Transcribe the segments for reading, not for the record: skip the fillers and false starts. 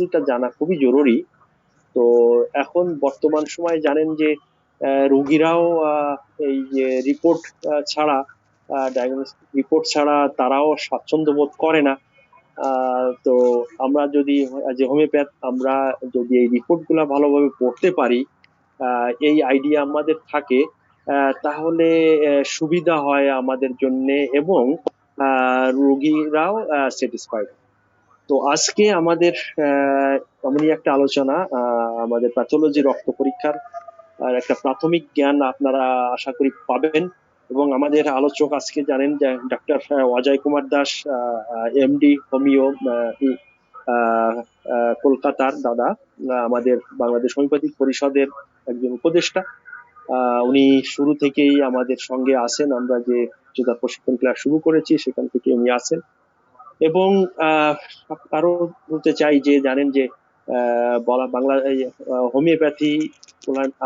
যেটা জানা খুবই জরুরি। তো এখন বর্তমান সময়ে জানেন যে রোগীরাও এই যে রিপোর্ট ছাড়া, ডায়াগনস্টিক রিপোর্ট ছাড়া তারাও স্বাচ্ছন্দ্য বোধ করে না। তো আমরা যদি যে হোমিওপ্যাথ, আমরা যদি এই রিপোর্ট গুলা ভালোভাবে পড়তে পারি, এই আইডিয়া আমাদের থাকে, তাহলে সুবিধা হয় আমাদের জন্য, এবং রোগীরাও স্যাটিসফাইড। তো আজকে আমাদের এমনই একটা আলোচনা, আমাদের প্যাথোলজি রক্ত পরীক্ষার আর একটা প্রাথমিক জ্ঞান আপনারা আশা করি পাবেন। এবং আমাদের আলোচক আজকে জানেন যে doctor Ajay Kumar Das, MD homeo, আহ, কলকাতার দাদা, আমাদের বাংলাদেশ হোমিওপ্যাথিক পরিষদের একজন উপদেষ্টা। উনি শুরু থেকেই আমাদের সঙ্গে আছেন, আমরা যে যোগা প্রশিক্ষণ ক্লাস শুরু করেছি সেখান থেকে উনি আছেন। এবং আহ আরো বলতে চাই যে জানেন যে বলা বাংলা হোমিওপ্যাথি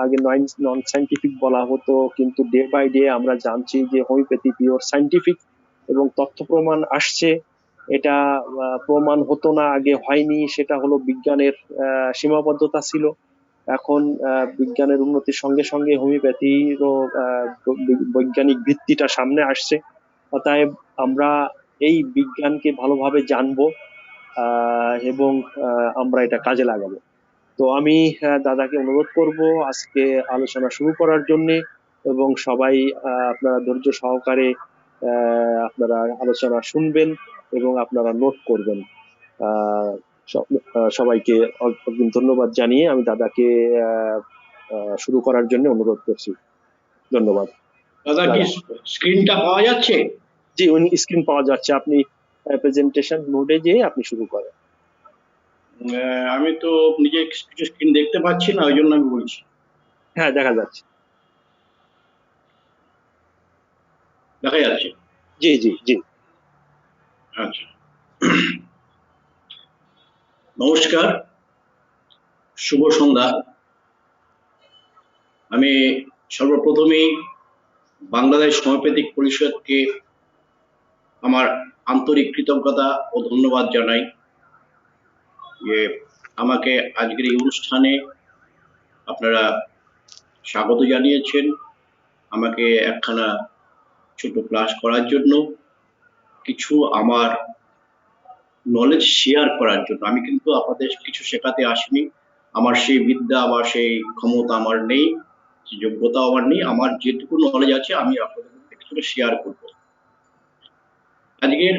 আগে নন সাইন্টিফিক বলা হতো, কিন্তু ডে বাই ডে আমরা জানছি যে হোমিওপ্যাথি পিওর সাইন্টিফিক, এবং তথ্য প্রমাণ আসছে। এটা প্রমাণ হতো না, আগে হয়নি, সেটা হলো বিজ্ঞানের সীমাবদ্ধতা ছিল। এখন বিজ্ঞানের উন্নতির সঙ্গে সঙ্গে হোমিওপ্যাথিরও বৈজ্ঞানিক ভিত্তিটা সামনে আসছে। অতএব আমরা এই বিজ্ঞানকে ভালোভাবে জানবো, এবং আমরা এটা কাজে লাগাবো। তো আমি দাদাকে অনুরোধ করব আজকে আলোচনা শুরু করার জন্য, এবং সবাই আপনারা ধৈর্য সহকারে আপনারা আলোচনা শুনবেন এবং আপনারা নোট করবেন। আহ, সবাইকে অগ্রিম ধন্যবাদ জানিয়ে আমি দাদাকে আহ, শুরু করার জন্য অনুরোধ করছি। ধন্যবাদ দাদা। কি দাদা। স্ক্রিনটা পাওয়া যাচ্ছে? জি, উনি স্ক্রিন পাওয়া যাচ্ছে, আপনি প্রেজেন্টেশন মোডে যেয়ে আপনি শুরু করেন। আমি তো নিজে কিছু স্ক্রিন দেখতে পাচ্ছি না, ওই জন্য আমি বলছি। হ্যাঁ, দেখা যাচ্ছে। দেখা যাচ্ছে? জি জি জি। আচ্ছা, নমস্কার, শুভ সন্ধ্যা। আমি সর্বপ্রথমেই বাংলাদেশ হোমিওপ্যাথিক পরিষদকে আমার আন্তরিক কৃতজ্ঞতা ও ধন্যবাদ জানাই যে আমাকে আজকের এই অনুষ্ঠানে আপনারা স্বাগত জানিয়েছেন, আমাকে একখানা ছোট ক্লাস করার জন্য, কিছু আমার নলেজ শেয়ার করার জন্য। আমি কিন্তু আপনাদের কিছু শেখাতে আসিনি, আমার সেই বিদ্যা বা সেই ক্ষমতা আমার নেই, সেই যোগ্যতা আমার নেই। আমার যেটুকু নলেজ আছে আমি আপনাদের মধ্যে কিছুটা শেয়ার করব। আজকের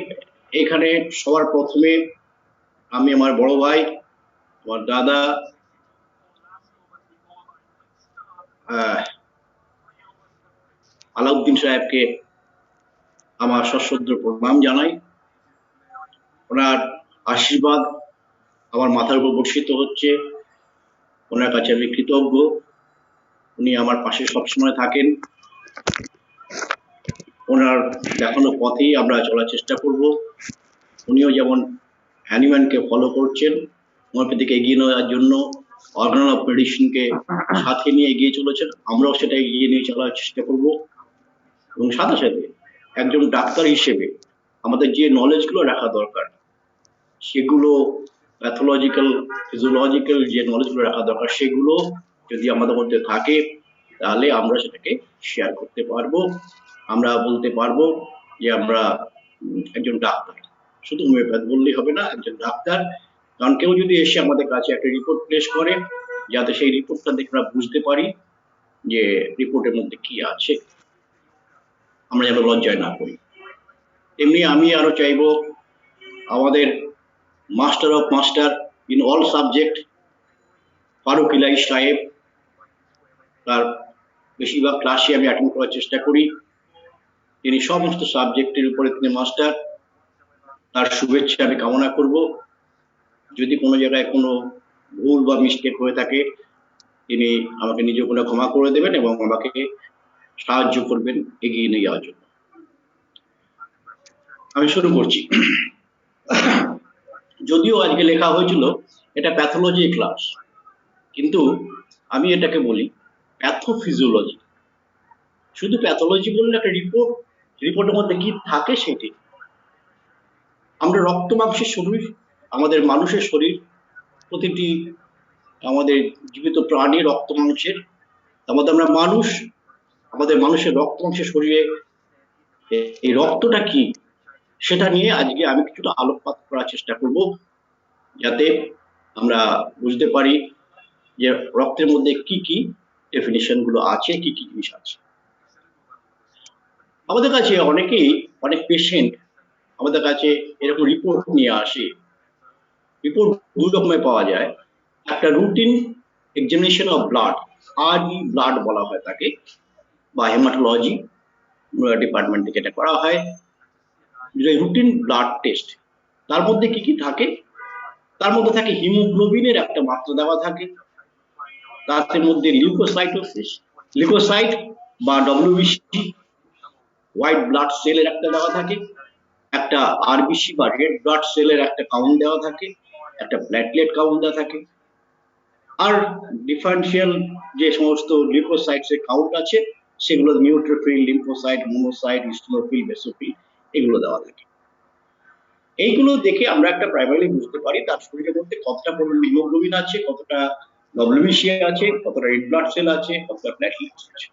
এখানে সবার প্রথমে আমি আমার বড় ভাই, আমার দাদা আলাউদ্দিন সাহেবকে আমার সশ্রদ্ধ প্রণাম জানাই। ওনার আশীর্বাদ আমার মাথার উপর বর্ষিত হচ্ছে, ওনার কাছে আমি কৃতজ্ঞ। উনি আমার পাশে সবসময় থাকেন, ওনার দেখানো পথেই আমরা চলার চেষ্টা করব। উনিও যেমন হ্যানিম্যানকে ফলো করছেন, হোমিওপ্যাথিকে এগিয়ে নেওয়ার জন্য অর্গানাল অফ মেডিসিনকে সাথে নিয়ে এগিয়ে চলেছেন, আমরাও সেটা এগিয়ে নিয়ে চলার চেষ্টা করব। এবং সাথে সাথে একজন ডাক্তার হিসেবে আমাদের যে নলেজগুলো রাখা দরকার, সেগুলো প্যাথোলজিক্যাল, ফিজিওলজিক্যাল যে নলেজগুলো রাখা দরকার, সেগুলো যদি আমাদের মধ্যে থাকে তাহলে আমরা সেটাকে শেয়ার করতে পারবো। আমরা বলতে পারবো যে আমরা একজন ডাক্তার, শুধু হোমিওপ্যাথ বললেই হবে না, একজন ডাক্তার। কারণ কেউ যদি এসে আমাদের কাছে একটা রিপোর্ট পেশ করে, যাতে সেই রিপোর্টটা দেখে আমরা বুঝতে পারি যে রিপোর্টের মধ্যে কি আছে, আমরা যেন লজ্জায় না করি। এমনি আমি আরো চাইবো আমাদের master of master in all subject Faruk ইলাই সাহেব, তার বেশিরভাগ ক্লাসই আমি অ্যাটেন্ড করার চেষ্টা করি। তিনি সমস্ত সাবজেক্টের উপরে তিনি মাস্টার, তার শুভেচ্ছা আমি কামনা করব। যদি কোনো জায়গায় কোনো ভুল বা মিস্টেক হয়ে থাকে, তিনি আমাকে নিজ গুণে ক্ষমা করে দেবেন এবং আমাকে সাহায্য করবেন এগিয়ে নিয়ে যাওয়ার জন্য। আমি শুরু করছি। যদিও আজকে লেখা হয়েছিল এটা প্যাথোলজি ক্লাস, কিন্তু আমি এটাকে বলি প্যাথোফিজিওলজি। শুধু প্যাথোলজি বললে একটা রিপোর্টের মধ্যে কি থাকে সেটি। আমরা রক্ত মাংসের শরীর, আমাদের মানুষের শরীর প্রতিটি আমাদের জীবিত প্রাণী রক্ত মাংসের, আমরা মানুষ, আমাদের মানুষের রক্ত মাংসের শরীরে এই রক্তটা কি সেটা নিয়ে আজকে আমি কিছুটা আলোকপাত করার চেষ্টা করব, যাতে আমরা বুঝতে পারি যে রক্তের মধ্যে কি কি ডেফিনিশন গুলো আছে, কি কি জিনিস আছে। আমাদের কাছে অনেক পেশেন্ট আমাদের কাছে এরকম রিপোর্ট নিয়ে আসে। রিপোর্ট দুই রকমের পাওয়া যায়, একটা routine examination of blood, blood বলা হয় তাকে, বা হেমাটোলজি ডিপার্টমেন্টে যেটা করা হয়, রুটিন ব্লাড টেস্ট। তার মধ্যে কি কি থাকে? তার মধ্যে থাকে হিমোগ্লোবিনের একটা মাত্রা দেওয়া থাকে, তার মধ্যে লিউকোসাইট বা ডব্লিউবিসি হোয়াইট ব্লাড সেলের একটা দেওয়া থাকে, একটা আরবিসি বা রেড ব্লাড সেলের একটা কাউন্ট দেওয়া থাকে, একটা প্ল্যাটলেট কাউন্ট দেওয়া থাকে, আর ডিফারেন্সিয়াল যে সমস্ত লিউকোসাইটস এর কাউন্ট আছে সেগুলো নিউট্রোফিল, লিম্ফোসাইট, মোনোসাইট, ইসনোফিল, বেসোফিল এগুলো দেওয়া থাকে। এইগুলো দেখে আমরা একটা প্রাইমারি বুঝতে পারি তার শরীরের মধ্যে কতটা পরিমাণ হিমোগ্লোবিন আছে, কতটা ডব্লিউবিসি আছে, কতটা রেড ব্লাড সেল আছে, কতটা প্ল্যাটলেটস আছে,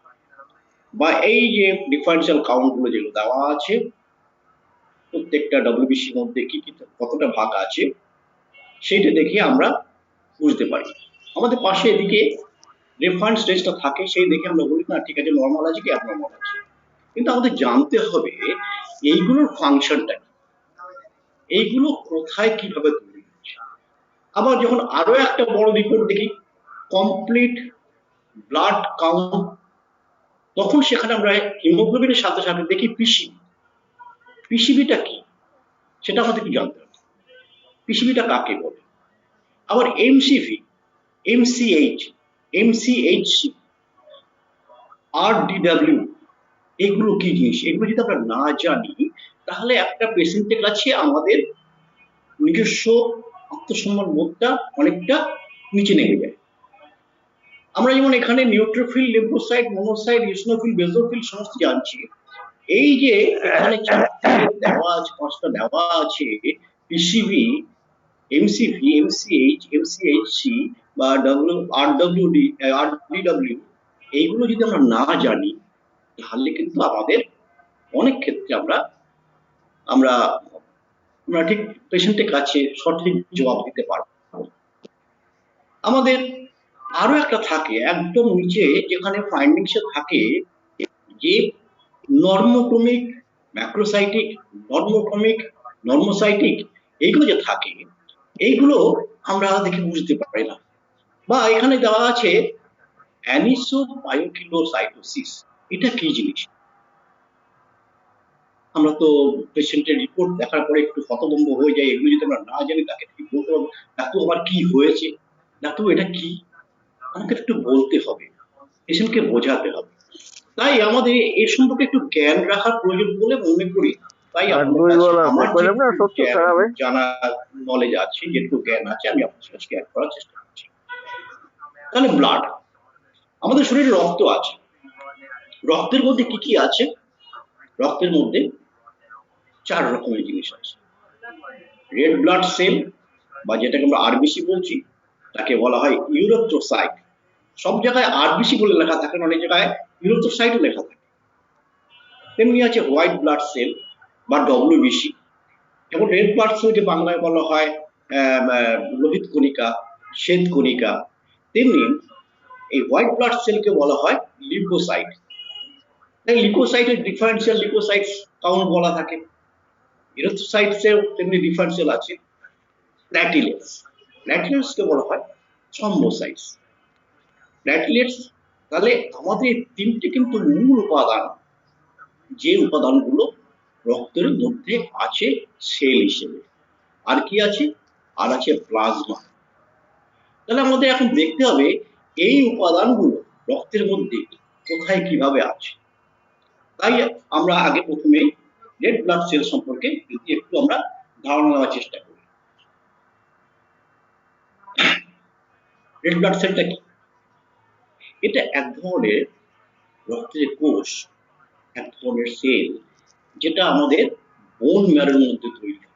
বা এই যে ডিফারেন্সিয়াল কাউন্ট গুলো যেগুলো দেওয়া আছে, প্রত্যেকটা ডব্লিউবিসির মধ্যে কি কি কতটা ভাগ আছে সেইটা দেখে আমরা বুঝতে পারি। আমাদের পাশে এদিকে রেফারেন্স টেস্টটা থাকে, সেই দেখে আমরা বলি না ঠিক আছে নর্মাল আছে কি অ্যাবনর্মাল আছে। কিন্তু আমাদের জানতে হবে এইগুলোর ফাংশনটা কি, এইগুলো কোথায় কিভাবে তৈরি হচ্ছে। আবার যখন আরো একটা বড় রিপোর্ট দেখি, কমপ্লিট ব্লাড কাউন্ট, তখন সেখানে আমরা হিমোগ্লোবিনের সাথে সাথে দেখি পিসিবি। পিসিবিটা কি সেটা আমাদের কি জানতে হবে, পিসিবিটা কাকে বলে। আবার এমসিভি, এমসিএইচ, এমসিএইচসি, আরডিডব্লিউ, এগুলো কি জিনিস, এগুলো যদি আমরা না জানি তাহলে একটা পেশেন্টের কাছে আমাদের নিজস্ব আত্মসম্মান বোধটা অনেকটা নিচে নেমে যায়। আমরা যেমন এখানে নিউট্রোফিল, লিম্ফোসাইট, মোনোসাইট, ইসনোফিল, বেসোফিল সমস্ত জানছি, এই যে এখানে চারটে দেওয়া আছে, পাঁচটা দেওয়া আছে, পিসিবি, এমসিভি, এমসিএইচ, এমসিএইচসি বা আরডিডব্লিউ, এইগুলো যদি আমরা না জানি তাহলে কিন্তু আমাদের অনেক ক্ষেত্রে আমরা আমরা আমরা ঠিক পেশেন্টের কাছে সঠিক জবাব দিতে পারবো। আমাদের আরো একটা থাকে একদম নিচে, যেখানে ফাইন্ডিংসে থাকে যে নর্মোক্রমিক, ম্যাক্রোসাইটিক, নর্মোক্রমিক, নর্মোসাইটিক, এইগুলো যে থাকে এইগুলো আমরা দেখে বুঝতে পারি না। বা এখানে দেওয়া আছে অ্যানিসোবায়োকিলোসাইটোসিস, এটা কি জিনিস? আমরা তো পেশেন্টের রিপোর্ট দেখার পরে একটু হতভম্ব হয়ে যাই, এগুলো যদি আমরা না জানি তাকে ঠিক বলতে পারবো ডাক্তার আমার কি হয়েছে, ডাক্তার এটা কি, আমাকে একটু বলতে হবে, পেশেন্টকে বোঝাতে হবে। তাই আমাদের এর সম্পর্কে একটু জ্ঞান রাখার প্রয়োজন বলে মনে করি। তাই আপনাদের কাছে আমার যে জানা নলেজ আছে, যেটুকু জ্ঞান আছে আমি আপনার সাথে শেয়ার করার চেষ্টা করছি। তাহলে ব্লাড, আমাদের শরীরে রক্ত আছে, রক্তের মধ্যে কি কি আছে? রক্তের মধ্যে 4 রকমের জিনিস আছে। রেড ব্লাড সেল বা যেটাকে আমরা আরবিসি বলছি তাকে বলা হয় ইউরোথ্রোসাইট। সব জায়গায় আরবিসি বলে লেখা থাকে, অনেক জায়গায় ইউরোথ্রোসাইটও লেখা থাকে। তেমনি আছে হোয়াইট ব্লাড সেল বা ডব্লিউবিসি। যেমন রেড ব্লাড সেলকে বাংলায় বলা হয় লোহিত কণিকা, শ্বেত কণিকা, তেমনি এই হোয়াইট ব্লাড সেলকে বলা হয় লিউকোসাইট। তাই লিউকোসাইটের ডিফারেন্সিয়াল লিউকোসাইটস কাউন্ট বলা থাকে। ইউরোথ্রোসাইটসের তেমনি ডিফারেন্সিয়াল আছে। প্ল্যাটিলেটস, প্ল্যাটিলেটসকে বলা হয় থ্রম্বোসাইটস। প্ল্যাটিলেটস, তাহলে আমাদের তিনটে কিন্তু মূল উপাদান, যে উপাদানগুলো রক্তের মধ্যে আছে সেল হিসেবে। আর কি আছে? আর আছে প্লাজমা। তাহলে আমাদের এখন দেখতে হবে এই উপাদানগুলো রক্তের মধ্যে কোথায় কিভাবে আছে। তাই আমরা আগে প্রথমে রেড ব্লাড সেল সম্পর্কে যদি একটু আমরা ধারণা নেওয়ার চেষ্টা করি। রেড ব্লাড সেলটা কি? এটা এক ধরনের রক্তের কোষ, এক ধরনের সেল, যেটা আমাদের বোন ম্যারোর মধ্যে তৈরি হয়।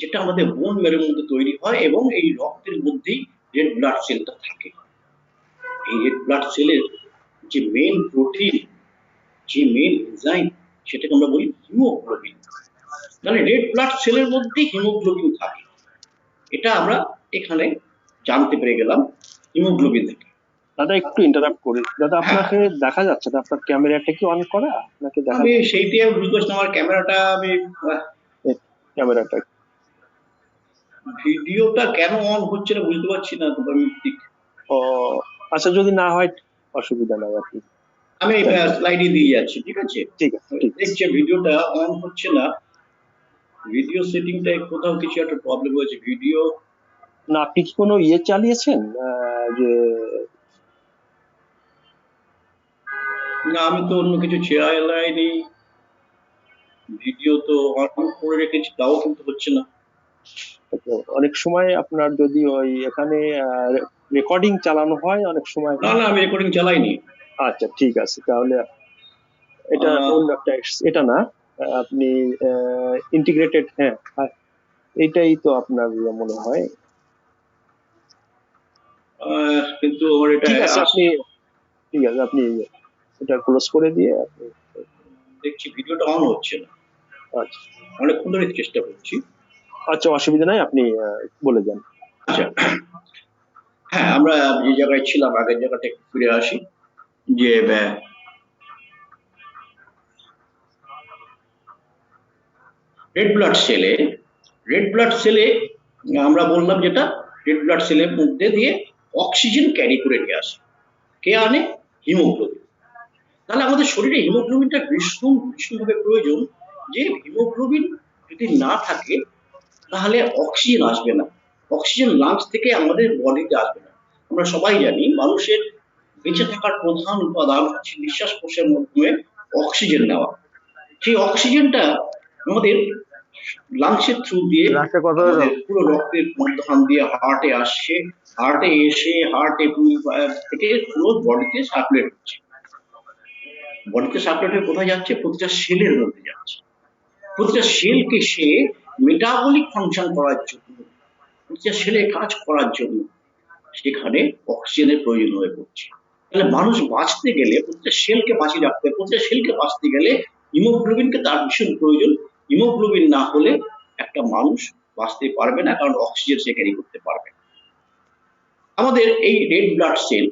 যেটা আমাদের বোন ম্যারোর মধ্যে তৈরি হয় এবং এই রক্তের মধ্যেই রেড ব্লাড সেলটা থাকে। এই রেড ব্লাড সেলের যে মেন প্রোটিন, যে মেন এনজাইম, সেটাকে আমরা বলি হিমোগ্লোবিন। তাহলে রেড ব্লাড সেলের মধ্যে হিমোগ্লোবিন থাকে, এটা আমরা এখানে জানতে পেরে গেলাম হিমোগ্লোবিন থেকে। দাদা একটু ইন্টারাপ্ট করি, দাদা হ্যাঁ, আপনাকে দেখা যাচ্ছে না, আপনার ক্যামেরাটা কি অন করা? আপনাকে দেখা আমি যাচ্ছে সেইটাই আমি বুঝতে পারছি না, আমার ক্যামেরাটা আমি ক্যামেরাটা? ভিডিওটা কেন অন হচ্ছে না বুঝতে পারছি না তো আমি ঠিক। ও আচ্ছা, যদি না হয় অসুবিধা নাই আপনি আমি দেখেন। স্লাইডে দিয়ে যাচ্ছি, ঠিক আছে। ঠিক আছে, ঠিক আছে। দেখছি ভিডিওটা অন হচ্ছে না, ভিডিও সেটিংটায় কোথাও কিছু একটা প্রবলেম হয়েছে। ভিডিও, না আপনি কি কোনো ইয়ে চালিয়েছেন যে না আমি তো অন্য কিছু চালাইনি, ভিডিও তো অন করে রেখেছি তাও কিন্তু হচ্ছে না। অনেক সময় আপনার যদি ওই এখানে রেকর্ডিং চালানো হয় অনেক সময়। না না, আমি রেকর্ডিং চালাইনি। আচ্ছা ঠিক আছে, তাহলে এটা আহ, অন্য একটা, এটা না, আপনি ইন্টিগ্রেটেড, হ্যাঁ হ্যাঁ, এটাই তো আপনার ইয়ে মনে হয়। কিন্তু আমার এটা ঠিক আছে আপনি, ঠিক আছে আপনি এটা ক্লোজ করে দিয়ে আপনি, দেখছি ভিডিওটা অন হচ্ছে না, আচ্ছা অনেকক্ষণ ধরে চেষ্টা করছি। আচ্ছা, অসুবিধা নাই, আপনি বলে যান। আচ্ছা, হ্যাঁ আমরা যে জায়গায় ছিলাম আগের জায়গাটা একটু ফিরে আসি। যে রেড ব্লাড সেলে, রেড ব্লাড সেলে আমরা বললাম যেটা, রেড ব্লাড সেলের মধ্যে দিয়ে অক্সিজেন ক্যারি করে নিয়ে আসে, কে আনে? হিমোগ্লোবিন। তাহলে আমাদের শরীরে হিমোগ্লোবিনটা ভীষণ ভীষণভাবে প্রয়োজন। যে হিমোগ্লোবিন যদি না থাকে তাহলে অক্সিজেন আসবে না, অক্সিজেন লাংস থেকে আমাদের বডিতে আসবে না। আমরা সবাই জানি মানুষের বেঁচে থাকার প্রধান উপাদান হচ্ছে নিঃশ্বাস প্রশ্বাসের মাধ্যমে অক্সিজেন নেওয়া। সেই অক্সিজেনটা আমাদের লাংসের থ্রু দিয়ে লাস্টে কত হলো? আমাদের পুরো রক্তের মধ্যখান দিয়ে হার্টে আসছে, হার্টে এসে হার্টে থেকে পুরো বডিতে সার্কুলেট হচ্ছে। বডিতে সার্কুলেট হয়ে কোথায় যাচ্ছে? প্রতিটা সেলের মধ্যে যাচ্ছে। প্রতিটা সেলকে সে মেটাবলিক ফাংশন করার জন্য, প্রতিটা সেলে কাজ করার জন্য সেখানে অক্সিজেনের প্রয়োজন হয়ে পড়ছে। তাহলে মানুষ বাঁচতে গেলে, প্রতিটা সেলকে বাঁচিয়ে রাখতে, প্রতিটা সেলকে বাঁচতে গেলে হিমোগ্লোবিনকে তার ভীষণ প্রয়োজন। হিমোগ্লোবিন না হলে একটা মানুষ বাঁচতে পারবে না, কারণ অক্সিজেন সে ক্যারি করতে পারবে না। আমাদের এই রেড ব্লাড সেল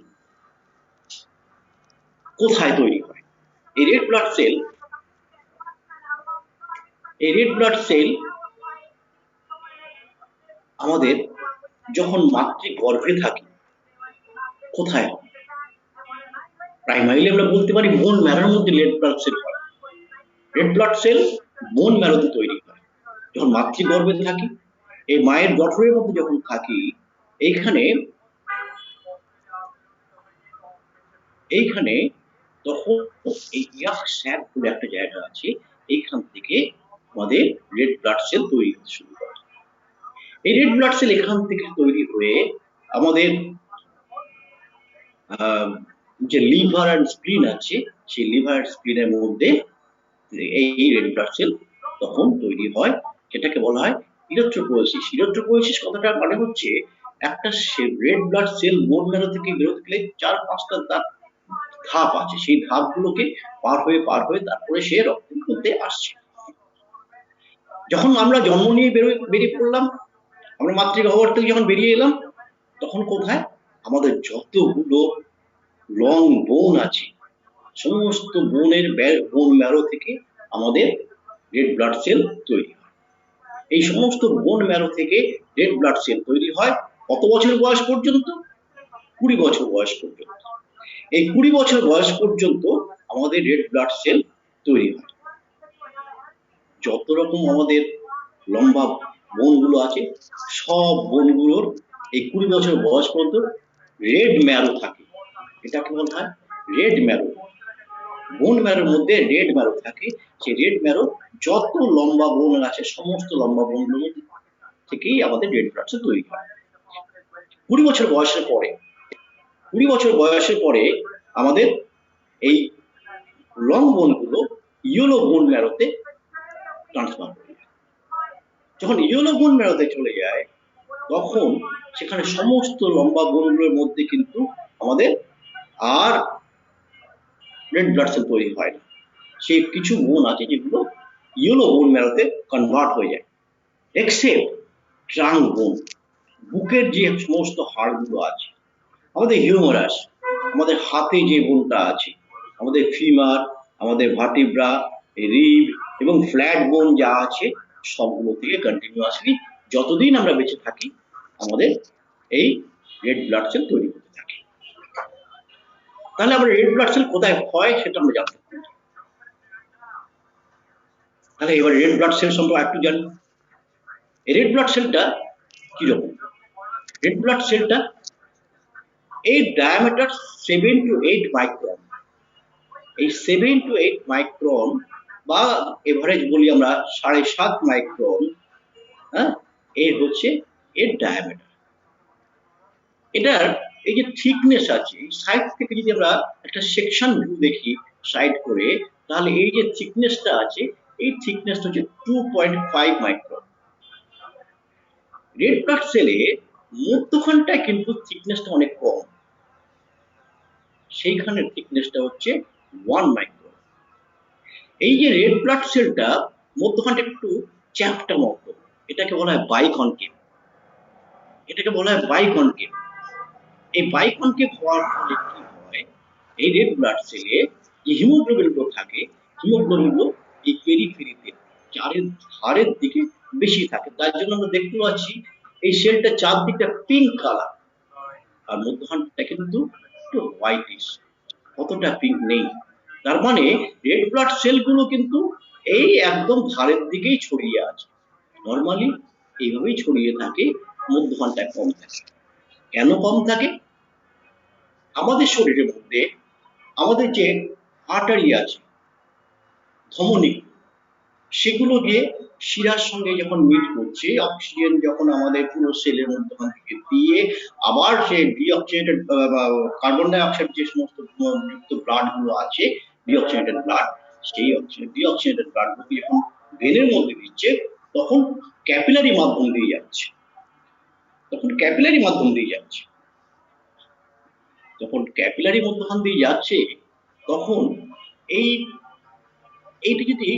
কোথায় তৈরি হয়? এই রেড ব্লাড সেল, এই রেড ব্লাড সেল আমাদের যখন মাতৃগর্ভে থাকি, কোথায় হয়? প্রাইমারিলি আমরা বলতে পারি বোন ম্যারোর মধ্যে রেড ব্লাড সেল হয়। রেড ব্লাড সেল বোন ম্যারোতে তৈরি হয় যখন মাতৃগর্ভে থাকি। এই মায়ের জঠরের মধ্যে যখন থাকি, এইখানে এইখানে তখন এই ইয়াক স্যাক বলে একটা জায়গা আছে, এইখান থেকে আমাদের রেড ব্লাড সেল তৈরি হতে শুরু করে। এই রেড ব্লাড সেল এখান থেকে তৈরি হয়ে আমাদের যে লিভার অ্যান্ড স্প্লিন আছে, সেই লিভার অ্যান্ড স্প্লিনের মধ্যে এই রেড ব্লাড সেল তখন তৈরি হয়, যেটাকে বলা হয় ইরিথ্রোপোয়েসিস। ইরিথ্রোপোয়েসিস কথাটার মানে হচ্ছে একটা red blood sell bone marrow থেকে বেরোতে গেলে 4-5টা ধাপ আছে, সেই ধাপগুলোকে পার হয়ে তারপরে সে রক্তের মধ্যে আসছে। যখন আমরা জন্ম নিয়ে বেরিয়ে পড়লাম, আমরা মাতৃগহ্বর থেকে যখন বেরিয়ে এলাম, তখন কোথায়? আমাদের যতগুলো লং বোন আছে, সমস্ত বোন ম্যারো থেকে আমাদের রেড ব্লাড সেল তৈরি হয়। এই সমস্ত বোন ম্যারো থেকে রেড ব্লাড সেল তৈরি হয় কত বছর বয়স পর্যন্ত? 20 বছর বয়স পর্যন্ত। এই 20 বছর বয়স পর্যন্ত আমাদের রেড ব্লাড সেল তৈরি হয়। যত রকম আমাদের লম্বা বোনগুলো আছে, সব বোনগুলোর এই 20 বছর বয়স পর্যন্ত রেড ম্যারো থাকে। এটাকে বলা হয় রেড ম্যারো। বোন ম্যারোর মধ্যে রেড ম্যারো থাকে। সেই রেড ম্যারো যত লম্বা বোন আছে, সমস্ত লম্বা বোনগুলোর মধ্যে থেকেই আমাদের রেড ব্লাড সেল তৈরি হয়। 20 বছর বয়সের পরে, 20 বছর বয়সের পরে আমাদের এই লং বোনগুলো ইয়েলো বোন ম্যারোতে ট্রান্সফার হয়ে যায়। যখন ইয়েলো বোন ম্যারোতে চলে যায় তখন সেখানে সমস্ত লম্বা বোনগুলোর মধ্যে কিন্তু আমাদের আর রেড ব্লাড সেল তৈরি হয় না। সেই কিছু বোন আছে যেগুলো ইয়েলো বোন ম্যারোতে কনভার্ট হয়ে যায়, এক্সেপ্ট ট্রাঙ্ক বোন, বুকের যে সমস্ত হাড়গুলো আছে, আমাদের হিউমারাস, আমাদের হাতে যে বোনটা আছে, আমাদের ফিমার, আমাদের ভার্টিব্রা, রিব এবং ফ্ল্যাট বোন যা আছে সবগুলো থেকে কন্টিনিউয়াসলি যতদিন আমরা বেঁচে থাকি আমাদের এই রেড ব্লাড সেল তৈরি করতে থাকে। তাহলে আমরা রেড ব্লাড সেল কোথায় হয় সেটা আমরা জানতে পারি। তাহলে এবার রেড ব্লাড সেল সম্পর্কে একটু জানি। রেড ব্লাড সেলটা কিরকম? রেড ব্লাড সেলটা এই ডায়ামিটার 7 to 8 মাইক্রন, এই 7 to 8 মাইক্রন বা এভারেজ বলি আমরা 7.5 মাইক্রন, হ্যাঁ, এই হচ্ছে এর ডায়ামিটার। এটার এই যে থিকনেস আছে, সাইড থেকে যদি আমরা একটা সেকশন ভিউ দেখি সাইড করে, তাহলে এই যে থিকনেসটা আছে এই থিকনেসটা হচ্ছে 2.5 মাইক্রন। রেড ব্লাড সেলে মধ্যখানটায় কিন্তু থিকনেসটা অনেক কম, সেইখানের থিকনেসটা হচ্ছে 1 মাইক্রন। এই যে রেড ব্লাড সেলটা মধ্যখানটা একটু চ্যাপ্টা মতো, এটাকে বলা হয় বাইকনকেভ, এটাকে বলা হয় বাইকনকেভ। এই বাইকনকেভ হওয়ার ফলে কি হয়, এই রেড ব্লাড সেলে যে হিমোগ্লোবিনগুলো থাকে, হিমোগ্লোবিনগুলো এই পেরিফেরিতে ধারের দিকে বেশি থাকে, তার জন্য আমরা দেখতে পাচ্ছি এই সেলটা চারদিকটা পিঙ্ক কালার, আর মধ্যখানটা কিন্তু একটু হোয়াইটিশ, অতটা পিঙ্ক নেই। তার মানে রেড ব্লাড সেলগুলো কিন্তু এই একদম ধারের দিকেই ছড়িয়ে আছে, নর্মালি এইভাবেই ছড়িয়ে থাকে, মধ্যখানটা কম থাকে। কেন কম থাকে? আমাদের শরীরের মধ্যে আমাদের যে আর্টারি আছে, ধমনী, সেগুলো গিয়ে শিরার সঙ্গে যখন মিট করছে, অক্সিজেন যখন আমাদের পুরো সেলের মধ্যখান থেকে দিয়ে আবার সে ডিঅক্সিজেটেড কার্বন ডাই অক্সাইড যে সমস্ত যুক্ত ব্লাড গুলো আছে, ডিঅক্সিজেটেড ব্লাড, সেই ডিঅক্সিজেটেড ব্লাড গুলো যখন ভেনের মধ্যে দিচ্ছে তখন ক্যাপিলারি মাধ্যম দিয়ে যাচ্ছে, যখন ক্যাপিলারি মধ্যখান দিয়ে যাচ্ছে তখন এইটি যদি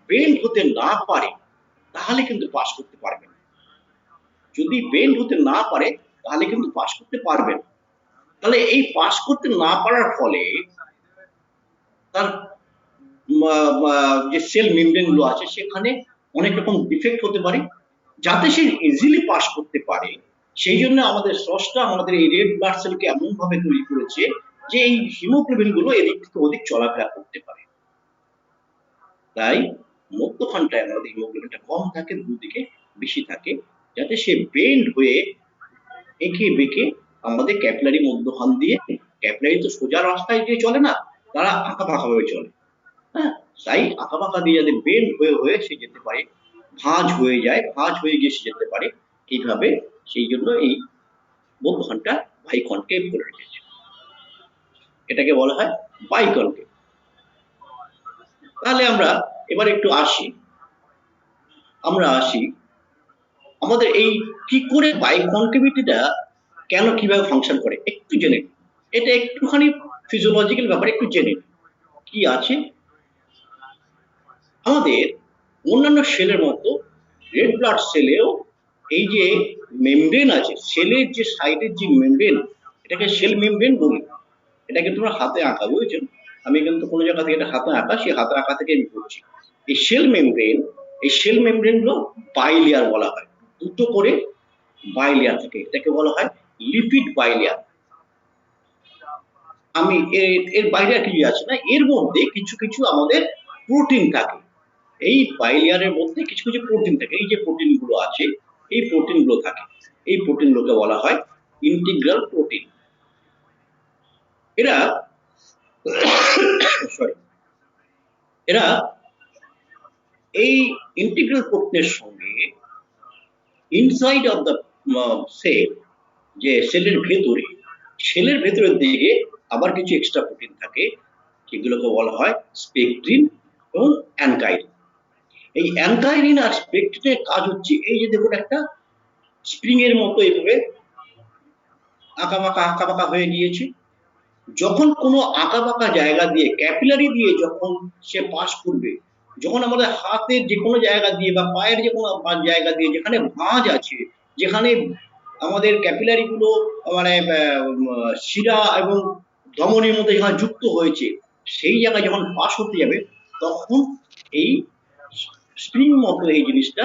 বেন্ড হতে না পারে তাহলে কিন্তু পাস করতে পারবে না। যদি বেন্ড হতে না পারে তাহলে কিন্তু পাস করতে পারবে না। তাহলে এই পাস করতে না পারার ফলে তার যে সেল মেমব্রেন গুলো আছে সেখানে অনেক রকম ডিফেক্ট হতে পারে, যাতে সে ইজিলি পাস করতে পারে সেই জন্য আমাদের স্রষ্টা আমাদের এই রেড ব্লাড সেলকে এমন ভাবে তৈরি করেছে যে এই হিমোগ্লোবিন গুলো এদিক থেকে ওদিক চলাফেরা করতে পারে। তাই মধ্যখানটায় আমাদের হিমোগ্লোবিনটা কম থাকে, দুদিকে বেশি থাকে, যাতে সে বেন্ড হয়ে এঁকে বেঁকে আমাদের ক্যাপিলারি মধ্যখান দিয়ে, ক্যাপিলারি তো সোজা রাস্তায় দিয়ে চলে না, তারা আঁকা বাঁকা ভাবে চলে, হ্যাঁ, তাই আঁকা বাঁকা দিয়ে যাতে বেন্ড হয়ে হয়ে সে যেতে পারে, ভাঁজ হয়ে যায়, ভাঁজ হয়ে গিয়ে সে যেতে পারে, এইভাবে সেই জন্য এই মধ্যখানটা বাইকনকেভ করে রেখেছে, এটাকে বলা হয় বাইকনকেভ। তাহলে আমরা এবার একটু আসি আমাদের এই কি করে বাইকনকেভিটিটা কেন কিভাবে ফাংশন করে একটু জেনে, এটা একটুখানি ফিজিওলজিক্যাল ব্যাপার, একটু জেনে কি আছে। আমাদের অন্যান্য সেলের মতো রেড ব্লাড সেলেও এই যে মেমব্রেন আছে, সেলের যে সাইডের যে মেমব্রেন, এটাকে সেল মেমব্রেন বলি, এটাকে তোমরা হাতে আঁকা, বুঝেছো? আমি কিন্তু কোনো জায়গা থেকে এটা হাতে আঁকা, সেই হাতে আঁকা থেকে আমি বলছি। এই সেল মেমব্রেন গুলো বাইলেয়ার বলা হয়, দুটো করে বাইলেয়ার থাকে, এটাকে বলা হয় লিপিড বাইলেয়ার। আমি এর বাইরে আর কিছু আছে না, এর মধ্যে কিছু কিছু আমাদের প্রোটিন থাকে, এই বাইলেয়ারের মধ্যে কিছু কিছু প্রোটিন থাকে, এই যে প্রোটিন গুলো আছে এই প্রোটিন গুলো থাকে, এই প্রোটিন গুলোকে বলা হয় ইন্টিগ্রাল প্রোটিন। এরা এরা এই ইন্টিগ্রাল প্রোটিনের সঙ্গে ইনসাইড অফ দ্য সেল, যে সেলের ভেতরের দিকে আবার কিছু এক্সট্রা প্রোটিন থাকে, সেগুলোকে বলা হয় স্পেকট্রিন এবং অ্যানকাইলিন। এই অ্যানকাইরিন আর স্পেকট্রিনের কাজ হচ্ছে এই যে দেখুন একটা স্প্রিং এর মতো এইভাবে আঁকাবাঁকা হয়ে গিয়েছে। যখন কোনো আঁকাবাঁকা জায়গা দিয়ে ক্যাপিলারি দিয়ে যখন সে পাস করবে, যখন আমাদের হাতের যে কোনো জায়গা দিয়ে বা পায়ের যে কোনো জায়গা দিয়ে যেখানে ভাঁজ আছে, যেখানে আমাদের ক্যাপিলারি গুলো মানে শিরা এবং ধমনীর মধ্যে যেখানে যুক্ত হয়েছে, সেই জায়গায় যখন পাস হতে যাবে তখন এই স্প্রিং মতো এই জিনিসটা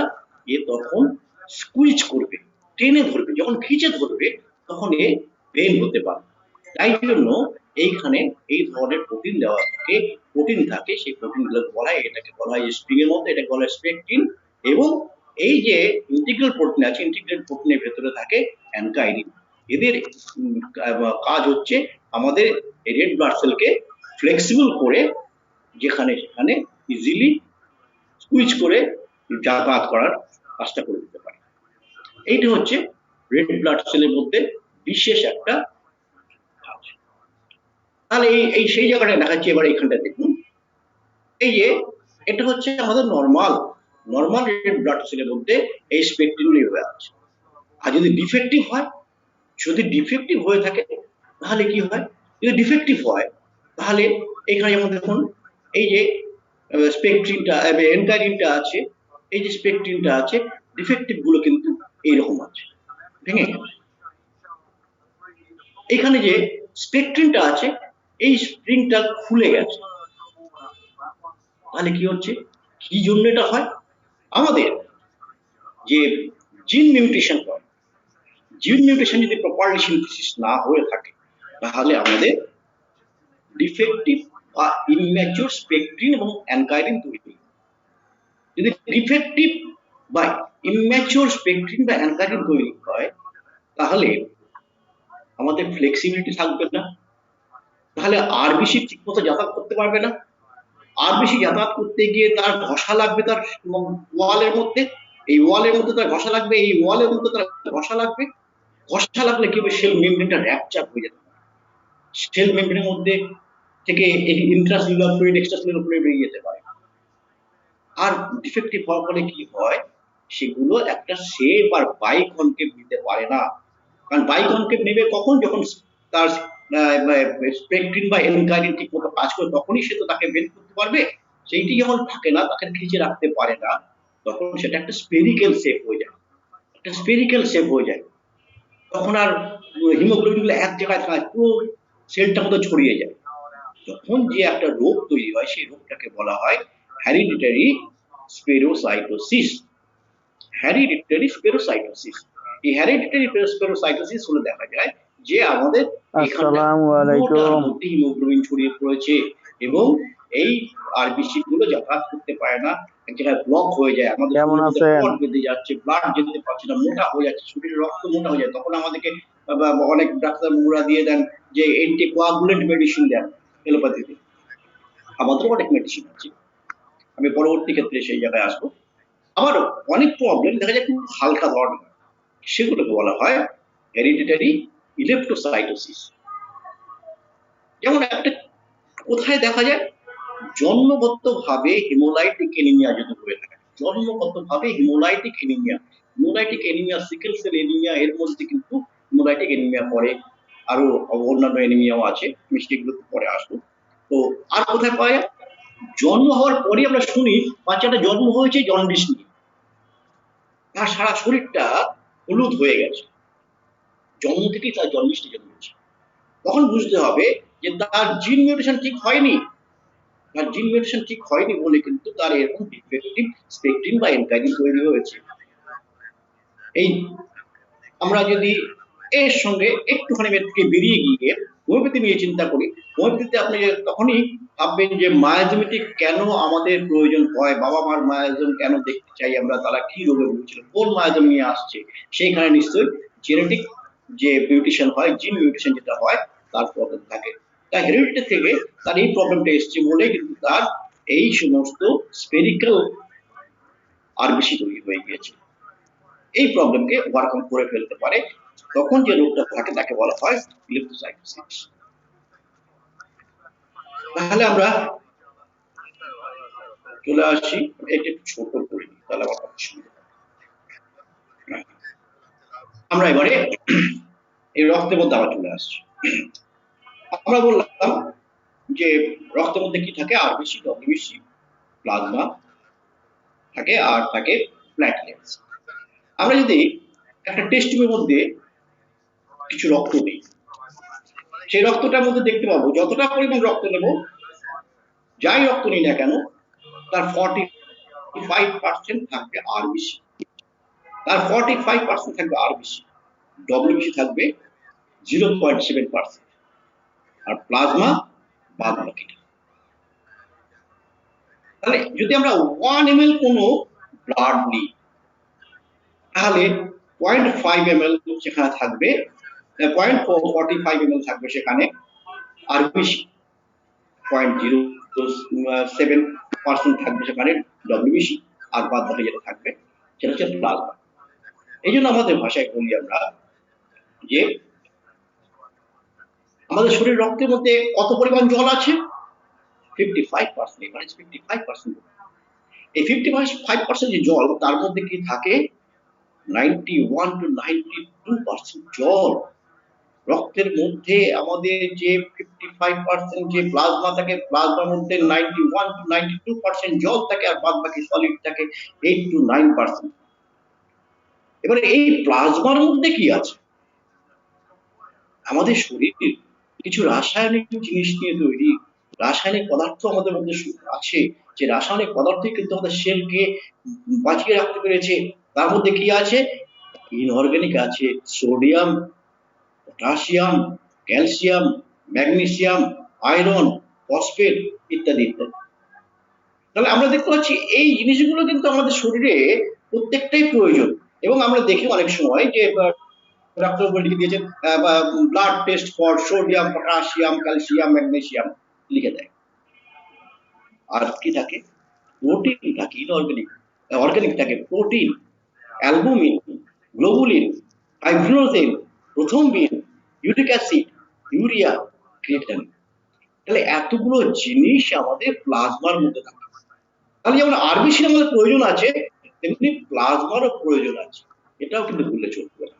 তখন স্কুইজ করবে, টেনে ধরবে, যখন খিচে ধরবে তখন এ পেন হতে পারে। তাই জন্য এইখানে এই ধরনের প্রোটিন দেওয়া থাকে, প্রোটিন থাকে, সেই প্রোটিন গুলো বলা হয়, এটাকে বলা হয় স্প্রিং এর মধ্যে, এটাকে বলা হয় স্পেকটিন। এবং এই যে ইন্টিগ্রাল প্রোটিন আছে, ইন্টিগ্রাল প্রোটিনের ভেতরে থাকে অ্যানকাইরিন। এদের কাজ হচ্ছে আমাদের রেড ব্লাড সেলকে ফ্লেক্সিবল করে যেখানে সেখানে ইজিলি স্কুইজ করে যাতায়াত করার কাজটা করে দিতে পারে। এইটা হচ্ছে রেড ব্লাড সেলের মধ্যে বিশেষ একটা কাজ। তাহলে এই সেই জায়গাটা দেখাচ্ছি। এবার এইখানটা দেখুন, এই যে এটা হচ্ছে আমাদের নর্মাল রেড ব্লাড সেলের মধ্যে এই স্পেকট্রিন লেভেল আছে। আর যদি ডিফেক্টিভ হয়, যদি ডিফেক্টিভ হয়ে থাকে তাহলে কি হয়? যদি ডিফেক্টিভ হয় তাহলে এখানে যেমন দেখুন এই যে স্পেকট্রিনটা এনকাইরিনটা আছে, এই যে স্পেকট্রিনটা আছে, ডিফেক্টিভ গুলো কিন্তু এইরকম আছে, ভেঙে গেছে। এখানে যে স্পেকট্রিনটা আছে, এই স্প্রিংটা খুলে গেছে। তাহলে কি হচ্ছে? কি জন্য এটা হয়? আমাদের যে জিন মিউটেশন হয়, জিন মিউটেশন যদি প্রপারলি সিনথেসিস না হয়ে থাকে তাহলে আমাদের ডিফেক্টিভ বা ইম্যাচিউর স্পেকট্রিন এবং অ্যানকাইরিন তৈরি। যদি ডিফেক্টিভ বা ইম্যাচিউর স্পেকট্রিন বা অ্যানকাইরিন তৈরি হয় তাহলে আমাদের ফ্লেক্সিবিলিটি থাকবে না, তাহলে আরবিসি ঠিকমতো যাতায়াত করতে পারবে না। আরবিসি যাতায়াত করতে গিয়ে তার ঘষা লাগবে তার ওয়ালের মধ্যে, এই ওয়ালের মধ্যে তার ঘষা লাগবে, এই ওয়ালের মধ্যে তার ঘষা লাগবে। ঘষা লাগলে কি হবে? সেল মেমব্রেনটা র্যাপচার হয়ে যেতে পারে, সেল মেমব্রেনের মধ্যে থেকে ইন্ট্রাসেলুলার ফ্লুইড এক্সট্রাসেলুলার ফ্লুইড বেরিয়ে যেতে পারে। আর ডিফেক্টিভ হওয়ার ফলে কি হয়? সেগুলো একটা শেপ আর বাইকনকেভ নিতে পারে না। কারণ বাইকনকেভ নেবে কখন? যখন তার স্পেকট্রিন বা এনকাইরিন ঠিক মতো কাজ করে, তখনই সে তো তাকে বের করতে পারবে। সেইটি যখন থাকে না, তাকে খিচে রাখতে পারে না, তখন সেটা একটা স্পেরিক্যাল শেপ হয়ে যায়, একটা স্পেরিক্যাল শেপ হয়ে যায়। তখন আর হিমোগ্লোবিন গুলো এক জায়গায় থাকে, পুরো সেলটা মতো ছড়িয়ে যায়। যখন যে একটা রোগ তৈরি হয়, সেই রোগটাকে বলা হয় হেরিডিটারি স্পেরোসাইটোসিস। হেরিডিটারি স্পেরোসাইটোসিস। এই হেরিডিটারি স্পেরোসাইটোসিস হলে দেখা যায় যে আমাদের আসসালামু আলাইকুম। হিমোগ্লোবিন ছড়িয়ে পড়েছে এবং এই আরবিসি গুলো যাতায়াত করতে পারে না, এক জায়গায় ব্লক হয়ে যায়, আমাদের কেমন আছেন? ব্লড বেঁধে যাচ্ছে, ব্লাড যেতে পারছে না, মোটা হয়ে যাচ্ছে, শরীরে রক্ত মোটা হয়ে যায়। তখন আমাদেরকে অনেক ডাক্তারবাবুরা দিয়ে দেন যে অ্যান্টিকোয়াগুলেন্ট মেডিসিন দেন এলোপ্যাথিতে। আমাদেরও অনেক মেডিসিন আছে, আমি পরবর্তী ক্ষেত্রে সেই জায়গায় আসবো। আবার অনেক প্রবলেম দেখা যায় খুব হালকা ধরনের, সেগুলোকে বলা হয় হেরিডিটারি ইলেপ্টোসাইটোসিস। যেমন একটা কোথায় দেখা যায়? জন্মগতভাবে হেমোলাইটিক এনিমিয়া যদি হয়ে থাকে, জন্মগতভাবে haemolytic anaemia, sickle cell anaemia, এর মধ্যে কিন্তু হেমোলাইটিক এনিমিয়া পড়ে। আরো অন্যান্য এনিমিয়াও আছে, আমি সেগুলো পরে আসবো। তো আর কোথায় পাওয়া যায়? জন্ম হওয়ার পরে আমরা শুনি বাচ্চাটা জন্ম হয়েছে জন্ডিস নিয়ে, তার সারা শরীরটা হলুদ হয়ে গেছে, জন্ম থেকেই তার জন্ডিসটা জন্মেছে। তখন বুঝতে হবে যে তার জিন মিউটেশন ঠিক হয়নি, তার জিন মিউটেশন ঠিক হয়নি বলে কিন্তু তার এরকম ডিফেক্টিভ স্পেকট্রিন বা এনকাইরিন তৈরি হয়েছে। এই আমরা যদি এর সঙ্গে একটুখানি থেকে বেরিয়ে গিয়ে হোমিওপ্যাথি নিয়ে চিন্তা করি, হোমিওপ্যাথিতে আপনি তখনই ভাববেন যে মায়াজমেটিক কেন আমাদের প্রয়োজন হয়, বাবা মার মায়াজম কেন দেখতে চাই আমরা, তারা কি রোগে ভুগছিল, কোন মায়াজম নিয়ে আসছে, সেইখানে নিশ্চয়ই জেনেটিক যে মিউটেশন হয়, জিন মিউটেশন যেটা হয়, তার প্রবলেম থাকে। তাই হেরিডিটি থেকে তার এই প্রবলেমটা এসছে বলে কিন্তু তার এই সমস্ত স্পেরিক্যাল আরবিসি তৈরি হয়ে গিয়েছে। এই প্রবলেমকে ওভারকাম করে ফেলতে পারে, তখন যে রোগটা থাকে তাকে বলা হয় ইলেপ্টোসাইটোসিস। তাহলে আমরা চলে আসি, এটা একটু ছোট করে নিই, তাহলে আমার কথা সুবিধা হবে। আমরা এবারে এই রক্তের মধ্যে আবার চলে আসছি। আমরা বললাম যে রক্তের মধ্যে কি থাকে? আরবিসি, ডব্লিউবিসি, প্লাজমা থাকে, আর থাকে প্ল্যাটলেটস। আমরা যদি একটা টেস্ট টিউবের মধ্যে কিছু রক্ত দিই, সেই রক্তটার মধ্যে দেখতে পাবো যতটা পরিমাণ রক্ত নেব, যাই রক্ত নিই না কেন, তার 45% থাকবে আরবিসি, তার 45% থাকবে আরবিসি, ডব্লিউবিসি থাকবে 0.7%, আর প্লাজমা বাদ বাকিটা। তাহলে যদি আমরা 1 ml কোনো ব্লাড নিই, তাহলে 0.5 ml সেখানে থাকবে, 0.45 ml থাকবে সেখানে আরবিসি, 0.07% থাকবে সেখানে ডব্লিউবিসি, আর বাদ বাকি যেটা থাকবে সেটা হচ্ছে প্লাজমা। এই জন্য আমাদের ভাষায় বলি আমরা যে আমাদের শরীর রক্তের মধ্যে কত পরিমাণ জল আছে? 55%। এখানে 55%। এই 55% যে জল, তার মধ্যে কি থাকে? 91 to 92% জল। রক্তের মধ্যে আমাদের যে 55% যে প্লাজমা থাকে, প্লাজমার মধ্যে 91 to 92% জল থাকে, আর বাদ বাকি সলিড থাকে 8 to 9%। এবারে এই প্লাজমার মধ্যে কি আছে? আমাদের শরীরে কিছু রাসায়নিক জিনিস নিয়ে তৈরি, রাসায়নিক পদার্থ আমাদের মধ্যে আছে, যে রাসায়নিক পদার্থ কিন্তু আমাদের সেলকে বাঁচিয়ে রাখতে পেরেছে। তার মধ্যে কি আছে? ইনঅর্গানিক আছে, sodium, potassium, calcium, magnesium, iron, phosphate ইত্যাদি ইত্যাদি। তাহলে আমরা দেখতে পাচ্ছি এই জিনিসগুলো কিন্তু আমাদের শরীরে প্রত্যেকটাই প্রয়োজন। এবং আমরা দেখি অনেক সময় যে ডাক্তার বলে লিখে দিয়েছেন blood test for sodium, potassium, calcium, magnesium লিখে দেয়। আর কি থাকে? প্রোটিন থাকে, ইনঅর্গানিক। অর্গানিক থাকে protein, albumin, globulin, fibrinogen, প্রথমবিন, uric acid, urea, creatinine. তাহলে এতগুলো জিনিস আমাদের প্লাজমার মধ্যে থাকে। তাহলে যেমন আরবিসির আমাদের প্রয়োজন আছে, তেমনি প্লাজমারও প্রয়োজন আছে, এটাও কিন্তু ভুলে চলবে না।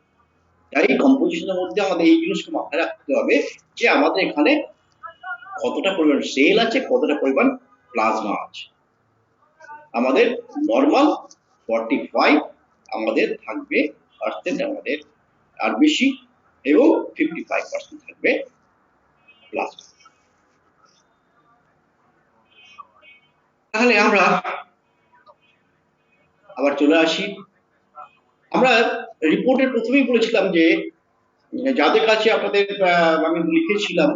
তাই কম্পোজিশনের মধ্যে আমাদের এই জিনিসকে মাথায় রাখতে হবে যে আমাদের এখানে কতটা পরিমাণ সেল আছে, কতটা পরিমাণ প্লাজমা আছে। আমাদের নর্মাল 45 আমাদের থাকবে পার্সেন্ট আমাদের আরবিসি, এবং 55% থাকবে প্লাজমা। তাহলে আমরা আবার চলে আসি। আমরা রিপোর্টের প্রথমেই বলেছিলাম যে যাদের কাছে আপনাদের আমি লিখেছিলাম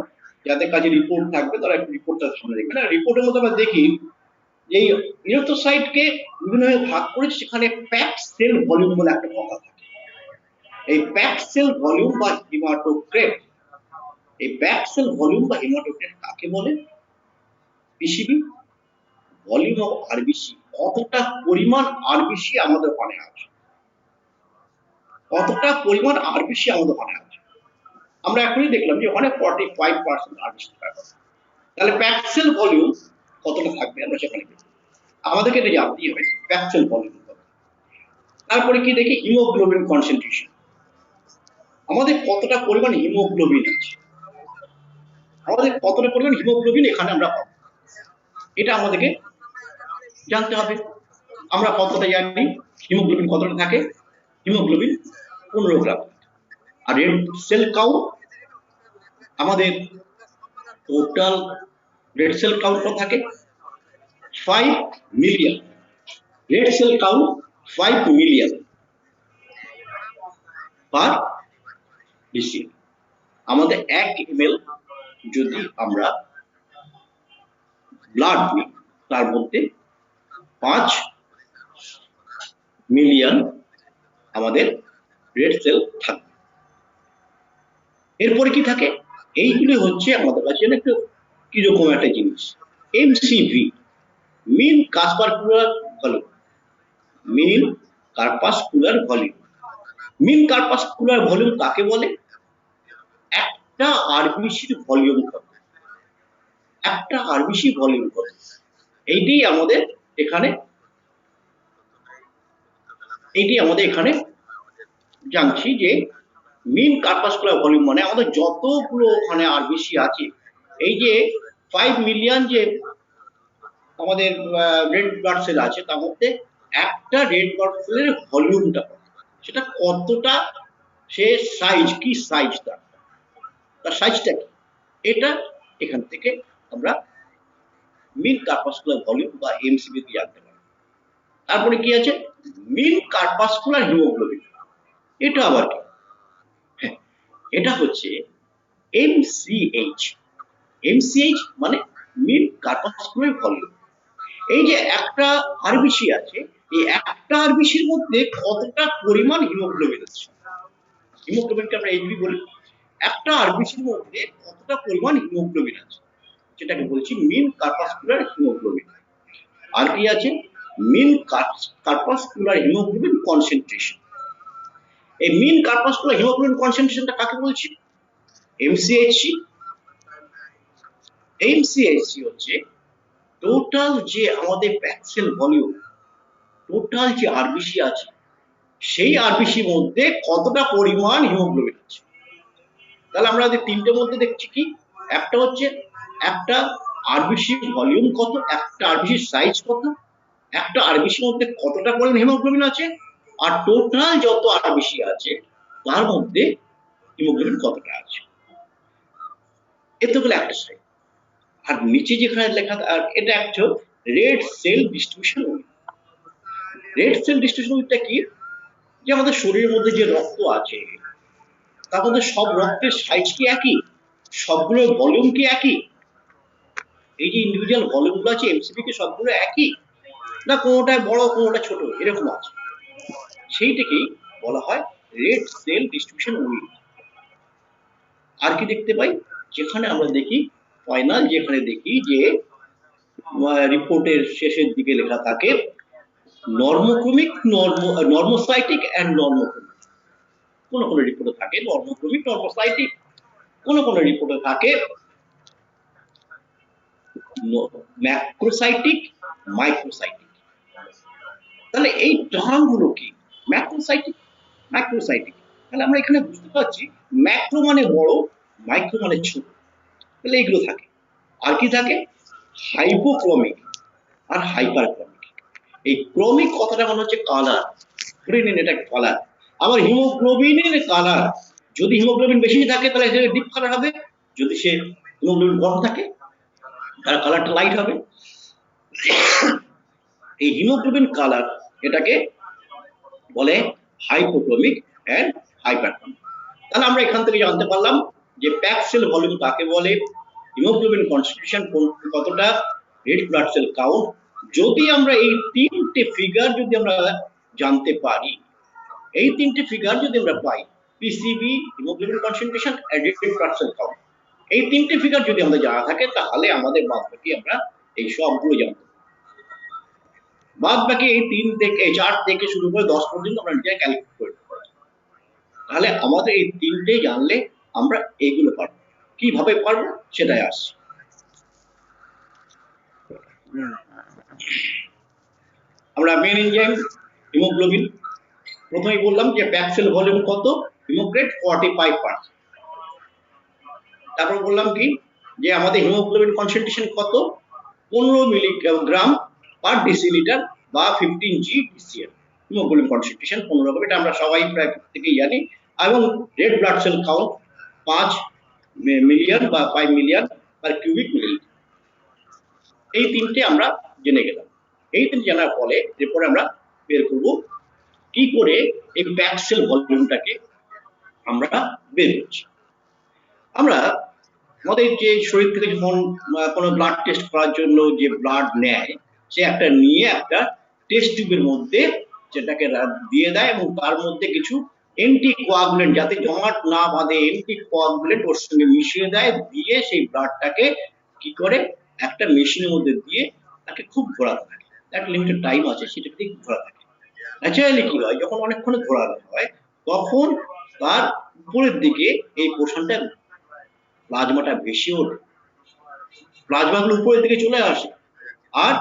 যাদের কাছে রিপোর্ট থাকবে তারা একটু রিপোর্টটা সামনে দেখবেন। রিপোর্টের মধ্যে আমরা দেখি এই ইরিথ্রোসাইটকে বিভিন্নভাবে ভাগ করেছে, সেখানে প্যাকড সেল ভলিউম বলে একটা কথা থাকে। এই প্যাকড সেল ভলিউম বা হিমাটোক্রেট, এই প্যাকড সেল ভলিউম বা হিমাটোক্রেট কাকে বলে? পিসিবি, ভলিউম অফ আরবিসি, কতটা পরিমাণ আরবিসি আমাদের ওখানে আছে, কতটা পরিমাণ আরবিসি আমাদের ওখানে আছে। আমরা এখনই দেখলাম যে ওখানে 45% আরবিসি থাকবে। তাহলে প্যাকড সেল ভলিউম কতটা থাকবে আমরা সেখানে দেখি। আমাদেরকে এটা জানতেই হবে প্যাকড সেল ভলিউম কত। তারপরে কি দেখি? হিমোগ্লোবিন কনসেন্ট্রেশন, আমাদের কতটা পরিমাণ হিমোগ্লোবিন আছে, আমাদের কতটা পরিমাণ হিমোগ্লোবিন এখানে আমরা পাবো, এটা আমাদেরকে জানতে হবে। আমরা কতটা জানি হিমোগ্লোবিন কতটা থাকে? Haemoglobin 15 gram. আর রেড সেল কাউন্ট, আমাদের টোটাল রেড সেল কাউন্ট কত থাকে? 5 million. Red cell count 5 million per DCL. আমাদের 1 ml যদি আমরা ব্লাড নিই, তার মধ্যে 5 মিলিয়ন আমাদের রেড সেল থাকবে। এরপরে কি থাকে? এইগুলি হচ্ছে আমাদের কাছে একটু কিরকম একটা জিনিস, এমসিভি, মিন কার্পাসকুলার ভলিউম। মিন কার্পাসকুলার ভলিউম, মিন কার্পাসকুলার ভলিউম কাকে বলে? একটা আরবিসির ভলিউম কত, একটা আরবিসি ভলিউম কত, এইটাই আমাদের এখানে এইটি আমাদের এখানে জানছি যে মিন কার্পাসকুলার ভলিউম মানে আমাদের যতগুলো ওখানে আরবিসি আছে, এই যে 5 মিলিয়ন যে আমাদের রেড ব্লাড সেল আছে, তার মধ্যে একটা রেড ব্লাড সেলের ভলিউমটা সেটা কতটা, সে সাইজ কি সাইজ, তার সাইজটা কি, এটা এখান থেকে আমরা মিন কার্পাসকুলার ভলিউম বা এমসিভি তে জানতে পারি। তারপরে কি আছে, মিন কার্পাসকুলার হিমোগ্লোবিন, এটা আবার কি? হ্যাঁ, এটা হচ্ছে এমসিএইচ। এমসিএইচ মানে মিন কার্পাসকুলার ভলিউম। এই যে একটা আরবিসি আছে, এই একটা আরবিসির মধ্যে কতটা পরিমাণ হিমোগ্লোবিন আছে, হিমোগ্লোবিনকে আমরা এইচবি বলি, একটা আরবিসির মধ্যে কতটা পরিমাণ হিমোগ্লোবিন আছে, যেটাকে বলছি মিন কার্পাসকুলার হিমোগ্লোবিন। আর কি আছে, মিন কার্পাসকুলার হিমোগ্লোবিন কনসেন্ট্রেশন। এই মিন কার্পাসকুলার হিমোগ্লোবিন কনসেন্ট্রেশনটা কাকে বলছি? এমসিএইচসি। এমসিএইচসি হচ্ছে টোটাল যে আমাদের প্যাক্সেল ভলিউম, টোটাল যে আরবিসি আছে, সেই আরবিসির মধ্যে কতটা পরিমাণ হিমোগ্লোবিন আছে। তাহলে আমরা তিনটের মধ্যে দেখছি কি, একটা হচ্ছে একটা আরবিসি ভলিউম কত, একটা আরবিসি সাইজ কত, একটা আরবিসির মধ্যে কতটা পরিমাণ হিমোগ্লোবিন আছে, আর টোটাল যত আরবিসি আছে তার মধ্যে হিমোগ্লোবিন কতটা আছে। এত হলো একটা সাইজ। আর নিচে যেখানে লেখা, আর এটা একটা red cell distribution width. Red cell distribution উইকটা কি, যে আমাদের শরীরের মধ্যে যে রক্ত আছে, তার মধ্যে সব রক্তের সাইজ কি একই, সবগুলোর ভলিউম কি একই, এই যে ইন্ডিভিজুয়াল ভলিউমগুলো আছে এমসিপি কি সবগুলো একই, না কোনোটা বড় কোনোটা ছোট এরকম আছে, সেইটাকেই বলা হয় রেড সেল ডিস্ট্রিবিউশন উইক। আর কি দেখতে পাই, যেখানে আমরা দেখি ফাইনাল, যেখানে দেখি যে রিপোর্টের শেষের দিকে লেখা থাকে নর্মোক্রমিক, নর্মোসাইটিক এন্ড নর্মোক্রমিক। কোন কোন রিপোর্টে থাকে নর্মোক্রমিক, নর্মোসাইটিক, কোন কোন রিপোর্টে থাকে ম্যাক্রোসাইটিক, মাইক্রোসাইটিক। তাহলে এই টার্মগুলো কি, ম্যাক্রোসাইটিক, মাইক্রোসাইটিক, তাহলে আমরা এখানে বুঝতে পারছি ম্যাক্রো মানে বড়, মাইক্রো মানে ছোট, তাহলে এইগুলো থাকে। আর কি থাকে, হাইপোক্রমিক আর হাইপারক্রমিক। এই ক্রমিক কথাটা মানে হচ্ছে কালার, ধরে নিন এটা কালার। আবার হিমোগ্লোবিনের কালার, যদি হিমোগ্লোবিন বেশি থাকে তাহলে এটা ডিপ কালার হবে, যদি সে হিমোগ্লোবিন কম থাকে তার কালারটা লাইট হবে। এই হিমোগ্লোবিন কালার এটাকে বলে হাইপোক্রমিক এন্ড হাইপারক্রমিক। তাহলে আমরা এখান থেকে জানতে পারলাম যে প্যাক সেল ভলিউম কাকে বলে, হিমোগ্লোবিন কনসেন্ট্রেশন কতটা, রেড ব্লাড সেল কাউন্ট। যদি আমরা এই তিনটে ফিগার যদি আমরা জানতে পারি, এই তিনটে ফিগার যদি আমরা পাই, PCV, haemoglobin concentration and red blood cell count, এই তিনটে ফিগার যদি আমাদের জানা থাকে, তাহলে আমাদের বাদ বাকি আমরা এই সবগুলো জানতে, বাদ বাকি এই 3 থেকে 4 থেকে শুরু করে 10 পর্যন্ত আমরা নিজে ক্যালকুলেট করতে পারি। তাহলে আমাদের এই তিনটে জানলে আমরা এইগুলো পারবো। কিভাবে পারবো সেটাই আসছে। আমরা মেন এনজাইম হিমোগ্লোবিন, প্রথমেই বললাম যে প্যাক সেল ভলিউম কত, হিমোগ্রেড 45%। তারপর বললাম কি, যে আমাদের হিমোগ্লোবিন কনসেন্ট্রেশন কত, 15 মিলিগ্রাম পার ডেসিলিটার বা 15 GDCl। হিমোগ্লোবিন কনসেন্ট্রেশন 15 হবে, এটা আমরা সবাই প্রায় প্রত্যেকেই জানি। এবং red blood cell count 5 million বা 5 মিলিয়ন পার কিউবিক মিলিলিটার। এই তিনটে আমরা জেনে গেলাম। এই তিনটে জানার ফলে এরপরে আমরা বের করব কি করে এই প্যাক সেল ভলিউমটাকে আমরা বের করছি। আমরা আমাদের যে শরীর থেকে যখন কোনো ব্লাড টেস্ট করার জন্য যে ব্লাড নেয়, সে একটা নিয়ে একটা টেস্ট টিউবের মধ্যে যেটাকে দিয়ে দেয়, এবং তার মধ্যে কিছু অ্যান্টিকোয়াগুলেন্ট, যাতে জমাট না বাঁধে অ্যান্টিকোয়াগুলেন্ট ওর সঙ্গে মিশিয়ে দেয়, দিয়ে সেই ব্লাডটাকে কি করে একটা মেশিনের মধ্যে দিয়ে তাকে খুব ঘোরাতে থাকে, একটা লিমিটেড টাইম আছে সেটাকে ঘোরাতে থাকে। ন্যাচারালি কি হয়, যখন অনেকক্ষণ ঘোরানো হয় তখন তার উপরের দিকে এই পোর্শনটা প্লাজমাটা বেশি ওঠে, প্লাজমাগুলো উপরের দিকে চলে আসে, আর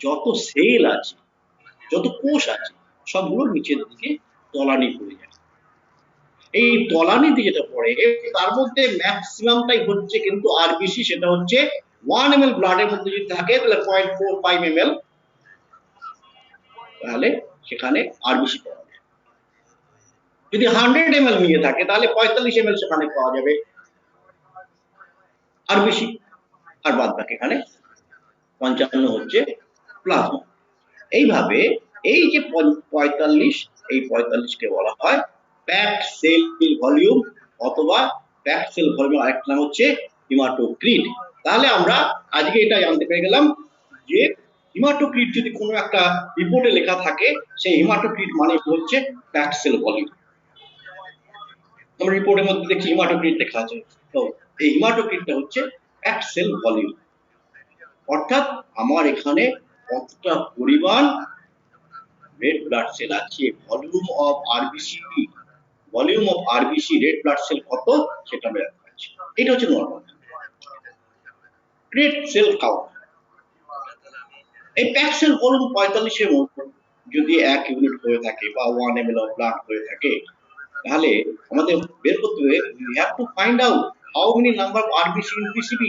যত সেল আছে, যত কোষ আছে, সবগুলো নিচের দিকে তলানি পড়ে যায়। এই তলানিতে যেটা পড়ে তার মধ্যে ম্যাক্সিমামটাই হচ্ছে কিন্তু আরবিসি, সেটা হচ্ছে 1 ml ব্লাডের মধ্যে যদি থাকে তাহলে 0.45 ml, তাহলে সেখানে আরবিসি পাওয়া যায়। যদি 100 ml নিয়ে থাকে তাহলে 45 ml সেখানে পাওয়া যাবে আরবিসি, আর বাদ বাকি এখানে 55 হচ্ছে প্লাজমা। এইভাবে এই যে 45, এই 45 কে বলা হয় প্যাকড সেল ভলিউম, অথবা প্যাকড সেল ভলিউম আরেকটা নাম হচ্ছে হিমাটোক্রিট। তাহলে আমরা আজকে এটা জানতে পেরে গেলাম যে হিমাটোক্রিট যদি কোনো একটা রিপোর্টে লেখা থাকে, সেই হিমাটোক্রিট মানে হচ্ছে প্যাকড সেল ভলিউম। আমরা রিপোর্টের মধ্যে দেখছি হিমাটোক্রিট লেখা আছে, তো এই হিমাটোক্রিটটা হচ্ছে প্যাকড সেল ভলিউম, অর্থাৎ আমার এখানে কতটা পরিমাণ রেড ব্লাড সেল আছে, volume of RBC, volume of RBC red blood sell কত সেটা আমরা জানতে পারছি। এটা হচ্ছে নরমাল রেড সেল কাউন্ট। এই প্যাক সেল ভলিউম 45 এর মধ্যে যদি 1 ইউনিট হয়ে থাকে বা 1 ml অফ ব্লাড হয়ে থাকে, তাহলে আমাদের বের করতে হবে, we have to find out how many number of RBC in PCB।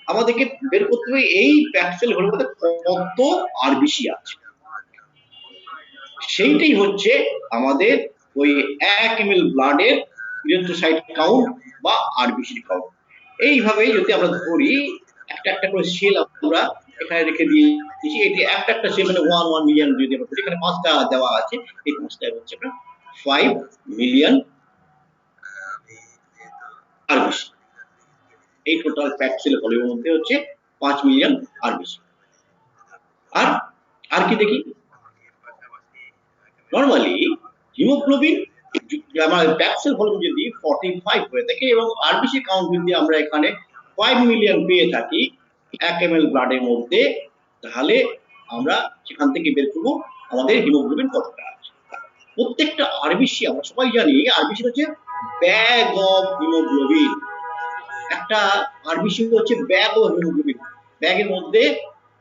আমাদেরকে বের করতে হবে এই প্যাক সেল ভলিউমে কত আরবিসি আছে। সেইটাই হচ্ছে আমাদের ওই 1 ml ব্লাডের ইলেকট্রোসাইট কাউন্ট বা আরবিসি কাউন্ট। এইভাবে যদি আমরা ধরি, একটা একটা করে সেল আমরা এখানে রেখে দিয়েছি, এটি একটা একটা সেল মানে 1 মিলিয়ন যদি আমরা ধরি, এখানে 5টা দেওয়া আছে, এই 5টা হচ্ছে আপনার 5 মিলিয়ন আরবিসি। এই টোটাল প্যাক সেল ভলিউমের মধ্যে হচ্ছে 5 মিলিয়ন আরবিসি। আর আর কি দেখি, নরমালি হিমোগ্লোবিন আমার প্যাক সেল ভলিউম যদি 45 হয়ে থাকে এবং আরবিসি কাউন্ট যদি আমরা এখানে 5 মিলিয়ন পেয়ে থাকি 1 ml ব্লাডের মধ্যে, তাহলে আমরা সেখান থেকে বের করব আমাদের হিমোগ্লোবিন কতটা আছে। প্রত্যেকটা আরবিসি আমরা সবাই জানি আরবিসি হচ্ছে ব্যাগ অফ হিমোগ্লোবিন। একটা আরবিসি হচ্ছে ব্যাগ অফ হিমোগ্লোবিন, ব্যাগের মধ্যে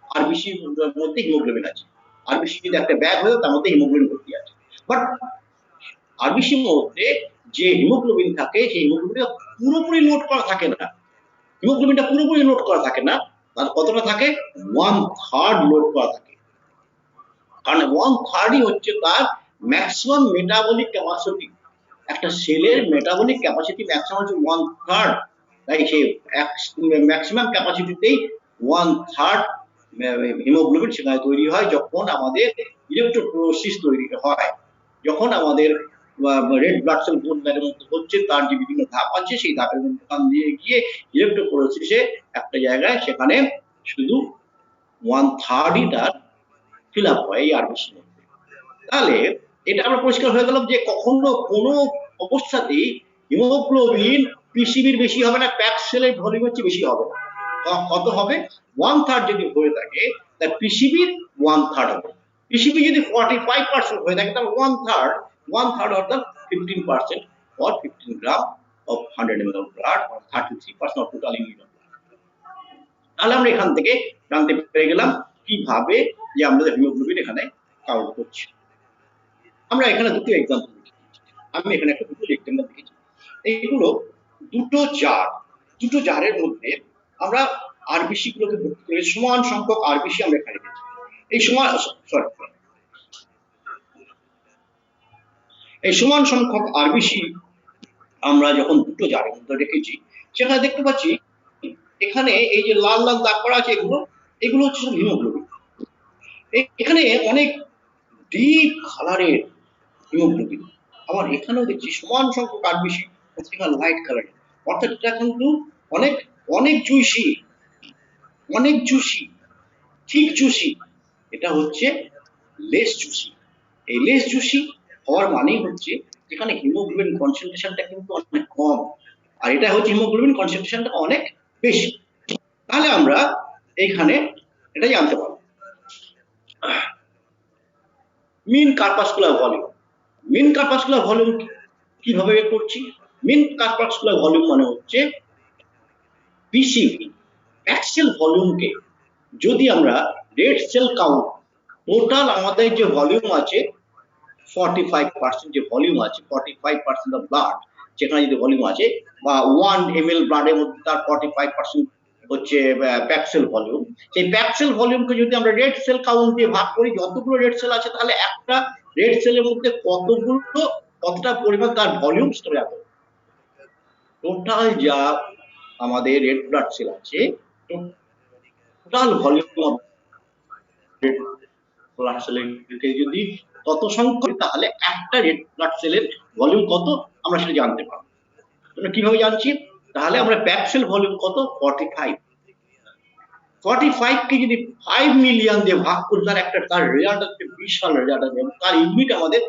আরবিসির মধ্যে হিমোগ্লোবিন আছে। আরবিসি যদি একটা ব্যাগ হয় তার মধ্যে হিমোগ্লোবিন ভর্তি আছে, বাট আরবিসির মধ্যে যে হিমোগ্লোবিন থাকে সেই হিমোগ্লোবিনটা পুরোপুরি লোড করা থাকে না, হিমোগ্লোবিনটা পুরোপুরি লোড করা থাকে না, তার কতটা থাকে 1/3 লোড করা থাকে। কারণ 1/3ই হচ্ছে তার ম্যাক্সিমাম মেটাবলিক ক্যাপাসিটি। একটা সেলের মেটাবলিক ক্যাপাসিটি ম্যাক্সিমাম হচ্ছে 1/3, তাই সেই ম্যাক্সিমাম ক্যাপাসিটিতেই 1/3 হিমোগ্লোবিন সেখানে তৈরি হয় যখন আমাদের ইলেকট্রোপোরোসিস তৈরি হয়, যখন আমাদের রেড ব্লাড সেল ব্লাডের মধ্যে হচ্ছে, তার যে বিভিন্ন ধাপ আছে সেই ধাপের মধ্যে দিয়ে গিয়ে ইলেকট্রোপোরোসিসে একটা জায়গায় সেখানে শুধু 1/3ই তার ফিল আপ হয় এই আরবিসির মধ্যে। তাহলে এটা আমরা পরিষ্কার হয়ে গেল যে কখনো কোনো অবস্থাতেই হিমোগ্লোবিন পিসিবির বেশি হবে না, প্যাক সেলের ভলিউমের চেয়ে বেশি হবে না। কত হবে? 1/3 যদি হয়ে থাকে তাহলে পিসিবির 1/3 হবে। পিসিবি যদি 45% হয়ে থাকে তাহলে 1/3 অর্থাৎ 15% or 15 gram of 100 ml of blood or 33% of total unit of blood। তাহলে আমরা এখান থেকে জানতে পেরে গেলাম কিভাবে যে আমাদের হিমোগ্লোবিন এখানে কাউন্ট করছে। আমরা এখানে দুটো এক্সাম্পল দেখি, আমি এখানে একটা দুটো এক্সাম্পল দেখেছি। এইগুলো দুটো জারের মধ্যে আমরা আরবিসি গুলোকে ভর্তি করে সমান সংখ্যক আরবিসি আমরা এখানে রেখেছি। এই সমান সংখ্যক আরবিসি আমরা যখন দুটো জারের মধ্যে রেখেছি, সেখানে দেখতে পাচ্ছি এখানে এই যে লাল লাল দাগ করা আছে এগুলো হচ্ছে সব হিমোগ্লোবিন। এখানে অনেক ডিপ কালারের হিমোগ্লোবিন, আবার এখানেও দেখছি সমান সংখ্যক আরবিসি এখানে লাইট কালারের, অর্থাৎ এটা কিন্তু অনেক অনেক জুসি, অনেক জুসি, ঠিক জুসি। এটা হচ্ছে লেস জুসি। এই লেস জুসি হওয়ার মানেই হচ্ছে এখানে হিমোগ্লোবিন কনসেন্ট্রেশনটা কিন্তু অনেক কম, আর এটা হচ্ছে হিমোগ্লোবিন কনসেন্ট্রেশনটা অনেক বেশি। তাহলে আমরা এখানে এটা জানতে পারবো। মিন কর্পাসকুলার ভলিউম, মিন কর্পাসকুলার ভলিউম কিভাবে বের করছি? মিন কর্পাসকুলার ভলিউম মানে হচ্ছে পিসিবি প্যাক সেল ভলিউমকে যদি আমরা রেড সেল কাউন্ট, টোটাল আমাদের যে ভলিউম আছে 45% যে ভলিউম আছে, 45% অফ ব্লাড যেখানে যদি ভলিউম আছে, বা 1 ml ব্লাডের মধ্যে তার 45% হচ্ছে প্যাক্সেল ভলিউম। সেই প্যাক্সেল ভলিউমকে যদি আমরা রেড সেল কাউন্ট দিয়ে ভাগ করি, যতগুলো রেড সেল আছে তাহলে একটা রেড সেলের মধ্যে কতটা পরিমাণ তার ভলিউম স্টোর আছে। টোটাল যা আমাদের রেড ব্লাড সেল আছে, total volume of red blood সেলকে যদি কত সংখ্যক, তাহলে একটা রেড ব্লাড সেলের ভলিউম কত আমরা সেটা জানতে পারবো। কিভাবে জানছি? তাহলে আমরা প্যাক্সেল ভলিউম কত, 45 কে যদি 5 মিলিয়ন দিয়ে ভাগ করি, তার রেজাল্ট হচ্ছে বিশাল রেজাল্ট হবে। তার ইউনিট আমাদের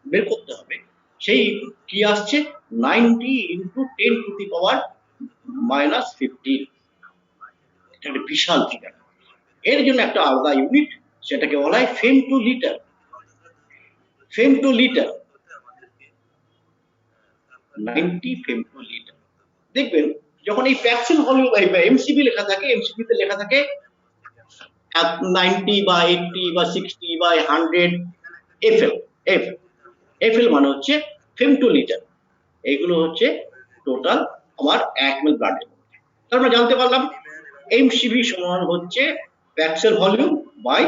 বের করতে হবে। সেই কি আসছে, 90 ইন্টু 10 টু দি পাওয়ার -15। এটা একটা বিশাল ফিগার। এর জন্য একটা আলাদা ইউনিট, সেটাকে বলা হয় ফেমটোলিটার। ফেমটোলিটার, 90 ফেমটোলিটার। দেখবেন যখন এই প্যাক্সেল ভলিউম এমসিবি লেখা থাকে, এমসিবি তে লেখা থাকে 90 বা 80 বা 60 বা 100 এফএল। এফএল মানে হচ্ছে ফেমটোলিটার। এগুলো হচ্ছে টোটাল আমার 1 ml ব্লাডের মধ্যে। তার আমরা জানতে পারলাম এমসিবি সমান হচ্ছে packed cell volume by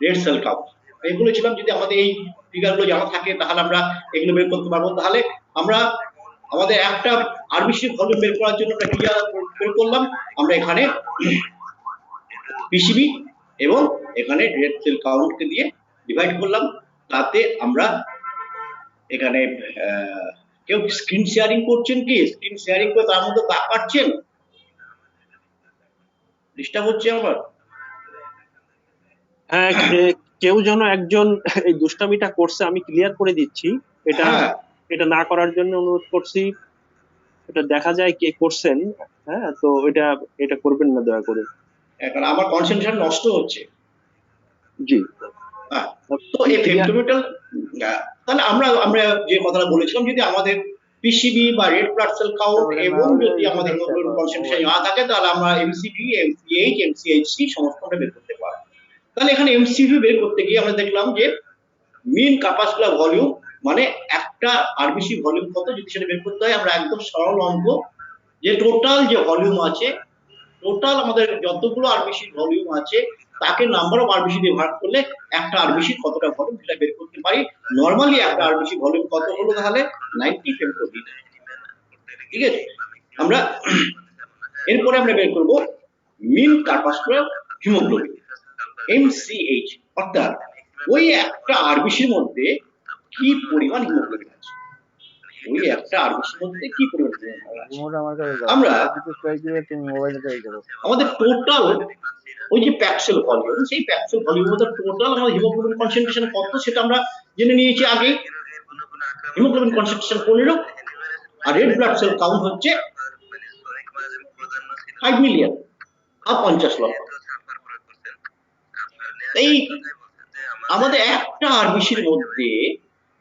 red cell count. আমি বলেছিলাম যদি আমাদের এই ফিগারগুলো জানা থাকে তাহলে আমরা এগুলো বের করতে পারবো। তাহলে আমরা আমাদের একটা আরবিসি ভলিউম বের করার জন্য আমরা কি বের করলাম, আমরা এখানে পিসিবি এবং এখানে রেড সেল কাউন্টকে দিয়ে ডিভাইড করলাম। তাতে আমরা এখানে কেউ স্ক্রিন শেয়ারিং করছেন কি? স্ক্রিন শেয়ারিং করে তার মধ্যে দাগ কাটছেন? ডিস্টার্ব হচ্ছে আমার? হ্যাঁ, কেউ যেন একজন এই দুষ্টামিটা করছে, আমি ক্লিয়ার করে দিচ্ছি। এটা হ্যাঁ, এটা না করার জন্য অনুরোধ করছি। এটা দেখা যায় কে করছেন। হ্যাঁ, তো এটা এটা করবেন না দয়া করে। এখন আমার কনসেন্ট্রেশন নষ্ট হচ্ছে। জি, হ্যাঁ, তো এই ফেমটোমিটার, তাহলে আমরা আমরা যে কথাটা বলেছিলাম, যদি আমাদের পিসিবি বা রেড ব্লাড সেল কাউন্ট এবং যদি আমাদের হিমোগ্লোবিন কনসেন্ট্রেশন জানা থাকে, তাহলে আমরা এমসিবি, এমসিএইচ, এমসিএইচসি সমস্তটা বের করতে পারবো। তাহলে এখানে এমসিবি বের করতে গিয়ে আমরা দেখলাম যে মিন কার্পাসকুলার ভলিউম মানে একটা আরবিসি ভলিউম কত, যদি সেটা বের করতে হয় আমরা একদম সরল অঙ্ক, যে টোটাল যে ভলিউম আছে, টোটাল আমাদের যতগুলো আরবিসি ভলিউম আছে তাকে নাম্বার অফ আরবিসি দিয়ে ভাগ করলে একটা আরবিসি কতটা ভলিউম সেটা বের করতে পারি। নরমালি একটা আরবিসি ভলিউম কত হলো, তাহলে 90 ফেমটোলিটার। ঠিক আছে, আমরা এরপরে আমরা বের করব মিন কার্পাসকুলার হিমোগ্লোবিন, এমসিএইচ, অর্থাৎ ওই একটা আরবিসির মধ্যে কি পরিমাণ হিমোগ্লোবিন আছে, ওই একটা আরবিসির মধ্যে কি পরিমাণ হিমোগ্লোবিন আছে। আমরা আমাদের টোটাল ওই যে প্যাক্সেল ভলিউম, সেই প্যাক্সেল ভলিউমের মধ্যে টোটাল আমাদের হিমোগ্লোবিন কনসেন্ট্রেশন কত সেটা আমরা জেনে নিয়েছি আগে। হিমোগ্লোবিন কনসেন্ট্রেশন 15, আর রেড ব্লাড সেল কাউন্ট হচ্ছে 5 মিলিয়ন বা 50 লক্ষ। এই আমাদের একটা আরবিসির মধ্যে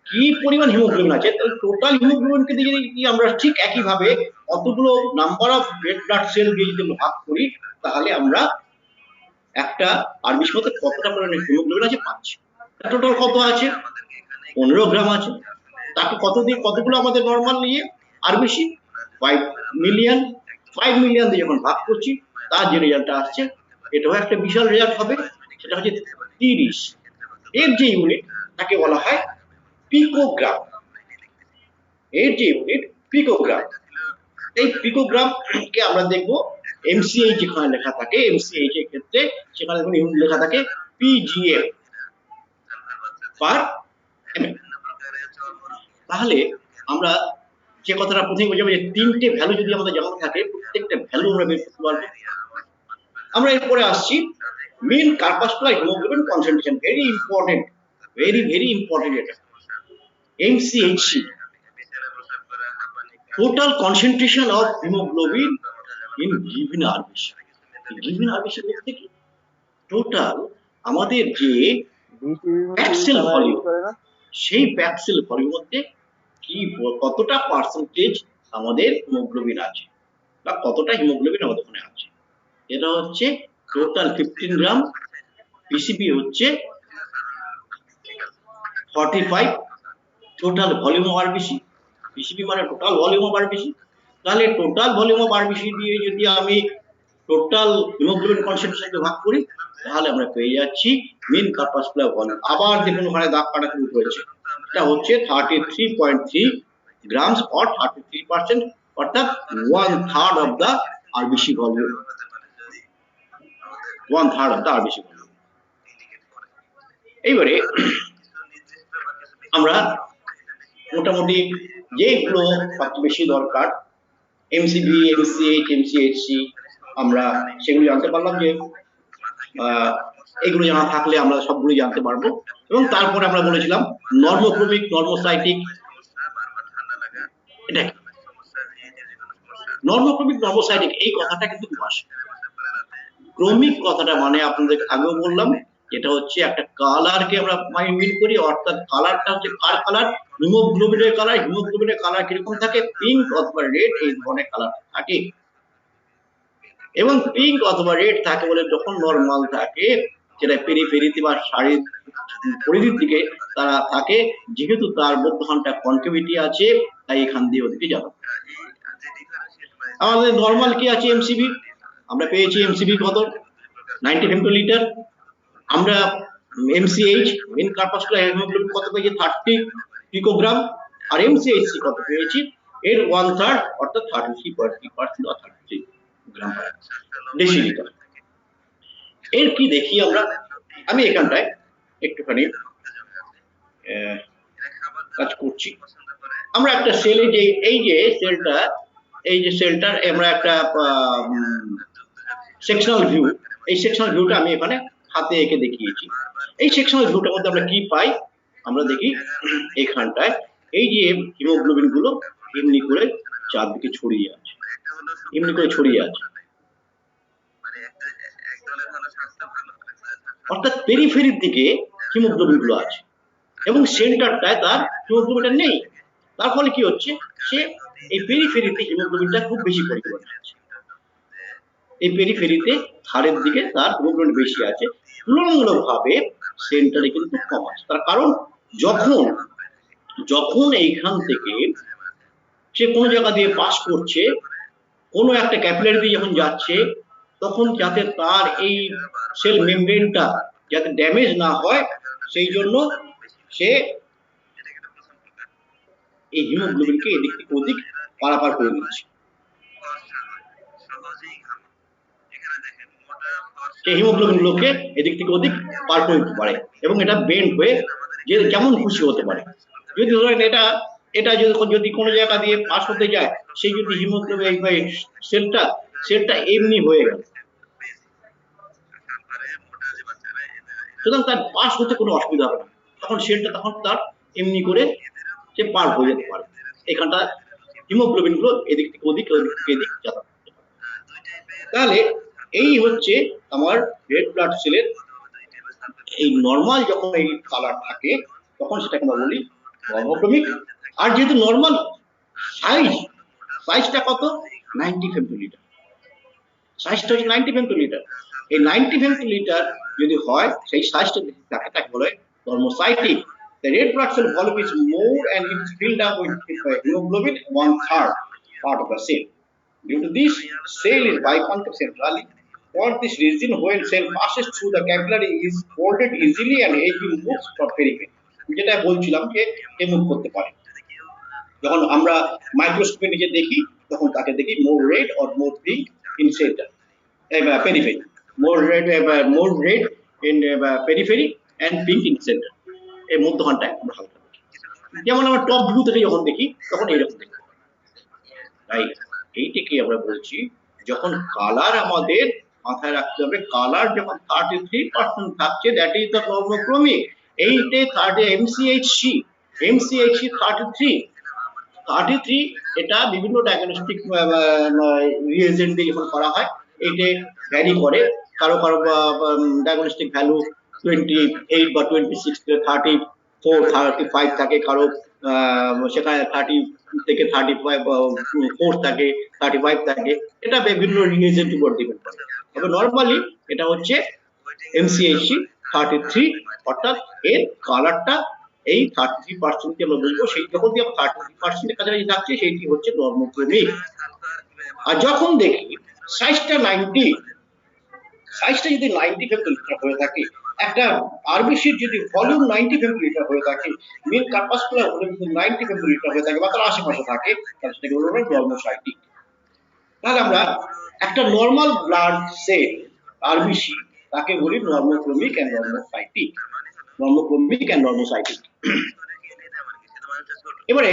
কি পরিমাণ হিমোগ্লোবিন আছে, তাহলে টোটাল হিমোগ্লোবিনকে দিয়ে যদি আমরা ঠিক একইভাবে অতগুলো number of red blood sell দিয়ে যদি ভাগ করি, তাহলে আমরা একটা আরবিসির মধ্যে কতটা পরিমাণে হিমোগ্লোবিন আছে পাচ্ছি। টোটাল কত আছে, 15 গ্রাম আছে। তাকে কতগুলো আমাদের নরমাল নিয়ে আরবিসি 5 মিলিয়ন, 5 মিলিয়ন দিয়ে যখন ভাগ করছি, তার যে রেজাল্টটা আসছে এটাও একটা বিশাল রেজাল্ট হবে। সেটা হচ্ছে 30। এর যে ইউনিট তাকে বলা হয় পিকোগ্রাম। এর যে ইউনিট পিকোগ্রাম। এই পিকোগ্রাম কে আমরা দেখবো এমসিএইচ যেখানে লেখা থাকে, এমসিএইচ এর ক্ষেত্রে সেখানে ইউনিট লেখা থাকে পিজিএম পার এমএল। তাহলে আমরা যে কথাটা প্রথমে বললাম যে তিনটে ভ্যালু যদি আমাদের জানা থাকে, প্রত্যেকটা ভ্যালু আমরা বের করতে পারবো। আমরা এরপরে আসছি mean corpuscular haemoglobin concentration. Very important, very important এটা। MCHC, total concentration of hemoglobin in given RBC. given RBC বলতে কি, টোটাল আমাদের যে প্যাক্সেল ভলিউম, সেই প্যাক্সেল ভলিউম মধ্যে কি কতটা পার্সেন্টেজ আমাদের হিমোগ্লোবিন আছে বা কতটা হিমোগ্লোবিন আমাদের ওখানে আছে, এটা হচ্ছে টোটাল 15 গ্রাম, পিসিপি হচ্ছে 45, total volume of RBC, PCP মানে টোটাল ভলিউম অফ আরবিসি। তাহলে টোটাল ভলিউম অফ আরবিসি দিয়ে যদি আমি টোটাল হিমোগ্লোবিন কনসেন্ট্রেশনকে ভাগ করি, তাহলে আমরা পেয়ে যাচ্ছি মিন কর্পাসকুলার ভলিউম। আবার দেখুন ওখানে দাগ কাটা শুরু করেছে, এটা হচ্ছে 33.3 গ্রামস অর 33%, অর্থাৎ 1/3 of the RBC volume, 1/3 of the RBC volume. এইবারে আমরা মোটামুটি যেগুলো সবচেয়ে বেশি দরকার, এমসিবি, এমসিএইচ, এমসিএইচসি, আমরা সেগুলো জানতে পারলাম যে এগুলো জানা থাকলে আমরা সবগুলো জানতে পারবো। এবং তারপরে আমরা বলেছিলাম নর্মোক্রমিক, নর্মোসাইটিক। এটা নর্মোক্রমিক, নর্মোসাইটিক এই কথাটা কিন্তু খুব আসে। ক্রমিক কথাটা মানে আপনাদের আগেও বললাম, এটা হচ্ছে একটা কালারকে আমরা মিন করি, অর্থাৎ কালারটা হচ্ছে কার কালার, হিমোগ্লোবিনের কালার। হিমোগ্লোবিনের কালার কিরকম থাকে, পিঙ্ক অথবা রেড এই ধরনের কালার থাকে। এবং পিঙ্ক অথবা রেড থাকে বলে যখন নর্মাল থাকে, যেটা পেরিফেরিতে বা শারীর পরিধির দিকে তারা থাকে, যেহেতু তার মধ্যখানটা কনকেভিটি আছে, তাই এখান দিয়ে ওদিকে যাবে। আমাদের নর্মাল কি আছে, এমসিবি আমরা পেয়েছি, এমসিবি কত 90 ফেমটোলিটার। আমরা এমসিএইচ মিন কর্পাসকুলার হিমোগ্লোবিন কত পেয়েছি 30 পিকোগ্রাম, আর এমসিএইচসি কত পেয়েছি, এর 1/3 অর্থাৎ 33.3% অর্থাৎ 33 গ্রাম ডেসিলিটার। এর কি দেখি আমরা, আমি এখানটায় একটুখানি কাজ করছি। আমরা একটা সেলে যে এই যে সেলটার আমরা একটা সেকশনাল ভিউ, এই সেকশনাল ভিউটা আমি এখানে হাতে এঁকে দেখিয়েছি। এই সেকশনাল ভিউটার মধ্যে আমরা কি পাই, আমরা দেখি এখানটায় এই যে হিমোগ্লোবিন গুলো এমনি করে চারদিকে ছড়িয়ে আছে, এমনি করে ছড়িয়ে আছে, অর্থাৎ পেরিফেরির দিকে হিমোগ্লোবিন গুলো আছে এবং সেন্টারটায় তার হিমোগ্লোবিনটা নেই। তার ফলে কি হচ্ছে, সে এই পেরিফেরিতে হিমোগ্লোবিনটা খুব বেশি পরিমাণে আছে, এই পেরিফেরিতে ধারের দিকে তার হিমোগ্লোবিন বেশি আছে, তুলনামূলকভাবে সেন্টারে কিন্তু কম আছে। তার কারণ যখন এইখান থেকে সে কোনো জায়গা দিয়ে পাস করছে, কোনো একটা ক্যাপিলারি দিয়ে যখন যাচ্ছে, তখন যাতে তার এই সেল মেমব্রেনটা যাতে ড্যামেজ না হয়, সেই জন্য সে এই হিমোগ্লোবিনকে এদিক থেকে ওদিক পারাপার করে দিচ্ছে। সেই হিমোগ্লোবিন গুলোকে এদিক থেকে ওদিক পার করে দিতে পারে এবং এটা বেন্ড হয়ে যে যেমন খুশি হতে পারে। যদি ধরেন এটা যদি কোনো জায়গা দিয়ে পাস হতে যায়, সেই যদি হিমোগ্লোবিন সেলটা এমনি হয়ে গেল, সুতরাং তার পাস হতে কোনো অসুবিধা হবে না, তখন সেলটা তখন তার এমনি করে সে পার হয়ে যেতে পারে। এখানটা হিমোগ্লোবিন গুলো এদিক থেকে ওদিক, ওদিক থেকে এদিক যাতায়াত করতে পারে। তাহলে এই হচ্ছে আমার রেড ব্লাড সেলের এই নর্মাল যখন এই কালার থাকে, তখন সেটাকে আমরা বলি নর্মোক্রমিক। আর যেহেতু নর্মাল সাইজটা কত 90 ফেমটোলিটার, সাইজটা হচ্ছে 90 ফেমটোলিটার। এই 90 ফেমটোলিটার যদি হয়, সেই সাইজটা যদি থাকে, তাকে বলে normocytic. The red blood cell volume is more and it is filled up with hemoglobin 1/3 part of the cell. Due to this, cell is biconcave centrally. For this reason, when cell passes through the capillary, is folded easily and it moves from periphery. যেটা বলছিলাম যে এ move করতে পারে। যখন আমরা মাইক্রোস্কোপের নিচে দেখি, তখন তাকে দেখি more red or more pink in center, periphery. More red in periphery and pink in center. এই মধ্যখানটায় আমরা হালকা দেখি, যেমন আমরা টপ ভিউ থেকে যখন দেখি তখন এইরকম দেখি। তাই এইটাকে আমরা বলছি, যখন কালার আমাদের মাথায় রাখতে হবে, কালার যখন 33% থাকছে, দ্যাট ইজ দ্য নর্মোক্রমিক। এইটে 30 এমসিএইচসি 33, এটা বিভিন্ন ডায়াগনস্টিক রিয়েজেন্ট দিয়ে যখন করা হয়, এইটা ভ্যারি করে, কারো ডায়াগনস্টিক ভ্যালু 28 বা 26 34 35 থাকে, কারো সেখানে 30 থেকে 35 ফোর্স থাকে, 35 থাকে, এটা বিভিন্ন রিলিজের উপর ডিপেন্ড করে। তবে নর্মালি এটা হচ্ছে MCHC 33, অর্থাৎ এর কালারটা এই 33% কে আমরা বলবো, সেই যখন দিয়ে 33% এর কাছাকাছি থাকছে সেইটি হচ্ছে নর্মোক্রমিক। আর যখন দেখি সাইজটা 90, সাইজটা যদি 90 ফেমটোলিটার হয়ে থাকে, একটা আরবিসির যদি ভলিউম 90 ফেমটোলিটার হয়ে থাকে, মেন কার্পাসকুলার ভলিউম যদি 90 ফেমটোলিটার হয়ে থাকে বা তার আশেপাশে থাকে, তাহলে সেটাকে বলবো নর্মোসাইটিক। তাহলে আমরা একটা নর্মাল ব্লাড সেল আরবিসি তাকে বলি নর্মোক্রমিক এন্ড নর্মোসাইটিক, নর্মোক্রমিক এন্ড নর্মোসাইটিক। এবারে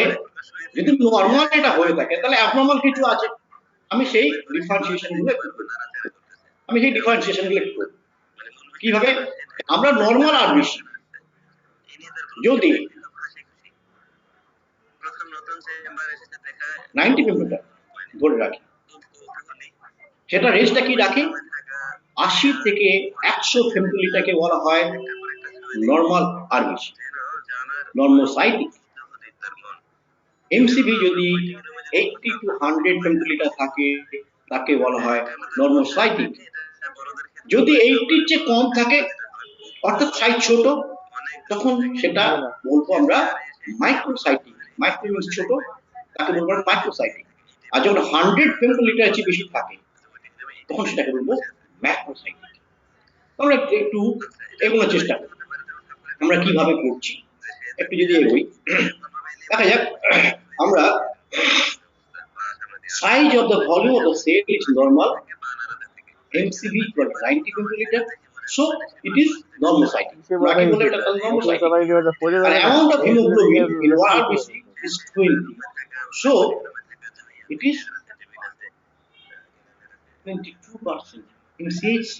যদি নর্মাল এটা হয়ে থাকে তাহলে অ্যাবনর্মাল কিছু আছে, আমি সেই ডিফারেন্সিয়েশন গুলো একটু কিভাবে আমরা নর্মাল আরবিসি যদি 90 মিলিমিটার ধরে রাখি, সেটা রেঞ্জটা কি রাখি, 80 থেকে 100 ফেমটোলিটারকে বলা হয় নর্মাল আরবিসি, নর্মোসাইটিক। এমসিভি যদি 80 to 100 ফেমটোলিটার থাকে তাকে বলা হয় নর্মোসাইটিক। যদি 80 এর চেয়ে কম থাকে অর্থাৎ সাইজ ছোট, তখন সেটা বলবো আমরা মাইক্রোসাইটিক। মাইক্রো মিনস ছোট, তাকে বলবো মাইক্রোসাইটিক। আর যখন 100 ফেমটোলিটার চেয়ে বেশি থাকে তখন সেটাকে বলবো ম্যাক্রোসাইটিক। আমরা একটু এগোনোর চেষ্টা করি আমরা কিভাবে করছি, একটু যদি এগোই দেখা যাক। আমরা size of the volume of the cell is normal, MCV equal to 90 milliliter, so it is normocytic. And amount of hemoglobin in one RBC is 20, so it is 22% MCHC.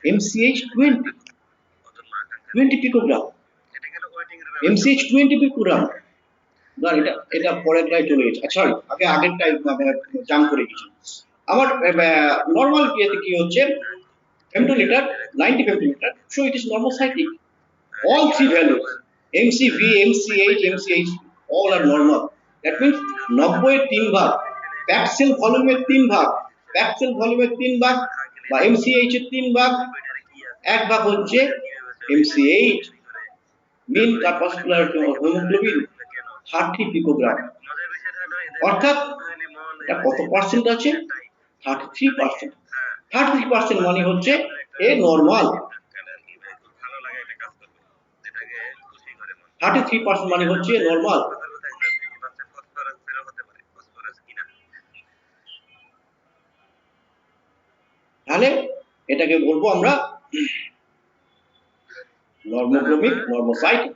MCH 20 picogram, MCH 20 picogram। এটা পরেরটায় চলে গেছে, sorry আগেরটাই jump করে গেছি। আমার normal ইয়েতে কি হচ্ছে femtolitre 90 femtolitre, so it is normocytic. All three values MCV, MCH, MCH all are normal. That means 90 এর 3 ভাগ, প্যাকড সেল ভলিউমের 3 ভাগ, প্যাকড সেল ভলিউমের 3 ভাগ বা MCH এর 3 ভাগ, 1 ভাগ হচ্ছে MCH, মিন কার্পাসকুলার হিমোগ্লোবিন 30 পিকোগ্রাম। অর্থাৎ এটা কত পার্সেন্ট আছে, 33%। 33% মানে হচ্ছে এ নরমাল, 33% মানে হচ্ছে নরমাল। তাহলে এটাকে বলবো আমরা নর্মোক্রমিক নর্মোসাইটিক,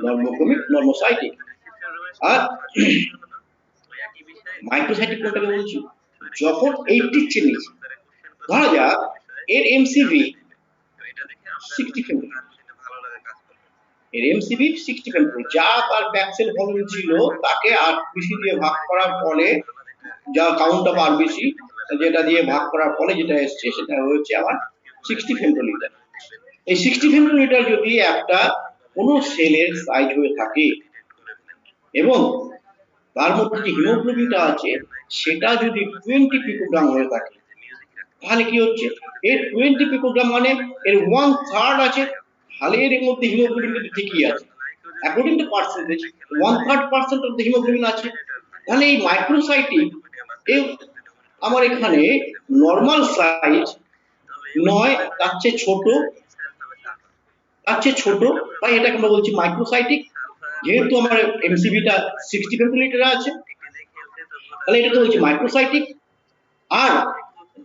নর্মোক্রমিক নর্মোসাইটিক। আর মাইক্রোসাইটিক কোনটাকে বলছি, যখন 80 এর চেয়ে নিচে, ধরা যাক এর এমসিভি 60 ফেমটোলিটার, এর এমসিভি 60 ফেমটোলিটার, যা তার প্যাক্সেল ভলিউম ছিল তাকে আরবিসি দিয়ে ভাগ করার ফলে যা কাউন্ট অফ আরবিসি যেটা দিয়ে ভাগ করার ফলে যেটা এসছে সেটা হচ্ছে আমার 60 ফেমটোলিটার। এই 60 ফেমটোলিটার যদি একটা কোন সেলের সাইজ হয়ে থাকে এবং তার মধ্যে যে হিমোগ্লোবিনটা আছে সেটা যদি 20 পিকোগ্রাম হয়ে থাকে, তাহলে কি হচ্ছে এর 20 পিকোগ্রাম মানে এর 1/3 আছে, তাহলে এর মধ্যে হিমোগ্লোবিন কিন্তু ঠিকই আছে। According to percentage 1/3% of the haemoglobin আছে। তাহলে এই মাইক্রোসাইটিক এই আমার এখানে নরমাল সাইজ নয়, তার চেয়ে ছোট, তাই এটাকে আমরা বলছি মাইক্রোসাইটিক। যেহেতু আমার এমসিভিটা 60 ফেমটোলিটার আছে তাহলে এটাকে বলছি মাইক্রোসাইটিক। আর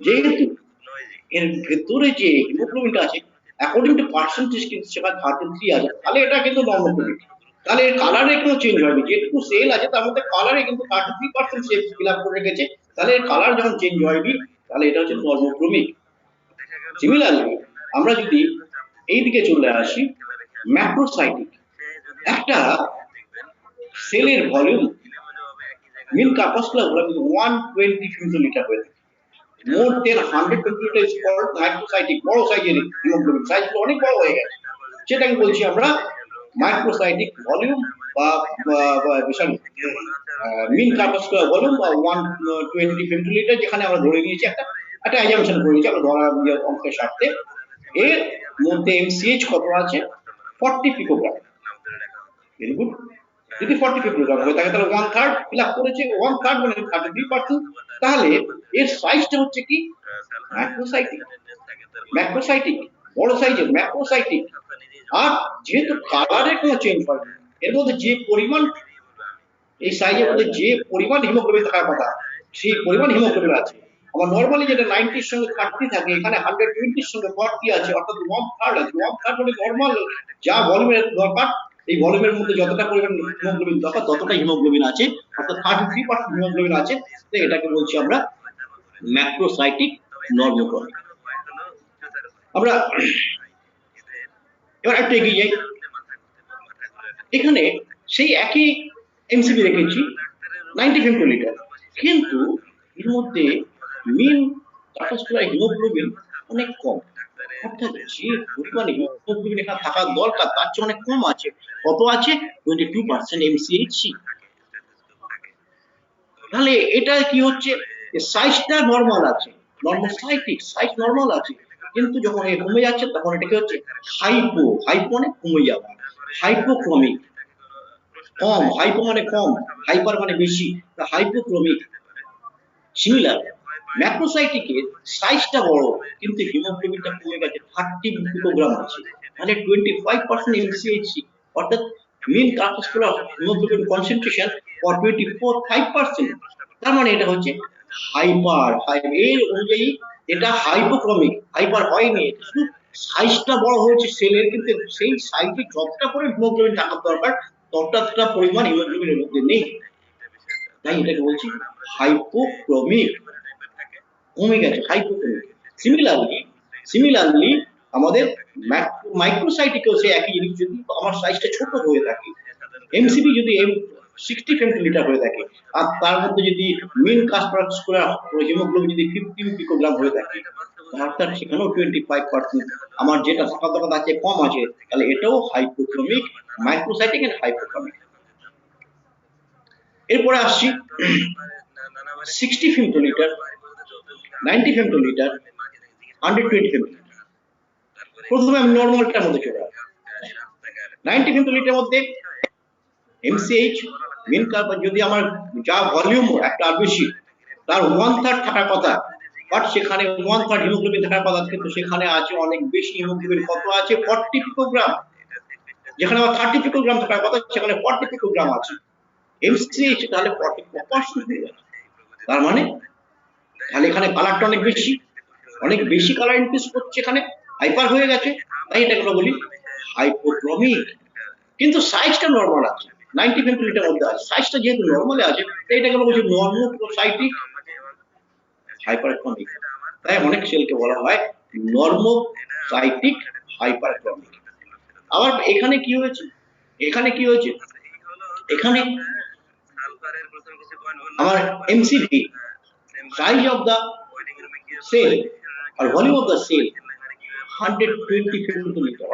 যেহেতু এর ভেতরে যে হিমোগ্লোবিনটা আছে অ্যাকর্ডিং টু পার্সেন্টেজ কিন্তু সেটা 33 আছে, তাহলে এটা কিন্তু নর্মোক্রমিক। তাহলে এর কালারে কোনো চেঞ্জ হয়নি, যেটুকু সেল আছে তার মধ্যে কালারে কিন্তু 33% শেপ ফিল আপ করে রেখেছে, তাহলে এর কালার যখন চেঞ্জ হয়নি তাহলে এটা হচ্ছে নর্মোক্রমিক। সিমিলারলি আমরা যদি এই দিকে চলে আসি ম্যাক্রোসাইটিক, একটা সেলের ভলিউম মিন কার্পাসকুলার ভলিউম 120 ফেমটোলিটার হয়ে থাকে, মোর দেন 100 ফেমটোলিটার ইজ কল্ড মাইক্রোসাইটিক। বড় সাইজের হিমোগ্লোবিন, সাইজগুলো অনেক বড় হয়ে গেছে, সেটাকে বলছি আমরা মাইক্রোসাইটিক ভলিউম বা সরি মিন কার্পাসকুলার ভলিউম বা 120 ফেমটোলিটার, যেখানে আমরা ধরে নিয়েছি একটা একটা অ্যাজাম্পশন করে নিয়েছি আমরা ধরা অঙ্কের স্বার্থে। এর মধ্যে এমসিএইচ কত আছে? 40 পিকোগ্রাম। Very good. যদি 40 পিকোগ্রাম হয় তাহলে 1/3 ফিল আপ করেছে, 1/3 মানে 33%। তাহলে এর সাইজটা হচ্ছে কি? ম্যাক্রোসাইটিক। ম্যাক্রোসাইটিক বড় সাইজের ম্যাক্রোসাইটিক। আর যেহেতু কালারের কোনো চেঞ্জ হয় না, এর মধ্যে যে পরিমাণ এই সাইজের মধ্যে যে পরিমাণ হিমোগ্লোবিন থাকার কথা সেই পরিমাণ হিমোগ্লোবিন আছে। আমার নরমালি যেটা 90 এর সঙ্গে 30 থাকে, এখানে 120 এর সঙ্গে 40 আছে, অর্থাৎ 1/3 আছে। 1/3 মানে নরমাল যা ভলিউমের দরকার, এই ভলিউমের মধ্যে যতটা পরিমাণ হিমোগ্লোবিন দরকার ততটা হিমোগ্লোবিন আছে, অর্থাৎ 33% হিমোগ্লোবিন আছে। তো এটাকে বলছি আমরা ম্যাক্রোসাইটিক নর্মোক্রমিক। আমরা এবার একটু এগিয়ে যাই। এখানে সেই একই এমসিবি রেখেছি 90 ফেমটোলিটার, কিন্তু এর মধ্যে মিন কার্পাসকুলার হিমোগ্লোবিন অনেক কম, অর্থাৎ যে পরিমাণ হিমোগ্লোবিন এখানে থাকার দরকার তার চেয়ে অনেক কম আছে। কত আছে? 22% এমসিএইচসি। তাহলে এটা কি হচ্ছে? সাইজটা নরমাল আছে, নরমোসাইটিক সাইজ নরমাল আছে, কিন্তু যখন এ কমে যাচ্ছে তখন এটা কি হচ্ছে? হাইপো। হাইপো মানে কমে যাওয়া, হাইপোক্রমিক। কম, হাইপো মানে কম, হাইপার মানে বেশি, হাইপোক্রমিক। সিমিলার ম্যাক্রোসাইটিকের সাইজটা বড় কিন্তু হিমোগ্লোবিনটা কমে গেছে, 30 পিকোগ্রাম আছে, মানে 25% এমসিএইচসি, অর্থাৎ মিন কার্পাসকুলার হিমোগ্লোবিন কনসেন্ট্রেশন ফর 5%। তার মানে এটা হচ্ছে হাইপার। এর অনুযায়ী এটা হাইপোক্রমিক, হাইপার হয়নি, শুধু সাইজটা বড় হয়েছে সেলের, কিন্তু সেই সাইজে যতটা করে হিমোগ্লোবিন থাকার দরকার ততটা পরিমাণ হিমোগ্লোবিনের মধ্যে নেই, তাই এটাকে বলছি হাইপোক্রমিক, কমে গেছে, হাইপোক্রমিক। সিমিলারলি আমাদের মাইক্রোসাইটিকেও সেই একই জিনিস। যদি আমার সাইজটা ছোট হয়ে থাকে, এমসিবি যদি 60 ফেমটোলিটার হয়ে থাকে, আর তার মধ্যে যদি মিন কার্পাসকুলার হিমোগ্লোবিন যদি 15 পিকোগ্রাম হয়ে থাকে, অর্থাৎ সেখানেও 25% আমার যেটা থাকার দরকার আছে কম আছে, তাহলে এটাও হাইপোক্রমিক, মাইক্রোসাইটিক এন্ড হাইপোক্রমিক। এরপরে আসছি 60 ফেমটোলিটার, 90 ফেমটোলিটার, 120 ফেমটোলিটার। প্রথমে আমি নরমালটার মধ্যে চলে আসি। 90 ফেমটোলিটার মধ্যে এমসিএইচ মিন কার্পাস যদি আমার যা ভলিউম একটা আর বেশি, তার 1/3 থাকার কথা, বাট সেখানে 1/3 হিমোগ্লোবিন থাকার কথা, কিন্তু সেখানে আছে অনেক বেশি হিমোগ্লোবিন। কত আছে? 40 পিকোগ্রাম। যেখানে আমার 30 পিকোগ্রাম থাকার কথা সেখানে 40 পিকোগ্রাম আছে এমসিএইচ, তাহলে 44% হয়ে গেছে। তার মানে তাহলে এখানে কালারটা অনেক বেশি কালার ইনক্রিজ করছে, এখানে হাইপার হয়ে গেছে, তাই এটাকে আমরা বলি হাইপোক্রমিক। কিন্তু সাইজটা নরমাল আছে, 90 ফেমটোলিটার মধ্যে আছে, সাইজটা যেহেতু নরমালে আছে তাই এটাকে আমরা বলছি নরমোসাইটিক হাইপারক্রমিক। তাই অনেক সেলকে বলা হয় নরমোসাইটিক হাইপারক্রমিক। আবার এখানে কি হয়েছে? এখানে আমার MCV size of the cell or volume of the cell 120 ফেমটোলিটার,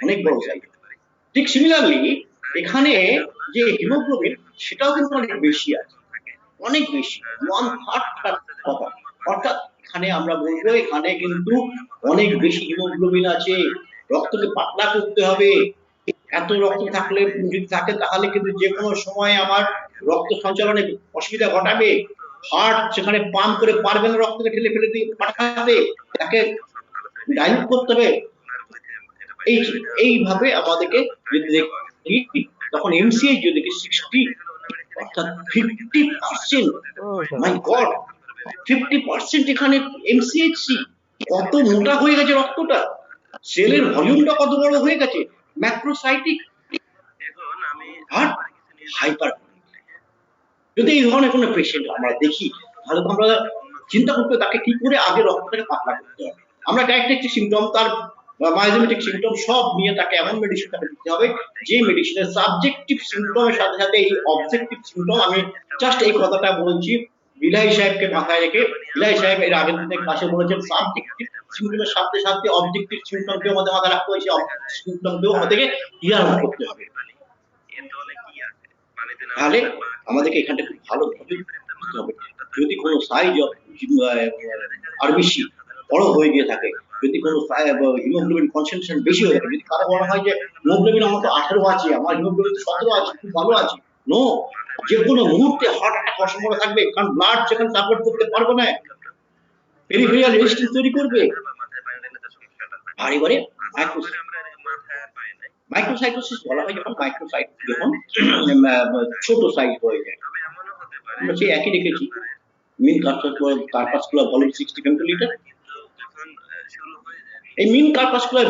অনেক বড় সাইজ। ঠিক সিমিলারলি এখানে যে হিমোগ্লোবিন সেটাও কিন্তু অনেক বেশি আছে, অনেক বেশি, 1/3 কথা, অর্থাৎ এখানে আমরা বলবো এখানে কিন্তু অনেক বেশি হিমোগ্লোবিন আছে। রক্তকে পাতলা করতে হবে, এত রক্ত থাকলে যদি থাকে তাহলে কিন্তু যে কোনো সময় আমার রক্ত সঞ্চালনে অসুবিধা ঘটাবে। হার্ট সেখানে পাম্প করে পারবে না রক্তকে ঠেলে ফেলে দিয়ে পাঠাতে, তাকে ডাইলুট করতে হবে। এইভাবে আমাদেরকে যদি দেখি তখন এমসিএইচ যদি 60 অর্থাৎ 50%, মাই গড 50% এখানে এমসিএইচসি, কত মোটা হয়ে গেছে রক্তটা, সেলের ভলিউমটা কত বড় হয়ে গেছে, ম্যাক্রোসাইটিক আর হাইপারক্রমিক। যদি এই ধরনের কোনো পেশেন্ট আমরা দেখি তাহলে তো আমরা চিন্তা করতে তাকে কি করে আগে রক্তটাকে পাতলা করতে হবে। আমরা ক্যারেক্টারিস্টিক সিমটম, তার মায়োজেমেটিক সিমটম সব নিয়ে তাকে এমন মেডিসিন তাকে দিতে হবে যে মেডিসিনের সাবজেক্টিভ সিমটমের সাথে সাথে এই অবজেক্টিভ সিমটম, আমি জাস্ট এই কথাটা বলছি বিলাহি সাহেবকে মাথায় রেখে, বিলাহি সাহেব এর আগের দিনে ক্লাসে বলেছেন সাবজেক্টিভ সিম্পটমের সাথে সাথে অবজেক্টিভ সিম্পটমকেও আমাদের মাথায় রাখতে হবে, সেই অবজেক্টিভ সিম্পটমকেও আমাদেরকে ক্লিয়ার আউট করতে হবে। তাহলে আমাদেরকে এখানটা খুব ভালোভাবে বুঝতে হবে। যদি কোনো সাইজ আরবিসি বড় হয়ে গিয়ে থাকে, যদি কোনো হিমোগ্লোবিন কনসেন্ট্রেশন বেশি হয়ে থাকে, যদি কারো মনে হয় যে হিমোগ্লোবিন আমার তো 18 আছে, আমার হিমোগ্লোবিন 17 আছে, খুব ভালো আছে, নো, যে কোনো মুহূর্তে হার্ট অ্যাটাক হওয়ার সম্ভাবনা থাকবে, কারণ ব্লাড সেখানে সাপোর্ট করতে পারবে না, পেরিফেরিয়াল রেজিস্ট্যান্স তৈরি করবে। আর এবারে মাইক্রোসাইটোসিস বলা হয় যখন মাইক্রোসাইট যখন ছোট সাইজ হয়ে যায়, আমরা সেই একই রেখেছি মিন কার্পাসকুলার ভলিউম 60 ফেমটোলিটার। এই মিন কার্পাসকুলার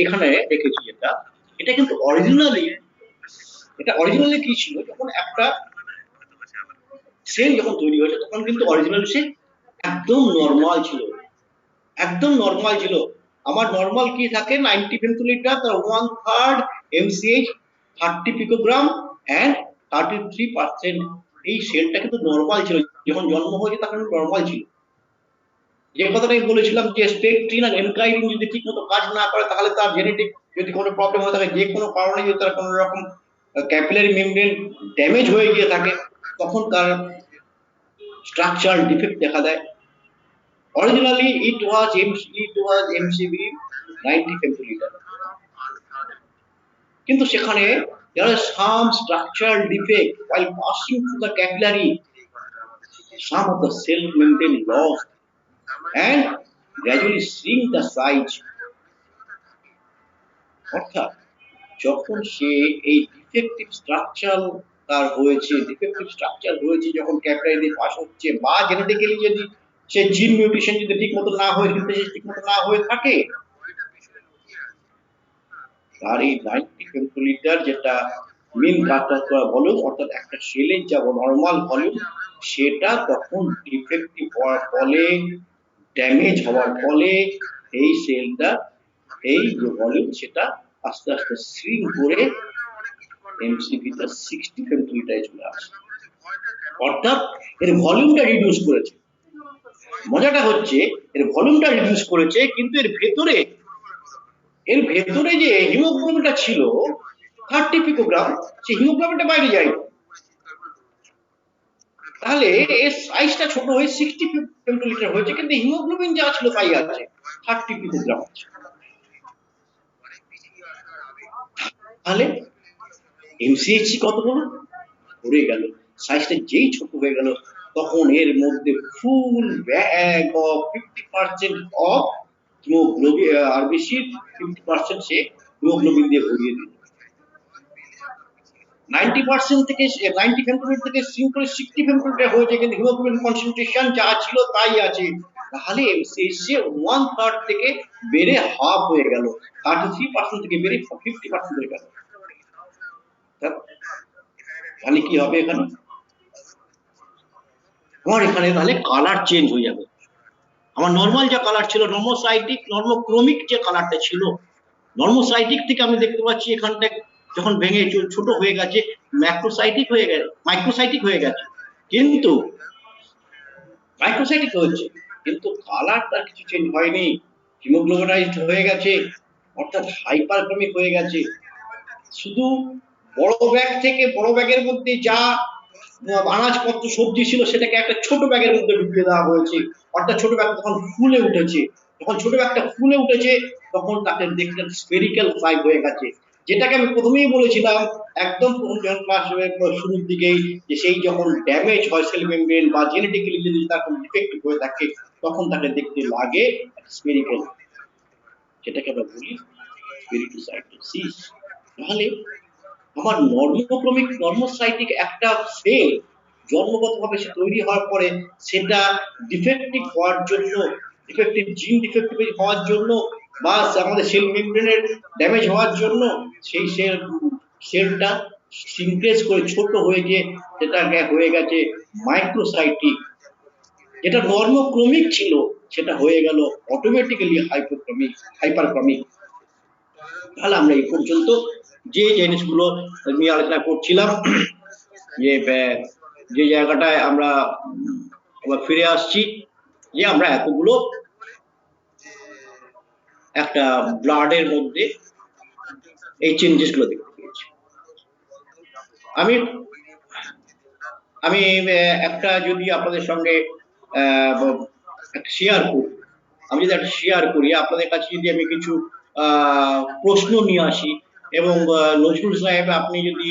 এখানে রেখেছি এটা কিন্তু অরিজিনালি কি ছিল, যখন একটা সেল যখন তৈরি হয়েছে তখন কিন্তু অরিজিনালি সে একদম নরমাল ছিল, একদম নরমাল ছিল। আমার নরমাল কি থাকে 90 ফেমটোলিটার, তার 1/3 MCH 30 পিকোগ্রাম এন্ড 33%। এই সেলটা কিন্তু নরমাল ছিল যখন জন্ম হয়েছে, তখন নরমাল ছিল। যে কথাটা আমি বলেছিলাম যে স্পেকট্রিন আর এনকাইরিন যদি ঠিকমতো কাজ না করে, তাহলে তার জেনেটিক যদি কোনো প্রবলেম হয়ে থাকে, যে কোনো কারণে যদি তার কোনো রকম ক্যাপিলারি মেমব্রেন ড্যামেজ হয়ে গিয়ে থাকে, তখন তার স্ট্রাকচারাল ডিফেক্ট দেখা দেয়। Originally, it was MCV 90 femtoliter. কিন্তু সেখানে there are some structural defect while passing through the capillary. Some of the cell membrane lost and gradually shrink the size. অর্থাৎ যখন সে এই ডিফেক্টিভ স্ট্রাকচার তার হয়েছে, যখন ক্যাপিলারি দিয়ে পাস হচ্ছে, বা জেনেটিক্যালি যদি সে জিন মিউটেশন যদি ঠিকমতো না হয়ে থাকে, তার এই 90 ফেমটোলিটার যেটা মিন কার্পাসকুলার ভলিউম, অর্থাৎ একটা সেলের যা নরমাল ভলিউম, সেটা তখন ডিফেক্টিভ হওয়ার ফলে, ড্যামেজ হওয়ার ফলে এই সেলটা, এই যে ভলিউম, সেটা আস্তে আস্তে শ্রিঙ্ক করে এমসিভি তে 60 ফেমটোলিটারে চলে আসে। অর্থাৎ এর ভলিউমটা রিডিউস করেছে। মজাটা হচ্ছে এর ভলিউমটা রিডিউস করেছে, কিন্তু এর ভেতরে যে হিমোগ্লোবিনটা ছিল 30 পিকোগ্রাম, সেই হিমোগ্লোবিনটা বাইরে যায়। তাহলে এর সাইজটা ছোট হয়ে 60 ফেমটোলিটার হয়েছে, কিন্তু হিমোগ্লোবিন যা ছিল তাই আছে, 30 পিকোগ্রাম। তাহলে এমসিএইচ কত বড় ঘুরে গেল, সাইজটা যেই ছোট হয়ে গেল, তখন এর মধ্যে ফুল bag of 50% of haemoglobin, RBC 50% say haemoglobin দিয়ে ভরিয়ে দিল। 90% থেকে 90 ফেমটোলিটার থেকে শ্রিঙ্ক করে 60 ফেমটোলিটার হয়েছে, কিন্তু হিমোগ্লোবিন কনসেন্ট্রেশন যা ছিল তাই আছে। তাহলে এমসিএইচ 1/3 থেকে বেড়ে হাফ হয়ে গেল, 33% থেকে বেড়ে 50% হয়ে গেল। তাহলে কি হবে এখানে? আমার এখানে তাহলে কালার চেঞ্জ হয়ে যাবে। আমার নরমাল যে কালার ছিল, নর্মোসাইটিক নর্মোক্রোমিক যে কালারটা ছিল, নর্মোসাইটিক থেকে আমি দেখতে পাচ্ছি এখানটা যখন ভেঙে ছোট হয়ে গেছে, মাইক্রোসাইটিক হয়ে গেছে। কিন্তু মাইক্রোসাইটিক হয়েছে, কিন্তু কালারটা কিছু চেঞ্জ হয়নি, হিমোগ্লোবিনাইজড হয়ে গেছে, অর্থাৎ হাইপারক্রমিক হয়ে গেছে। শুধু বড় ব্যাগ থেকে, বড় ব্যাগের মধ্যে যা আনাজপত্র সবজি ছিল, সেটাকে একটা ছোট ব্যাগের মধ্যে ঢুকিয়ে দেওয়া হয়েছে, অর্থাৎ ছোট ব্যাগ তখন ফুলে উঠেছে। যখন ছোট ব্যাগটা ফুলে উঠেছে, তখন তাকে দেখতে স্ফেরিক্যাল সাইজ হয়ে গেছে, যেটাকে আমি প্রথমেই বলেছিলাম একদম শুরুর দিকেই, যে সেই যখন ড্যামেজ হয় সেল মেমব্রেন বা জেনেটিক্যালি যদি তার কোনো ডিফেক্ট হয়ে থাকে, তখন তাকে দেখতে লাগে স্ফেরিক্যাল, যেটাকে আমরা বলি স্ফেরিটোসাইটোসিস। তাহলে আমার নর্মোসাইটিক একটা সেল জন্মগতভাবে সে তৈরি হওয়ার পরে, সেটা ডিফেক্টিভ হওয়ার জন্য, ডিফেক্টিভ জিন ডিফেক্টিভ হওয়ার জন্য, বা আমাদের সেল মেমব্রেনের ড্যামেজ হওয়ার জন্য, সেই সেলটা সিনক্রেজ করে ছোট হয়ে গিয়ে সেটা হয়ে গেছে মাইক্রোসাইটিক। যেটা নর্মোক্রমিক ছিল, সেটা হয়ে গেল অটোমেটিক্যালি হাইপারক্রমিক। তাহলে আমরা এই পর্যন্ত যে জিনিসগুলো নিয়ে আলোচনা করছিলাম, যে যে জায়গাটায় আমরা আবার ফিরে আসছি, যে আমরা এতগুলো একটা ব্লাডের মধ্যে এই চেঞ্জেস গুলো দেখতে পেয়েছি। আমি আমি একটা যদি আপনাদের সঙ্গে শেয়ার করি, আমি যদি একটা শেয়ার করি আপনাদের কাছে, যদি আমি কিছু প্রশ্ন নিয়ে আসি, এবং নজরুল সাহেব আপনি যদি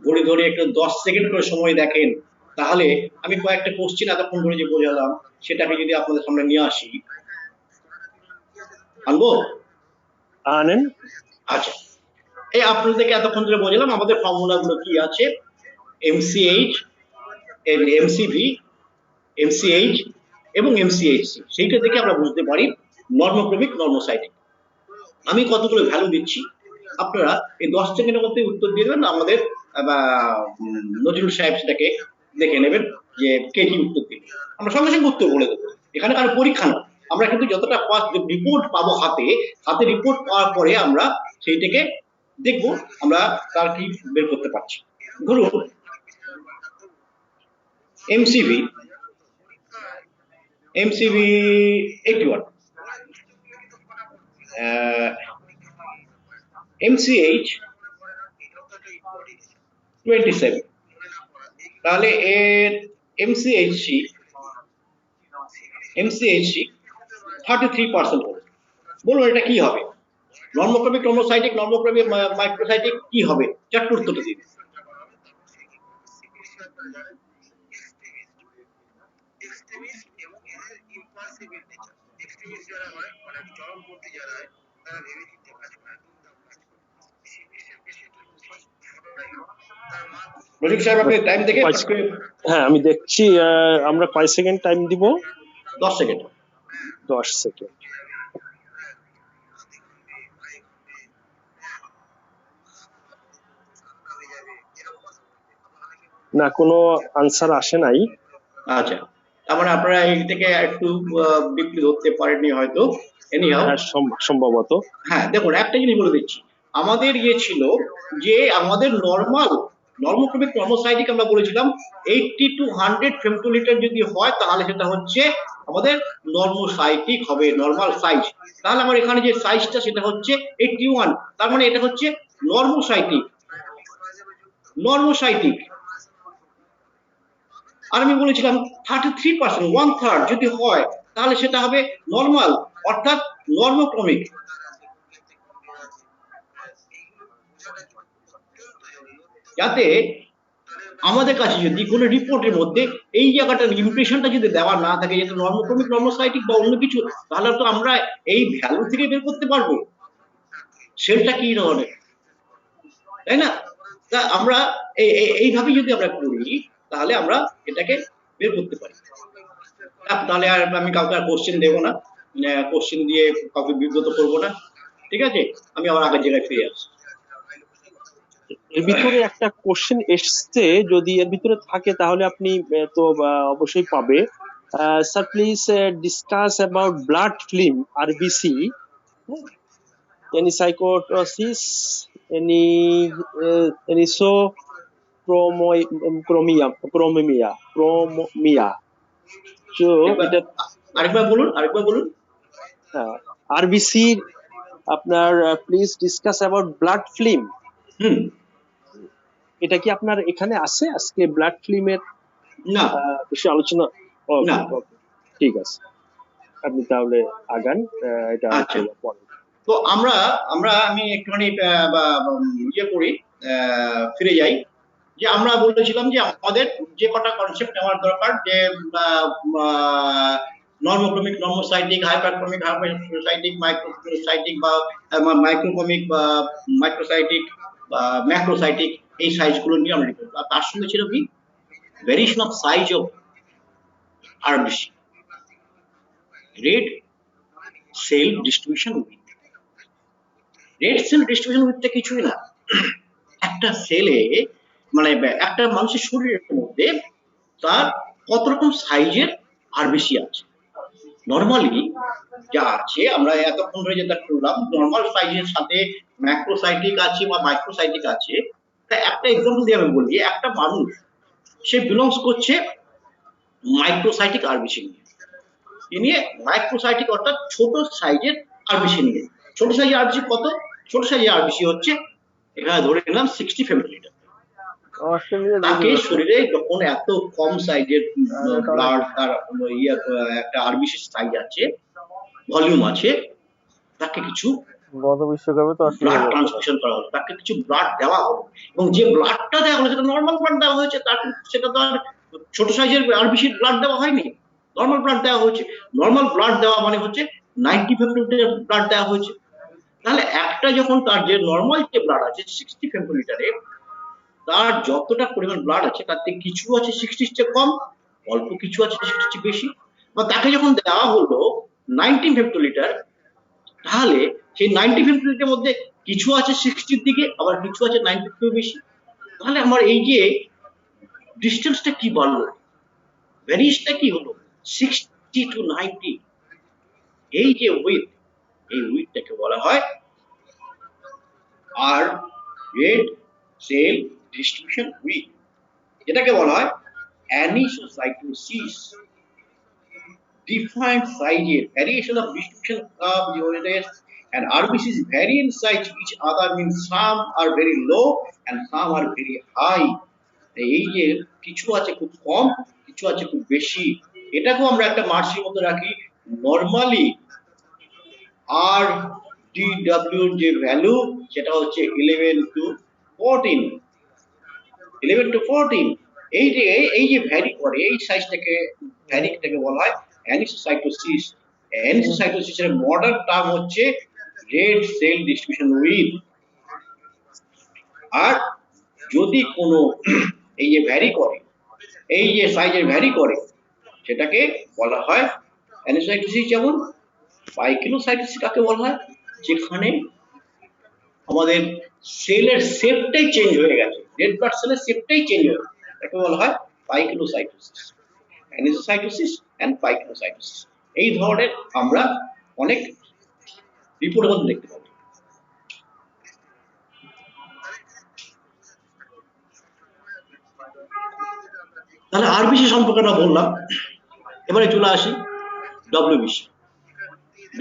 ঘড়ি ধরে একটু 10 সেকেন্ড করে সময় দেখেন, তাহলে আমি কয়েকটা কোশ্চেন এতক্ষণ ধরে যে বোঝালাম সেটাকে যদি আপনাদের সামনে নিয়ে আসি, আনবো? আনেন। আচ্ছা, এই আপনাদেরকে এতক্ষণ ধরে বোঝালাম আমাদের ফর্মুলা গুলো কি আছে, এমসিএইচ, এমসিভি, এমসিএইচ এবং এমসিএইচসি, সেইটা থেকে আমরা বুঝতে পারি নর্মোক্রমিক নর্মোসাইটিক। আমি কতগুলো ভ্যালু দিচ্ছি, আপনারা এই 10 সেকেন্ডের মধ্যে উত্তর দিয়ে দেবেন। আমাদের নজরুল সাহেব সেটাকে দেখে নেবেন যে কে কি উত্তর দিবে, আমরা সঙ্গে সঙ্গে উত্তর বলে দেবো। এখানে কারো পরীক্ষা না, আমরা কিন্তু যতটা ফার্স্ট রিপোর্ট পাবো হাতে রিপোর্ট পাওয়ার পরে আমরা সেইটাকে দেখবো আমরা তার কি বের করতে পারছি। ধরুন এমসিভি 81, এমসিএইচ 27, তাহলে এর এমসিএইচসি 33% হবে। বলুন এটা কি হবে? নর্মোক্রমিক নর্মোসাইটিক, নর্মোক্রমিক মাইক্রোসাইটিক কি হবে? চারটে উত্তরটা দিন। রজিক সাহেব আপনি টাইম দেখে, হ্যাঁ আমি দেখছি। আমরা কয় সেকেন্ড টাইম দিব? 10 সেকেন্ড। 10 সেকেন্ড। না, কোনো আনসার আসে নাই। আচ্ছা, তার মানে আপনারা এই থেকে একটু বিক্রি ধরতে পারেননি হয়তো। এনিহাউ, সম্ভবত। হ্যাঁ দেখুন একটা জিনিস বলে দিচ্ছি, আমাদের ইয়ে ছিল যে আমাদের নর্মোক্রমিক নর্মোসাইটিক আমরা বলেছিলাম 80 to 100 ফেমটোলিটার যদি হয় তাহলে সেটা হচ্ছে আমাদের নর্মোসাইটিক হবে, নর্মাল সাইজ। তাহলে আমার এখানে যে সাইজটা সেটা হচ্ছে 81, তার মানে এটা হচ্ছে নর্মোসাইটিক। আর আমি বলেছিলাম 33%, 1/3 যদি হয় তাহলে সেটা হবে নর্মাল, অর্থাৎ নর্মোক্রমিক। যাতে আমাদের কাছে যদি কোনো রিপোর্টের মধ্যে এই জায়গাটার ইমপ্রেশনটা যদি দেওয়া না থাকে যেটা নর্মোক্রমিক নর্মোসাইটিক বা অন্য কিছু, তাহলে তো আমরা এই ভ্যালু থেকে বের করতে পারবো সেলটা কি ধরনের, তাই না? তা আমরা এইভাবে যদি আমরা করি তাহলে আমরা এটাকে বের করতে পারি। তাহলে আর আমি কাউকে আর কোশ্চেন দেবো না, কোশ্চেন দিয়ে কাউকে বিব্রত করবো না, ঠিক আছে? আমি আবার আগের জায়গায় ফিরে আসছি। এর ভিতরে একটা কোশ্চেন এসছে, যদি এর ভিতরে থাকে তাহলে আপনি তো অবশ্যই পাবে। Sir please discuss about blood film RBC, any psychosis, any so chromia. So এটা আরেকবার বলুন। আরবিসি আপনার please discuss about blood film, এটা কি আপনার এখানে আছে আজকে ব্লাড ফিল্মের না বিষয়ে আলোচনা? না, ঠিক আছে, আপনি তাহলে আগান। এটা তো আমি একটুখানি ইয়ে করি, ফিরে যাই, যে আমরা বলেছিলাম যে আমাদের যে কটা কনসেপ্ট নেওয়ার দরকার, যে নর্মোক্রমিক নর্মোসাইটিক, হাইপারক্রমিক হাইপারসাইটিক, মাইক্রোসাইটিক বা মাইক্রোক্রমিক বা মাইক্রোসাইটিক বা ম্যাক্রোসাইটিক, এই সাইজগুলো নিয়ে আমরা লিখব। আর তার সঙ্গে ছিল কি variation of size of RBC, red cell distribution width. Red cell distribution উইথটা কিছুই না, একটা সেলে মানে একটা মানুষের শরীরের মধ্যে তার কত রকম সাইজের আরবিসি আছে। নর্মালি যা আছে আমরা এতক্ষণ ধরে যেটা করলাম, নর্মাল সাইজের সাথে ম্যাক্রোসাইটিক আছে বা মাইক্রোসাইটিক আছে। তা একটা এক্সাম্পল দিয়ে আমি বলি, একটা মানুষ সে বিলংস করছে মাইক্রোসাইটিক আরবিসি নিয়ে মাইক্রোসাইটিক অর্থাৎ ছোট সাইজের আরবিসি নিয়ে। ছোট সাইজের আরবিসি কত? ছোট সাইজের আরবিসি হচ্ছে এখানে ধরে নিলাম 60 ফেমিলিটার। তাকে শরীরে যখন এত কম সাইজের ব্লাড তার একটা আরবিসি সাইজ আছে, ভলিউম আছে, তাকে কিছু ব্লাড ট্রান্সফিউশন করা হলো, তাকে কিছু ব্লাড দেওয়া হলো, এবং যে ব্লাডটা দেওয়া হলো সেটা নর্মাল ব্লাড দেওয়া হয়েছে, তাকে সেটা তো আর ছোট সাইজের আরবিসি ব্লাড দেওয়া হয়নি, নর্মাল ব্লাড দেওয়া হয়েছে। নর্মাল ব্লাড দেওয়া মানে হচ্ছে 90 ফেমিলিটার ব্লাড দেওয়া হয়েছে। তাহলে একটা যখন তার যে নর্মাল যে ব্লাড আছে 60 ফেমিলিটারে, তার যতটা পরিমাণ ব্লাড আছে তার থেকে কিছু আছে 60 চেয়ে কম, অল্প কিছু আছে 60 চেয়ে বেশি, বা তাকে যখন দেওয়া হলো 90 ফেমিলিটার, তাহলে সেই 90 ফেমিলিটারের মধ্যে কিছু আছে 60 দিকে, আবার কিছু আছে 90 থেকে বেশি। তাহলে আমার এই যে ডিস্টেন্সটা কি বাড়লো, ভ্যারিয়েশনটা কি হলো, 60 to 90, এই যে উইথ, এই উইথটাকে বলা হয় আর রেড সেল ডিস্ট্রিবিউশন উইথ, এটাকে বলা হয় অ্যানিসোসাইটোসিস। Defined size, variation of distribution of units and RBCs vary in size each other, means some are very low and some are very high. এই যে কিছু আছে খুব কম, কিছু আছে খুব বেশি, এটাকেও আমরা একটা মার্সির মধ্যে রাখি। নরমালি আর ডিডব্লিউ যে ভ্যালু সেটা হচ্ছে 11 to 14, 11 to 14। এই যে ভ্যারি করে, এই সাইজটাকে ভ্যারিটাকে বলা হয় অ্যানিসোসাইটোসিস। অ্যানিসোসাইটোসিসের মডার্ন টার্ম হচ্ছে রেড সেল ডিস্ট্রিবিউশন উইথ। আর যদি কোনো এই যে ভ্যারি করে, এই যে সাইজের ভ্যারি করে, সেটাকে বলা হয় অ্যানিসোসাইটোসিস। যেমন পাইকিলোসাইটোসিস কাকে বলা হয়, যেখানে আমাদের সেলের শেপটাই চেঞ্জ হয়ে গেছে, রেড ব্লাড সেলের শেপটাই চেঞ্জ হয়ে গেছে, তাকে বলা হয় পাইকিলোসাইটোসিস। অ্যানিসোসাইটোসিস এন্ড পাইকিলোসাইটোসিস, এই ধরনের আমরা অনেক রিপোর্টের মধ্যে দেখতে পাবো। তাহলে আরবিসি সম্পর্কে আমরা বললাম, এবারে চলে আসি ডব্লিউবিসি।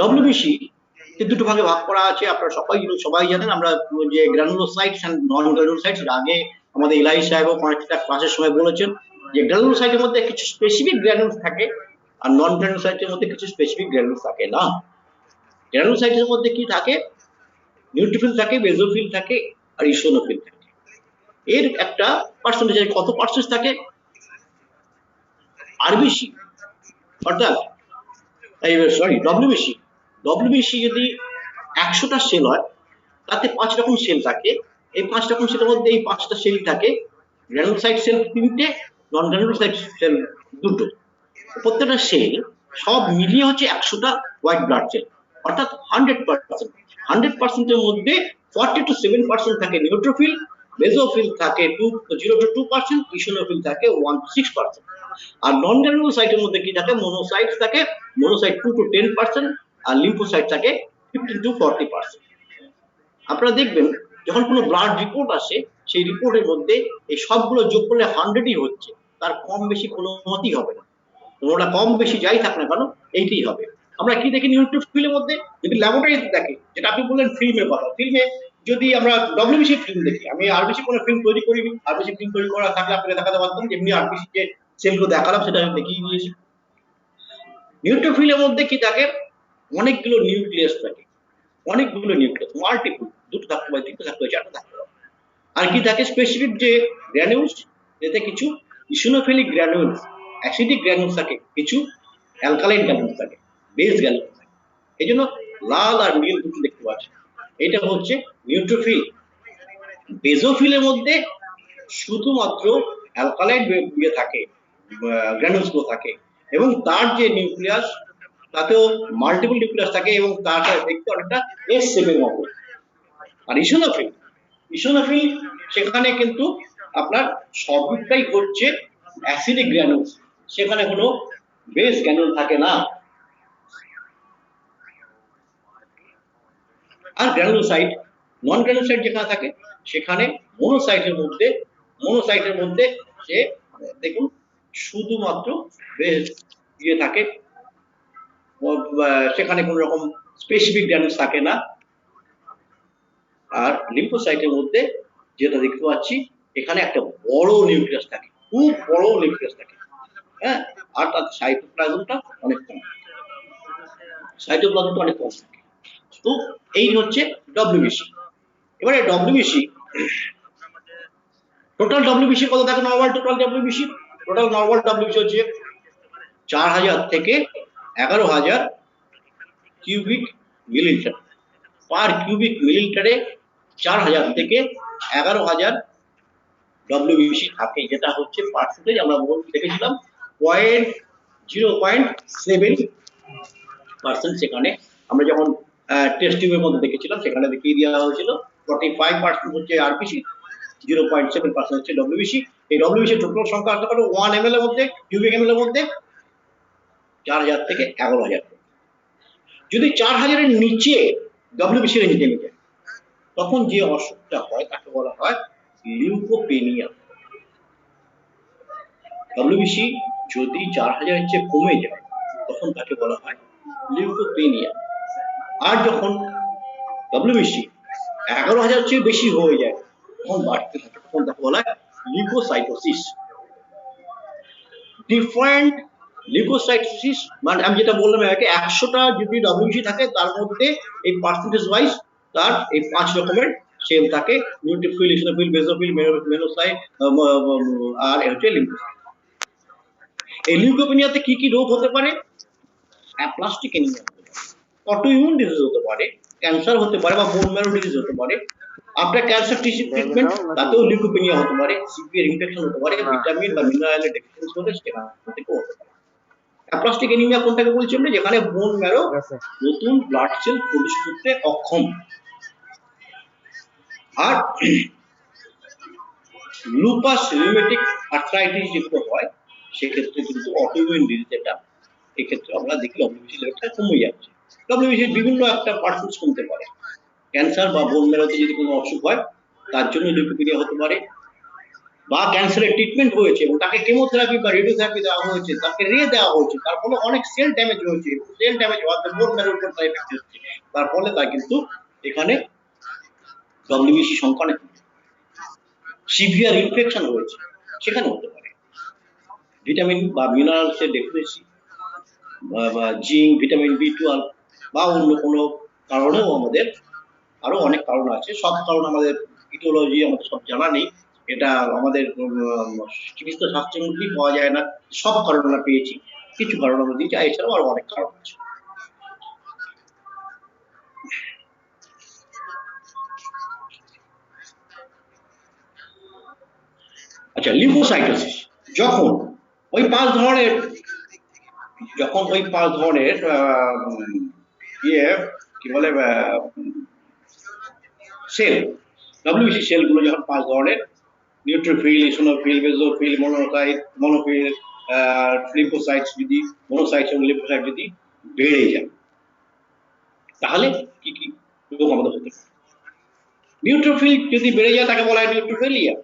ডব্লিউবিসি দুটো ভাগে ভাগ করা আছে, আপনারা সবাই জানেন। আমরা যে গ্রানুলোসাইটস এন্ড নন গ্রানুলোসাইটস, আগে আমাদের ইলাই সাহেব অনেকটা ক্লাসের সময় বলেছেন যে গ্রানুলোসাইটের মধ্যে কিছু স্পেসিফিক গ্রানুলস থাকে আর নন গ্রানুলোসাইটের মধ্যে কিছু স্পেসিফিক গ্রানুলস থাকে না। গ্রানুলোসাইটের মধ্যে কি থাকে, নিউট্রোফিল থাকে, বেসোফিল থাকে আর ইসোনোফিল থাকে। এর একটা পার্সেন্টেজ, কত পার্সেন্ট থাকে আরবিসি অর্থাৎ ডব্লিউবিসি যদি 100টা সেল হয়, তাতে 5 রকম সেল থাকে। এই 5 রকম সেলের মধ্যে এই 5টা সেল থাকে, গ্রানুলোসাইট সেল 3টে, নন গ্রানুলোসাইট সেল 2টো। প্রত্যেকটা সেল সব মিলিয়ে হচ্ছে 100টা হোয়াইট ব্লাড সেল, অর্থাৎ 100%। 100%-এর মধ্যে 40 to 7% থাকে নিউট্রোফিল, বেসোফিল থাকে 0 to 2%, ইসোনোফিল থাকে 1 to 6%। আর নন গ্রানুলোসাইটের মধ্যে কি থাকে, মোনোসাইটস থাকে, মোনোসাইট 2 to 10%, আর লিম্ফোসাইট থাকে 15 to 40%। আপনারা দেখবেন যখন কোনো ব্লাড রিপোর্ট আসে, সেই রিপোর্টের মধ্যে এই সবগুলো যোগ করলে 100ই হচ্ছে, তার কম বেশি কোনো মতই হবে না। ওটা কম বেশি যাই থাক না কেন, এইটাই হবে। আমরা কি দেখি নিউট্রোফিলের মধ্যে, যদি ল্যাবরেটরিতে দেখে, যেটা আপনি বললেন ফিল্মের কথা, ফিল্মে যদি আমরা ডব্লিউবিসি ফিল্ম দেখি, আমি আরবিসি কোনো ফিল্ম তৈরি করিনি, আরবিসি ফিল্ম তৈরি করা থাকলে আপনাকে দেখাতে পারতাম, যেমনি আরবিসি যে সেলগুলো দেখালাম সেটা আমি দেখিয়ে দিয়েছি। নিউট্রোফিলের মধ্যে কি থাকে, অনেকগুলো নিউক্লিয়াস থাকে, অনেকগুলো নিউক্লিয়াস, মাল্টিপল, 2টো থাকতে পারে, 3টে থাকতে পারে, 4টে থাকতে পারে। আর কি থাকে, স্পেসিফিক যে গ্র্যানুলস, এতে কিছু ইসোনোফিলিক গ্র্যানুলস, অ্যাসিডিক গ্র্যানুলস থাকে, কিছু অ্যালকালাইন গ্র্যানুলস থাকে, বেস গ্র্যানুলস থাকে। এই জন্য লাল আর নীল দুটো দেখতে পাচ্ছি, এটা হচ্ছে নিউট্রোফিল। বেসোফিলের মধ্যে শুধুমাত্র অ্যালকালাইন থাকে, গ্র্যানুলস গুলো থাকে, এবং তার যে নিউক্লিয়াস তাতেও মাল্টিপল নিউক্লিয়াস থাকে, এবং তার দেখতে অনেকটা এস শেপের মতো। আর ইসোনোফিল সেখানে কিন্তু আপনার সবটাই হচ্ছে অ্যাসিডিক গ্র্যানুলস, সেখানে কোনো বেস গ্র্যানুল থাকে না। আর গ্র্যানুলোসাইট, নন গ্র্যানুলোসাইট যেখানে থাকে, সেখানে মোনোসাইটের মধ্যে সে দেখুন শুধুমাত্র ইয়ে থাকে, সেখানে কোন রকম স্পেসিফিক ড্যামেজ থাকে না। আর লিম্ফোসাইটের মধ্যে যেটা দেখতে পাচ্ছি এখানে একটা বড় নিউক্লিয়াস থাকে, খুব বড় নিউক্লিয়াস থাকে, হ্যাঁ, আর তার সাইটোপ্লাজমটা অনেক কম, সাইটোপ্লাজমটা অনেক কম থাকে। তো এই হচ্ছে ডব্লিউবিসি। এবারে ডব্লিউবিসি টোটাল ডব্লিউবিসি কত থাকে? নরমাল টোটাল ডব্লিউবিসি হচ্ছে 4000 থেকে 11000 কিউবিক মিলিলিটার। পার কিউবিক মিলিলিটারে 4000 থেকে 11000 ডব্লিউবিসি থাকে, যেটা হচ্ছে পার্সেন্টেজ আমরা দেখেছিলাম 0.07%। সেখানে আমরা যখন টেস্ট টিউবের মধ্যে দেখেছিলাম সেখানে দেখিয়ে দেওয়া হয়েছিল 45% হচ্ছে আরপিসি, 0.7% হচ্ছে ডব্লিউবিসি। এই ডব্লিউবিসি টোটাল সংখ্যা আসতে পারে 1 ml এর মধ্যে, কিউবিক ml এর মধ্যে 4000 থেকে 11000। যদি 4000 এর নিচে ডব্লিউবিসি রেঞ্জ নেমে যায় তখন যে অসুখটা হয় তাকে বলা হয় লিউকোপেনিয়া। ডব্লিউবিসি যদি 4000 এর চেয়ে কমে যায় তখন তাকে বলা হয় লিউকোপেনিয়া। আর যখন ডব্লিউবিসি 11000 এর চেয়ে বেশি হয়ে যায় তখন বাড়তে থাকে, তখন তাকে বলা হয় লিউকোসাইটোসিস। ডিফারেন্ট লিউকোসাইটোসিস মানে আমি যেটা বললাম একে 100টা যদি ডব্লিউবিসি থাকে তার মধ্যে এই পার্সেন্টেজ ওয়াইজ তার এই 5 রকমের সেল থাকে, নিউট্রোফিল, ইসোনোফিল, বেসোফিল, মেলোসাইট আর হচ্ছে লিম্ফোসাইট। এই লিউকোপেনিয়াতে কি কি রোগ হতে পারে? অ্যাপ্লাস্টিক অ্যানিমিয়া হতে পারে, অটোইমিউন ডিজিজ হতে পারে, ক্যান্সার হতে পারে বা বোন ম্যারো ডিজিজ হতে পারে। আফটার ক্যান্সার ট্রিটমেন্ট তাতেও লিউকোপেনিয়া হতে পারে, সিভিয়ার ইনফেকশন হতে পারে, ভিটামিন বা মিনারেলের ডেফিসিয়েন্সি হলে সেটা থেকেও হতে পারে। অ্যাপ্লাস্টিক অ্যানিমিয়া কোনটাকে বলছি আমরা? যেখানে বোন ম্যারো নতুন ব্লাড সেল প্রডিউস করতে অক্ষম। আর লুপাস রিউমেটিক আর্থ্রাইটিস যেগুলো হয় সেক্ষেত্রে কিন্তু অটোইমিউন ডিজিজ, এটা এক্ষেত্রে আমরা দেখি ডব্লিউবিসি লেভেলটা কমে যাচ্ছে। ডব্লিউবিসির বিভিন্ন একটা পার্সেন্টেজ কমতে পারে। ক্যান্সার বা বোন ম্যারোতে যদি কোনো অসুখ হয় তার জন্য লিউকোপেনিয়া হতে পারে, বা ক্যান্সারের ট্রিটমেন্ট হয়েছে এবং তাকে কেমোথেরাপি বা রেডিওথেরাপি দেওয়া হয়েছে, তাকে রে দেওয়া হয়েছে, তার ফলে অনেক সেল ড্যামেজ হয়েছে, সেল ড্যামেজ হওয়াতে বোন ম্যারোর উপর তার এফেক্ট হচ্ছে, তার ফলে তার কিন্তু এখানে ডব্লিউবিসি সংখ্যা অনেক সিভিয়ার ইনফেকশন হয়েছে, সেখানে হতে পারে। ভিটামিন বা মিনারেলসের ডেফিসিয়েন্সি বা জিঙ্ক, ভিটামিন বি12 বা অন্য কোনো কারণেও আমাদের আরো অনেক কারণ আছে। সব কারণ আমাদের ইটিওলজি আমাদের সব জানা নেই, এটা আমাদের চিকিৎসা শাস্ত্রের মধ্যেই পাওয়া যায় না। সব কারণ আমরা পেয়েছি, কিছু কারণ আমরা দিয়েছি, এছাড়াও আরো অনেক কারণ আছে। আচ্ছা, লিম্ফোসাইটোসিস যখন ওই 5 ধরনের ইয়ে কি বলে সেল, ডব্লিউবিসি সেলগুলো যখন 5 ধরনের নিউট্রোফিল, ইসোনোফিল, বেসোফিল, মনোফিল, লিম্ফোসাইটস যদি মনোসাইটস এবং লিম্ফোসাইট যদি বেড়ে যায় তাহলে কি কি রোগ আমাদের হতে পারে? নিউট্রোফিল যদি বেড়ে যায় তাকে বলা হয় নিউট্রোফিলিয়া।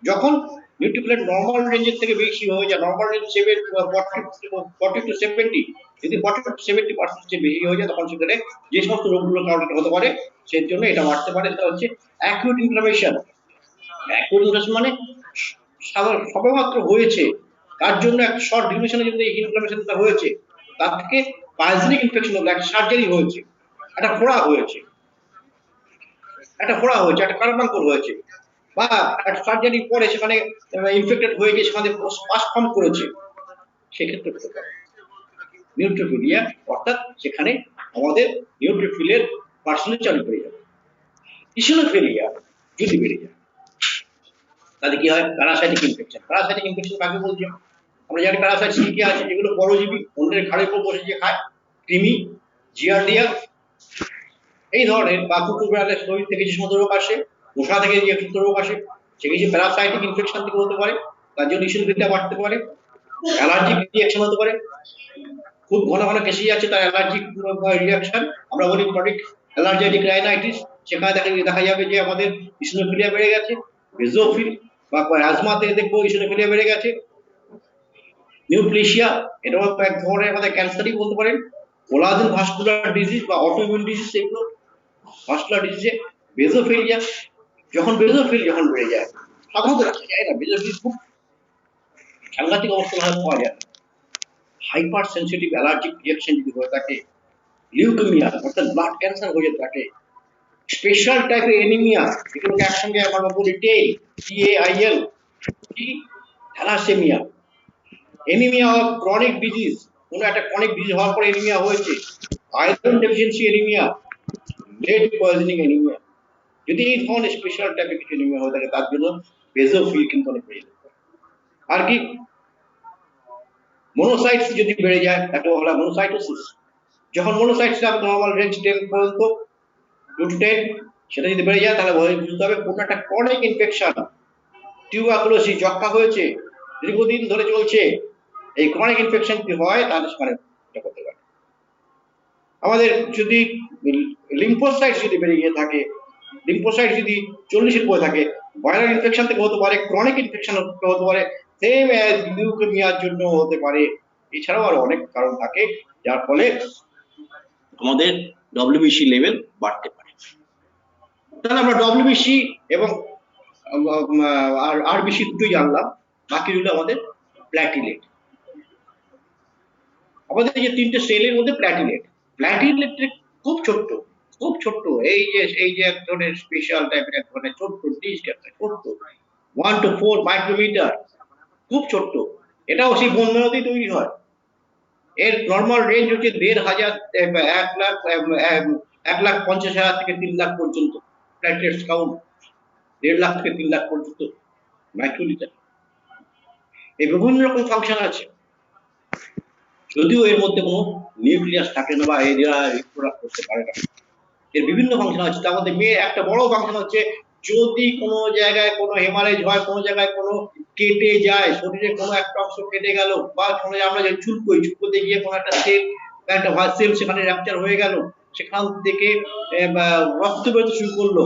যখন নিউট্রোফিলের নর্মাল রেঞ্জের থেকে বেশি হয়ে যায়, নর্মাল রেঞ্জ 40 to 70, যদি 40 to 70% বেশি হয়ে যায় তখন সেখানে যে সমস্ত রোগগুলো কারণে হতে পারে সেই জন্য এটা বাড়তে পারে। সেটা হচ্ছে অ্যাকিউট ইনফ্লামেশন। অ্যাকিউট ইনফ্লামেশন মানে সবেমাত্র হয়েছে, তার জন্য একটা শর্ট ডিউরেশনের জন্য এই ইনফ্লামেশনটা হয়েছে, তার থেকে পাইলজিক ইনফেকশন হলো, একটা সার্জারি হয়েছে, একটা ফোড়া হয়েছে, একটা কার্বাঙ্কর হয়েছে, বা একটা সার্জারি পরে সেখানে ইনফেক্টেড হয়ে গিয়ে সেখানে পাস ফর্ম করেছে, সেক্ষেত্রে হতে পারে নিউট্রোফিলিয়া। অর্থাৎ সেখানে আমাদের নিউট্রোফিলের পার্সেন্টেজ অনেক বেড়ে যাবে। ইসোনোফিলিয়া যদি বেড়ে যায় তাহলে কি হয়? Parasitic infection. প্যারাসাইটিক ইনফেকশন কাকে বলছি? আমরা জানি প্যারাসাইট কি কি আছে, যেগুলো পরজীবী, অন্যের ঘাড়ের উপর বসে যে খায়, কৃমি, জিয়ারডিয়া, এই ধরনের, বা কুকুর বিড়ালের শরীর থেকে যে সমস্ত রোগ আসে, মশা থেকে যে সমস্ত রোগ আসে, সেগুলি প্যারাসাইটিক ইনফেকশন থেকে হতে পারে, তার জন্য ইসোনোফিলিয়া বাড়তে পারে। অ্যালার্জিক রিঅ্যাকশন হতে পারে, খুব ঘন ঘন কেসে যাচ্ছে তার অ্যালার্জিক রিঅ্যাকশন, আমরা বলি ক্রনিক অ্যালার্জেটিক রাইনাইটিস, সেখানে দেখা যাবে যে আমাদের ইসোনোফিলিয়া বেড়ে গেছে। বেসোফিল বা অ্যাজমাতে দেখবো ইসিনোফিলিয়া বেড়ে গেছে। নিউপ্লেশিয়া, এটাও এক ধরনের আমাদের ক্যান্সারই বলতে পারেন। কোলাজেন ভাস্কুলার ডিজিজ বা অটোইমিউন ডিজিজ, এগুলো ভাস্কুলার ডিজিজে। বেজোফিলিয়া, যখন বেড়ে যায়, সাধারণত দেখা যায় না, বেজোফিল খুব সাংঘাতিক অবস্থা পাওয়া যায় না। হাইপার সেন্সিটিভ অ্যালার্জিক রিয়াকশন যদি হয়ে থাকে, লিউকেমিয়া অর্থাৎ ব্লাড ক্যান্সার হয়ে থাকে, স্পেশাল টাইপের এনিমিয়া, এগুলোকে একসঙ্গে আমরা বলি TAIL, কি thalassaemia, anaemia of chronic disease, কোনো একটা ক্রনিক ডিজিজ হওয়ার পরে এনিমিয়া হয়েছে, iron deficiency anaemia, lead poisoning anaemia. যদি এই ধরনের স্পেশাল টাইপের কিছু এনিমিয়া হয়ে থাকে, তার জন্য বেজোফিল কিন্তু অনেক বেড়ে যেতে পারে। আর কি মনোসাইটস যদি বেড়ে যায়, তাকে বলা মনোসাইটোসিস। যখন মনোসাইটস নর্মাল রেঞ্জ 10 পর্যন্ত, 2 to 10, সেটা যদি বেড়ে যায় তাহলে বুঝতে হবে কোনো একটা ক্রনিক ইনফেকশন, টিউবারকুলোসিস, যক্ষ্মা হয়েছে, দীর্ঘদিন ধরে চলছে। এই ক্রনিক ইনফেকশন যদি হয় তাহলে সেখানে এটা করতে পারে। আমাদের যদি লিম্ফোসাইট যদি বেড়ে গিয়ে থাকে, লিম্ফোসাইট যদি 40-এর উপরে থাকে, ভাইরাল ইনফেকশন থেকে হতে পারে, ক্রনিক ইনফেকশন হতে পারে, সেম অ্যাজ লিউকেমিয়ার জন্য হতে পারে। এছাড়াও আরো অনেক কারণ থাকে যার ফলে আমাদের ডব্লিউবিসি লেভেল বাড়তে পারে। তাহলে আমরা ডব্লিউবিসি এবং আরবিসি দুটোই জানলাম, বাকি রইল আমাদের প্ল্যাটিলেট। আমাদের যে 3টে সেলের মধ্যে প্ল্যাটিলেট খুব ছোট্ট, খুব ছোট্ট, এই যে এক ধরনের স্পেশাল টাইপের এক ধরনের ছোট্ট ডিস্ক, একটা ছোট্ট 1 to 4 মাইক্রোমিটার, খুব ছোট্ট। এটাও সেই বোন ম্যারোতেই তৈরি হয়। এর নর্মাল রেঞ্জ হচ্ছে 1,50,000 থেকে 3 লাখ পর্যন্ত প্ল্যাটলেটস কাউন্ট, 1.5 লাখ থেকে 3 লাখ পর্যন্ত মাইক্রোলিটার। এই বিভিন্ন রকম ফাংশন আছে, যদিও এর মধ্যে কোনো নিউক্লিয়াস থাকে না বা এরা রিপ্রোডাক্ট করতে পারে না। এর বিভিন্ন ফাংশন আছে, তার মধ্যে একটা বড় ফাংশন হচ্ছে, যদি কোনো জায়গায় কোনো হেমারেজ হয়, কোনো জায়গায় কোনো কেটে যায়, শরীরে কোনো একটা অংশ কেটে গেল, বা কোনো আমরা যে চুলকোতে গিয়ে কোনো একটা সেল, একটা সেল সেখানে র্যাপচার হয়ে গেল, সেখান থেকে রক্ত বেরোতে শুরু করলো,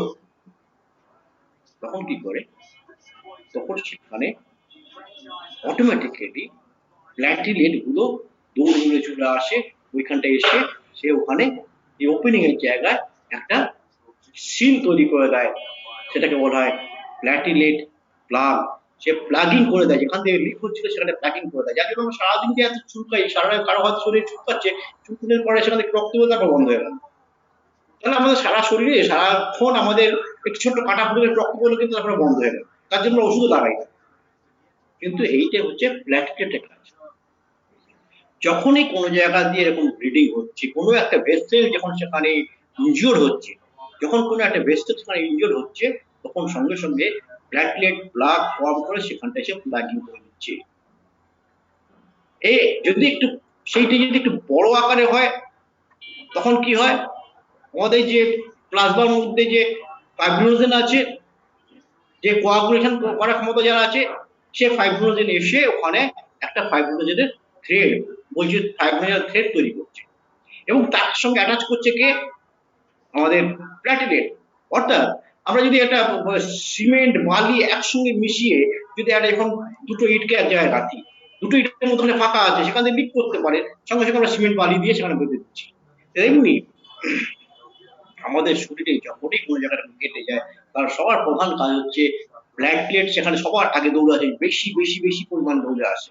তখন কি করে? তখন সেখানে অটোমেটিক্যালি প্ল্যাটিলেট গুলো দৌড়ে চলে আসে, ওইখানটা এসে সে ওখানে এই ওপেনিং এর জায়গায় একটা সিল তৈরি করে দেয়, সেটাকে বলা হয় প্ল্যাটিলেট প্লাগ। সে প্লাগিং করে দেয়, যেখান থেকে লিক হচ্ছিল সেখানে প্লাগিং করে দেয়। যার জন্য আমরা সারাদিন যে এত চুলকাই, সারা কারো হয়তো শরীরে চুলকাচ্ছে, চুলকুনের পরে সেখান থেকে রক্ত বেরোতে আবার বন্ধ হয়ে গেল। তাহলে আমাদের সারা শরীরে সারাক্ষণ আমাদের একটু ছোট্ট কাটা ফুটে রক্ত বেরোলো, কিন্তু তারপরে বন্ধ হয়ে গেল, তার জন্য ওষুধও লাগাই না। কিন্তু এইটা হচ্ছে প্ল্যাটিলেটের কাজ। যখনই কোনো জায়গা দিয়ে এরকম ব্লিডিং হচ্ছে, কোনো একটা ভেসেল যখন সেখানে ইনজিওর হচ্ছে, যখন কোনো একটা ভেসেল সেখানে ইনজিওর হচ্ছে, তখন সঙ্গে সঙ্গে প্ল্যাটলেট প্লাগ ফর্ম করে সেখানটা এসে প্লাগিং করে দিচ্ছে। যদি সেইটা যদি একটু বড় আকারে হয়, তখন কি হয়? আমাদের যে প্লাজমার মধ্যে যে ফাইব্রিনোজেন আছে, যে কোয়াগুলেশন করার ক্ষমতা যারা আছে, সে ফাইব্রিনোজেন এসে ওখানে একটা ফাইব্রিনোজেনের থ্রেড, বলছে ফাইব্রিনোজেন থ্রেড তৈরি করছে, এবং তার সঙ্গে অ্যাটাচ করছে কে? আমাদের প্ল্যাটিলেট। অর্থাৎ আমরা যদি একটা সিমেন্ট বালি একসঙ্গে মিশিয়ে যদি একটা এখন দুটো ইটকে এক জায়গায় রাখি, দুটো ইটের মধ্যে ফাঁকা আছে, সেখান থেকে লিক করতে পারে, সঙ্গে সঙ্গে আমরা সিমেন্ট বালি দিয়ে সেখানে বেঁধে দিচ্ছি। তেমনি আমাদের শরীরে যখনই কোনো জায়গাটা কেটে যায়, তার সবার প্রধান কাজ হচ্ছে প্ল্যাটলেট সেখানে সবার আগে দৌড়ে আসে, বেশি বেশি বেশি পরিমাণ দৌড়ে আসে,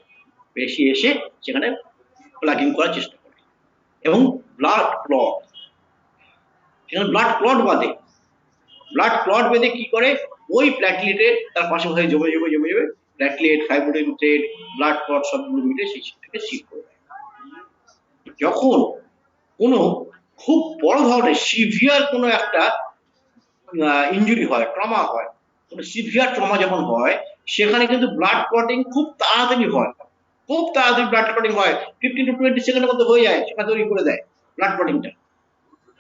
বেশি এসে সেখানে প্লাগিং করার চেষ্টা করে, এবং ব্লাড ক্লট, সেখানে ব্লাড ক্লট বাঁধে। ব্লাড ক্লট বেঁধে কি করে? ওই প্ল্যাটলেটের তার পাশে হয়ে জমে জমে জমে জমে platelet, fibrinogen thread, blood clot সবগুলো মিলে সেই সেটাকে সিল করে দেয়। যখন কোনো খুব বড় ধরনের সিভিয়ার কোনো একটা ইনজুরি হয়, ট্রমা হয়, কোনো সিভিয়ার ট্রমা যখন হয়, সেখানে কিন্তু ব্লাড ক্লটিং খুব তাড়াতাড়ি হয়, খুব তাড়াতাড়ি ব্লাড ক্লটিং হয়, 15 to 20 সেকেন্ডের মধ্যে হয়ে যায়, সেখানে তৈরি করে দেয় ব্লাড ক্লটিংটা।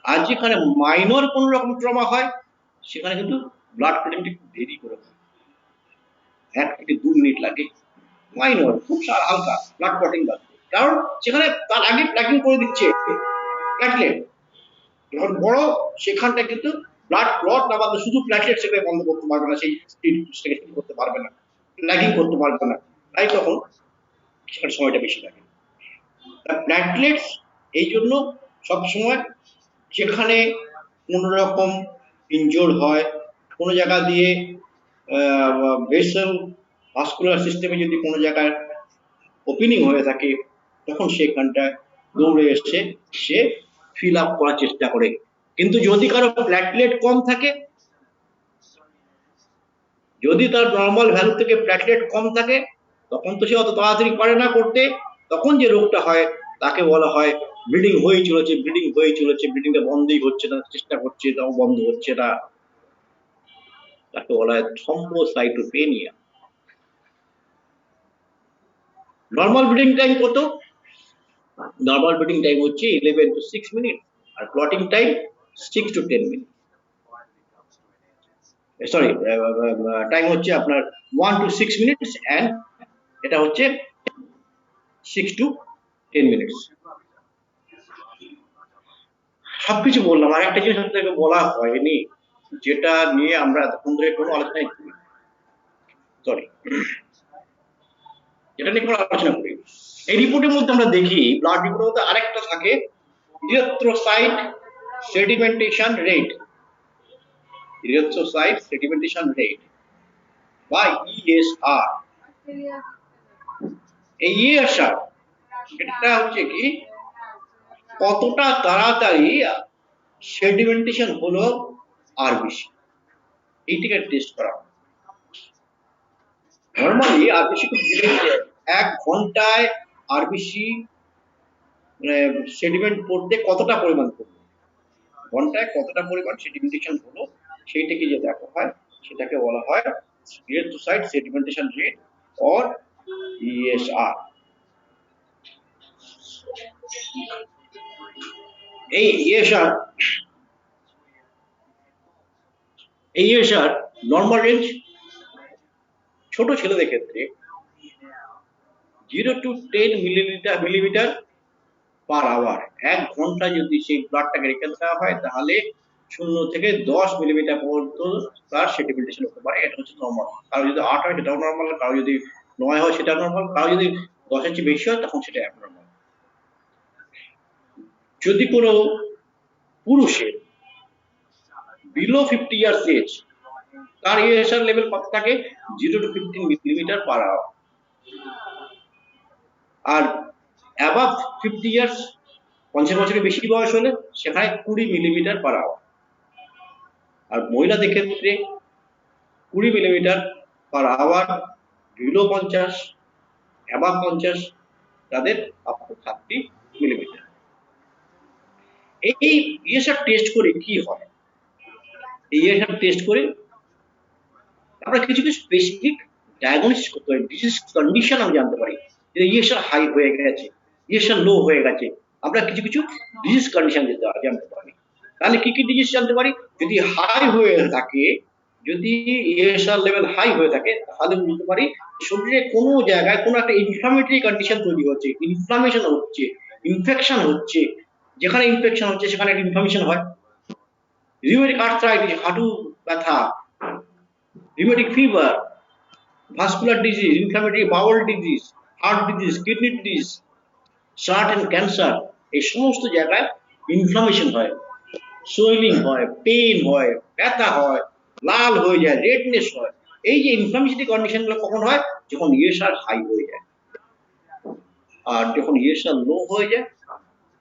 আর যেখানে মাইনর কোন রকম ট্রমা হয়, সেখানে কিন্তু ব্লাড ক্লটিংটা খুব দেরি করে হয়, 1 থেকে 2 মিনিট লাগে। মাইনর খুব হালকা ব্লাড ক্লটিং লাগে, কারণ সেখানে তার আগে প্ল্যাকিং করে দিচ্ছে প্ল্যাটলেট। যখন বড়, সেখানটা কিন্তু ব্লাড ক্লট না বাঁধলে শুধু প্ল্যাটলেট সেখানে বন্ধ করতে পারবে না, সেই স্পিড করতে পারবে না, ফ্ল্যাগিং করতে পারবে না, তাই তখন সেখানে সময়টা বেশি লাগে। প্ল্যাটলেটস এই জন্য সবসময় যেখানে কোনো রকম ইনজোর হয়, কোনো জায়গা দিয়ে ভেসেল ভাস্কুলার সিস্টেমে যদি কোনো জায়গায় ওপেনিং হয়ে থাকে, তখন সেখানটায় দৌড়ে এসে সে ফিল আপ করার চেষ্টা করে। কিন্তু যদি কারো প্ল্যাটলেট কম থাকে, যদি তার নর্মাল ভ্যালু থেকে প্ল্যাটলেট কম থাকে, তখন তো সে অত তাড়াতাড়ি পারে না করতে। তখন যে রোগটা হয় তাকে বলা হয় ব্লিডিং হয়ে চলেছে, ব্লিডিং হয়ে চলেছে, ব্লিডিংটা বন্ধই হচ্ছে না, চেষ্টা করছে তাও বন্ধ হচ্ছে না, তাকে বলা হয় থ্রম্বোসাইটোপেনিয়া। নর্মাল ব্লিডিং টাইম কত? নর্মাল ব্লিডিং টাইম হচ্ছে 11 to 6 মিনিট, আর clotting time 6 to 10 minute. Sorry, time হচ্ছে আপনার 1 to 6 মিনিটস, এন্ড এটা হচ্ছে 6 to 10 মিনিটস। সবকিছু বললাম, আর একটা জিনিস আপনাকে বলা হয়নি, যেটা নিয়ে আমরা এতক্ষণ ধরে কোনো আলোচনাই করি, সরি, যেটা নিয়ে কোনো আলোচনা করি। এই রিপোর্টের মধ্যে আমরা দেখি, ব্লাড রিপোর্টের মধ্যে আরেকটা থাকে ইরিথ্রোসাইট সেডিমেন্টেশন রেট, ইরিথ্রোসাইট সেডিমেন্টেশন রেট বা ইএসআর। এই ইএসআর এটা হচ্ছে কি কতটা তাড়াতাড়ি সেডিমেন্টেশন হলো আরবিসি, এইটাকে টেস্ট করা। নরমালি আরবিসি খুব ধীরে ধীরে 1 ঘন্টায় আরবিসি সেডিমেন্ট করতে কতটা পরিমাণ করবে, ঘন্টায় কতটা পরিমাণ সেডিমেন্টেশন হলো সেইটাকে যে দেখা হয়, সেটাকে বলা হয় ইরিথ্রোসাইট সেডিমেন্টেশন রেট অর ইএসআর। এই ইএসআর নর্মাল রেঞ্জ ছোট ছেলেদের ক্ষেত্রে 0 to 10 মিলিমিটার পার আওয়ার। 1 ঘন্টা যদি সেই ব্লাডটাকে রেখে দেওয়া হয়, তাহলে 0 থেকে 10 মিলিমিটার পর্যন্ত তার সেডিমেন্টেশন হতে পারে। এটা হচ্ছে নর্মাল। কারো যদি 8 হয় সেটাও নর্মাল, কারো যদি 9 হয় সেটা নর্মাল, কারো যদি 10 এর চেয়ে বেশি হয় তখন সেটা অ্যাবনর্মাল। যদি কোনো পুরুষের বিলো 50 ইয়ার্স এজ, তার ইএসআর লেভেল কত থাকে? 0 to 15 মিলিমিটার পার আওয়ার। আর অ্যাবাভ 50 ইয়ার্স, 50 বছরের বেশি বয়স হলে সেখানে 20 মিলিমিটার পার আওয়ার। আর মহিলাদের ক্ষেত্রে 20 millimetre per hour, below 50, above 50, তাদের আপ টু 30 মিলিমিটার। এই ইএসআর টেস্ট করে কি হয়? এই ইএসআর টেস্ট করে আমরা কিছু কিছু স্পেসিফিক ডায়াগনোসিস করতে পারি, ডিজিজ কন্ডিশন আমি জানতে পারি যে ইএসআর হাই হয়ে গেছে, ইএসআর লো হয়ে গেছে, আমরা কিছু কিছু ডিজিজ কন্ডিশন জানতে পারি। তাহলে কি কি ডিজিজ জানতে পারি? যদি হাই হয়ে থাকে, যদি ইএসআর লেভেল হাই হয়ে থাকে, তাহলে বুঝতে পারি শরীরে কোনো জায়গায় কোনো একটা ইনফ্লামেটরি কন্ডিশন তৈরি হচ্ছে, ইনফ্লামেশন হচ্ছে, ইনফেকশন হচ্ছে। যেখানে ইনফেকশন হচ্ছে সেখানে একটা ইনফ্লামেশন হয়। রিউমেটিক আর্থ্রাইটিস, হাঁটু ব্যথা, rheumatic fever, vascular disease, inflammatory bowel disease, heart disease, kidney disease, certain cancer, এই সমস্ত জায়গায় ইনফ্লামেশন হয়, সোয়েলিং হয়, পেইন হয়, ব্যথা হয়, লাল হয়ে যায়, রেডনেস হয়। এই যে ইনফ্লামেটরি কন্ডিশনগুলো কখন হয়? যখন ইএসআর হাই হয়ে যায়। আর যখন ইএসআর লো হয়ে যায়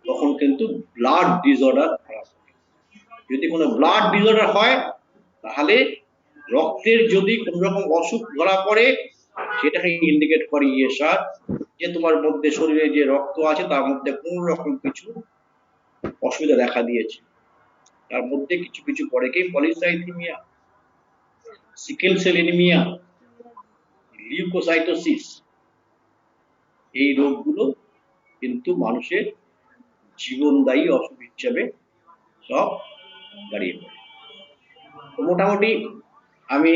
তখন কিন্তু ব্লাড ডিসঅর্ডার খারাপ হয়। যদি কোনো ব্লাড ডিসঅর্ডার হয়, তাহলে রক্তের যদি কোন রকম অসুখ ধরা পড়ে, সেটাকে ইন্ডিকেট করে ইএসআর, যে তোমার মধ্যে শরীরে যে রক্ত আছে তার মধ্যে কোন রকম কিছু অসুবিধা দেখা দিয়েছে। তার মধ্যে কিছু কিছু পড়ে কি polycythaemia, sickle cell anaemia, leucocytosis. এই রোগগুলো কিন্তু মানুষের জীবনদায়ী অসুখ হিসেবে সব দাঁড়িয়ে পড়ে। মোটামুটি আমি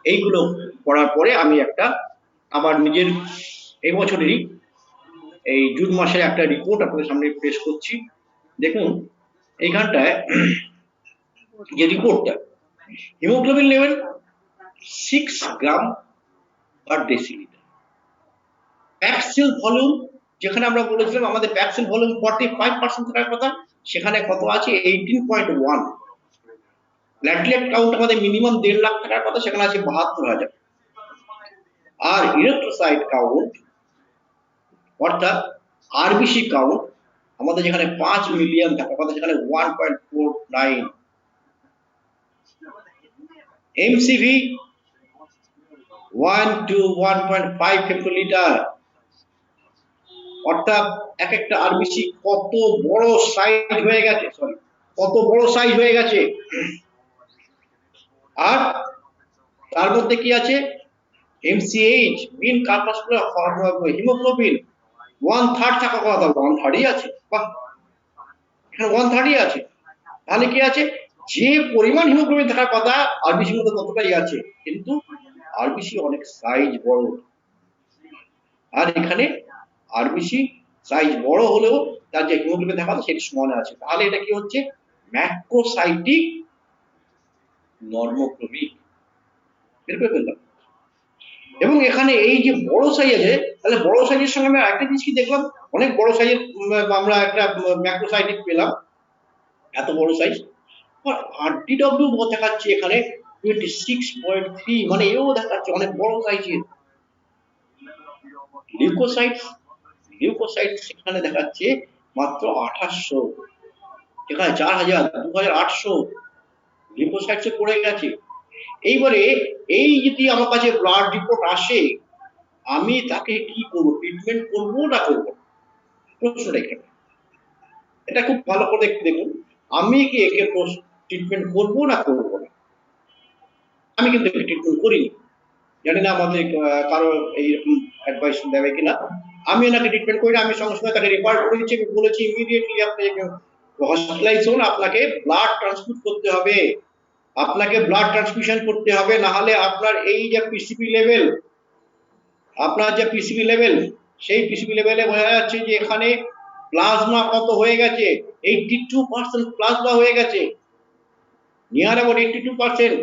এইগুলো পড়ার পরে আমি একটা আমার নিজের এই বছরেরই এই জুন মাসের একটা রিপোর্ট আপনাদের সামনে পেশ করছি। দেখুন এইখানটায় যে রিপোর্টটা, হিমোগ্লোবিন লেভেল 6 গ্রাম পার ডেসিলিটার। প্যাক্সেল ভলিউম, যেখানে আমরা বলেছিলাম আমাদের প্যাক্সেল ভলিউম 45% থাকার কথা, সেখানে কত আছে? 18.1। প্ল্যাটলেট কাউন্ট আমাদের মিনিমাম 1.5 লাখ থাকার কথা, সেখানে আছে 72,000। আর ইলেকট্রোসাইট কাউন্ট অর্থাৎ আরবিসি কাউন্ট আমাদের যেখানে 5 মিলিয়ন থাকার কথা, সেখানে 1.49। এমসিভি 1 to 1.5 হেক্টোলিটার, অর্থাৎ এক একটা আরবিসি কত বড় সাইজ হয়ে গেছে, কত বড় সাইজ হয়ে গেছে। আর তার মধ্যে কি আছে? এমসিএইচ মিন কার্পাসকুলার হিমোগ্লোবিন 1/3 থাকার কথা, 1/3 আছে। বাহ, এখানে 1/3 আছে। তাহলে কি আছে? যে পরিমাণ হিমোগ্লোবিন থাকার কথা আরবিসির মধ্যে ততটাই আছে, কিন্তু আরবিসি অনেক সাইজ বড়। আর এখানে আরবিসি সাইজ বড় হলেও তার যে হিমোগ্লোবিন থাকা কথা সেটি সমানে আছে। তাহলে এটা কি হচ্ছে? ম্যাক্রোসাইটিক নর্মোক্রমিক। বের করে ফেললাম। এবং এখানে এই যে বড় সাইজ আছে, তাহলে বড় সাইজের সঙ্গে আমরা একটা জিনিস কি দেখলাম? অনেক বড় সাইজের আমরা একটা ম্যাক্রোসাইটিক পেলাম, এত বড় সাইজ। আর আরডিডব্লিউ দেখাচ্ছে এখানে 26.3, মানে এও দেখাচ্ছে অনেক বড় সাইজের। লিউকোসাইট সেখানে দেখাচ্ছে মাত্র 2800, যেখানে 4000 2800 লিউকোসাইটসে পড়ে গেছে। এইবারে এই যদি আমার কাছে ব্লাড রিপোর্ট আসে, আমি তাকে কি করব? ট্রিটমেন্ট করবো না করবো? প্রশ্নটা এখানে। এটা খুব ভালো করে দেখুন, আমি কি একে ট্রিটমেন্ট করবো না করবো না? আমি কিন্তু একে ট্রিটমেন্ট করিনি, জানি না আমাদের কারো এইরকম অ্যাডভাইস দেবে কিনা। আমি এনাকে ট্রিটমেন্ট করি না, আমি সঙ্গে সঙ্গে তাকে রেফার করেছি, বলেছি ইমিডিয়েটলি আপনি হসপিটালাইজ হন, আপনাকে ব্লাড ট্রান্সফিউজ করতে হবে, আপনাকে ব্লাড ট্রান্সফিউশন করতে হবে, না হলে আপনার এই যে পিসিবি লেভেল, আপনার যে পিসিবি লেভেল, সেই পিসিবি লেভেলে বোঝা যাচ্ছে যে এখানে প্লাজমা কত হয়ে গেছে? 82% প্লাজমা হয়ে গেছে, নিয়ার অ্যাবাউট 82%,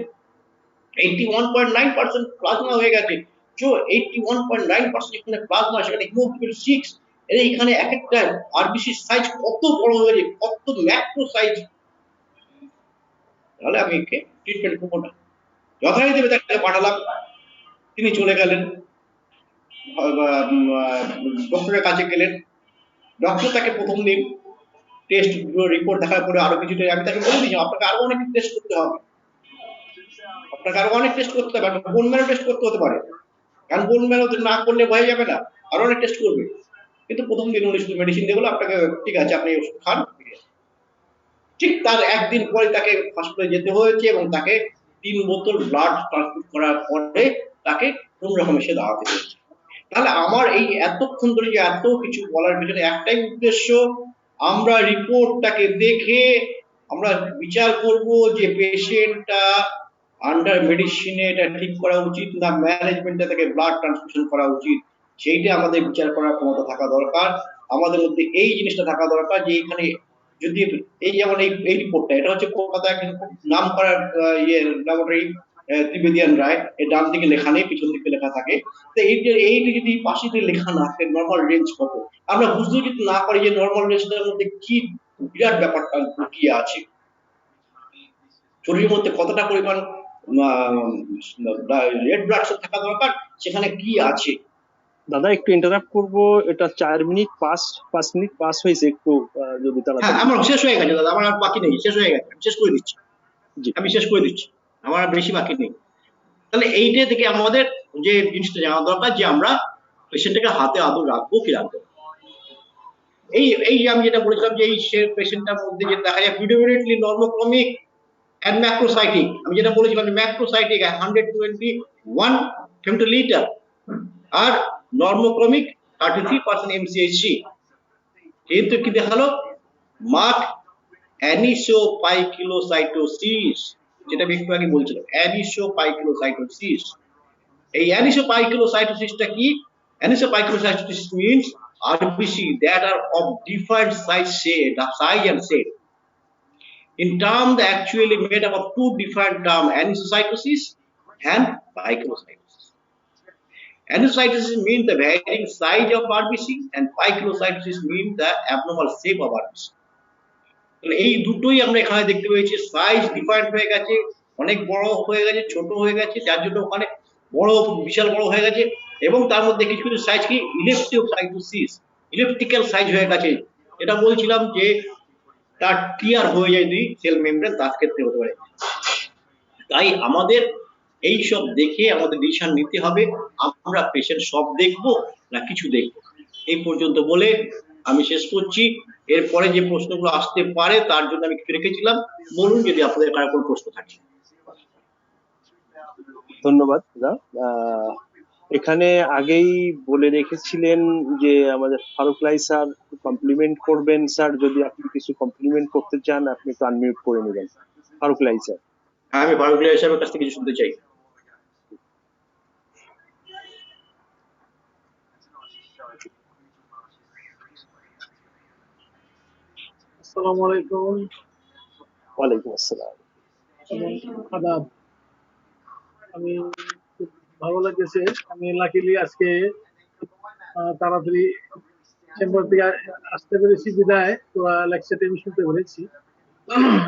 81.9% প্লাজমা হয়ে গেছে। তো 81.9% এখানে প্লাজমা, সেখানে হিমোগ্লোবিন 6, এখানে এক একটা আরবিসি সাইজ কত বড় হয়েছে, কত ম্যাক্রো সাইজ। তাহলে আমি একে ট্রিটমেন্ট করবো না। যথারীতি তাকে পাঠালাম, তিনি চলে গেলেন, ডক্টরের কাছে গেলেন। ডক্টর তাকে প্রথম দিন টেস্ট রিপোর্ট দেখার পরে আরো কিছু আমি তাকে বলে দিয়েছি আপনাকে আরো অনেক টেস্ট করতে হবে, আপনাকে আরো অনেক টেস্ট করতে হবে, বোন ম্যারো টেস্ট করতে হতে পারে, কারণ বোন ম্যারো না করলে বোঝা যাবে না, আরো অনেক টেস্ট করবে। কিন্তু প্রথম দিন উনি শুধু মেডিসিন দিয়ে বলে আপনাকে ঠিক আছে আপনি ওষুধ খান। ঠিক তার একদিন পরে তাকে হসপিটালে যেতে হয়েছে এবং তাকে 3 বোতল ব্লাড ট্রান্সফিউজ করার পরে তাকে কোন রকমের সে দাঁড়াতে হয়েছে। তাহলে আমার এই এতক্ষণ ধরে যে এত কিছু বলার পিছনে একটাই উদ্দেশ্য, আমরা রিপোর্টটাকে দেখে আমরা বিচার করব যে পেশেন্টটা আন্ডার মেডিসিনে এটা ঠিক করা উচিত না ম্যানেজমেন্টে তাকে ব্লাড ট্রান্সফিউশন করা উচিত, সেইটা আমাদের বিচার করার ক্ষমতা থাকা দরকার। আমাদের মধ্যে এই জিনিসটা থাকা দরকার যে এখানে যদি এই যেমন এই রিপোর্টটা, এটা হচ্ছে কলকাতায় একজন খুব নাম করার ল্যাবরেটরি ত্রিবেদিয়ান রায়, এর ডান দিকে লেখা নেই, পিছন দিকে লেখা থাকে। তো এইটা যদি পাশে দিয়ে লেখা না থাকে নর্মাল রেঞ্জ কত, আমরা বুঝতে যদি না পারি যে নর্মাল রেঞ্জটার মধ্যে কি বিরাট ব্যাপারটা লুকিয়ে আছে, শরীরের মধ্যে কতটা পরিমাণ রেড ব্লাড সেল থাকা দরকার, সেখানে কি আছে। দাদা একটু ইন্টারাপ্ট করবো, এটা 4 মিনিট 5 মিনিট পাস হয়েছে, একটু যদি হ্যাঁ তাড়াতাড়ি। আমার শেষ হয়ে গেছে দাদা, আমার আর বাকি নেই, শেষ হয়ে গেছে, আমি শেষ করে দিচ্ছি। জি, আমি শেষ করে দিচ্ছি, আমার আর বেশি বাকি নেই। তাহলে এইটা থেকে আমাদের যে জিনিসটা জানা দরকার যে আমরা পেশেন্টটাকে হাতে আদৌ রাখবো কি রাখবো। এই আমি যেটা বলেছিলাম যে এই পেশেন্টটার মধ্যে যেটা দেখা যায় প্রিডমিনেন্টলি নর্মোক্রমিক and macrocytic, আমি যেটা বলেছিলাম যে macrocytic 121 femtoliter আর নর্মোক্রমিক 33% MCHC, কিন্তু কি দেখালো? মার্ক অ্যানিসোপাইকিলোসাইটোসিস, যেটা আমি একটু আগে বলছিলাম, অ্যানিসোপাইকিলোসাইটোসিস। এই অ্যানিসোপাইকিলোসাইটোসিসটা কি? অ্যানিসোপাইকিলোসাইটোসিস means RBC that are of different size and shape. In term, they actually made up of two different terms, anisocytosis and Pyelocytosis. Anucytosis means the varying size of RBC and pyelocytosis means the abnormal shape of RBC. এই দুটোই আমরা এখানে দেখতে পেয়েছি, size different হয়ে গেছে, অনেক বড় হয়ে গেছে, ছোট হয়ে গেছে, যার জন্য ওখানে বড় বিশাল বড় হয়ে গেছে, এবং তার মধ্যে কিছু কিছু সাইজ কি ইলেকট্রিক্যাল সাইজ হয়ে গেছে। এটা বলছিলাম যে তার টিয়ার হয়ে যায় যদি সেল মেমব্রেন, তার ক্ষেত্রে হতে পারে। তাই আমাদের এই সব দেখে আমাদের ডিসিশন নিতে হবে, আমরা পেশেন্ট সব দেখবো না কিছু দেখবো। এই পর্যন্ত বলে আমি শেষ করছি। এরপরে যে প্রশ্নগুলো আসতে পারে তার জন্য আমি কিছু রেখেছিলাম, বলুন যদি আপনাদের কারো কোনো প্রশ্ন থাকে। ধন্যবাদ দাদা। এখানে আগেই বলে রেখেছিলেন যে আমাদের ফারুকলাই স্যার কমপ্লিমেন্ট করবেন। স্যার যদি আপনি কিছু কমপ্লিমেন্ট করতে চান আপনি একটু আনমিউট করে নেবেন। ফারুকলাই স্যার। হ্যাঁ, আমি ফারুকলাই সাহেবের কাছ থেকে কিছু শুনতে চাই। আসসালামু আলাইকুম। ওয়ালাইকুম আসসালাম। আদাব। আমি খুব ভালো লাগতেছে, আমি লাকিলি আজকে তাড়াতাড়ি চেম্বার থেকে আসতে পেরেছি, বিদায় তোরা লেকচারটা আমি শুনতে পেরেছি।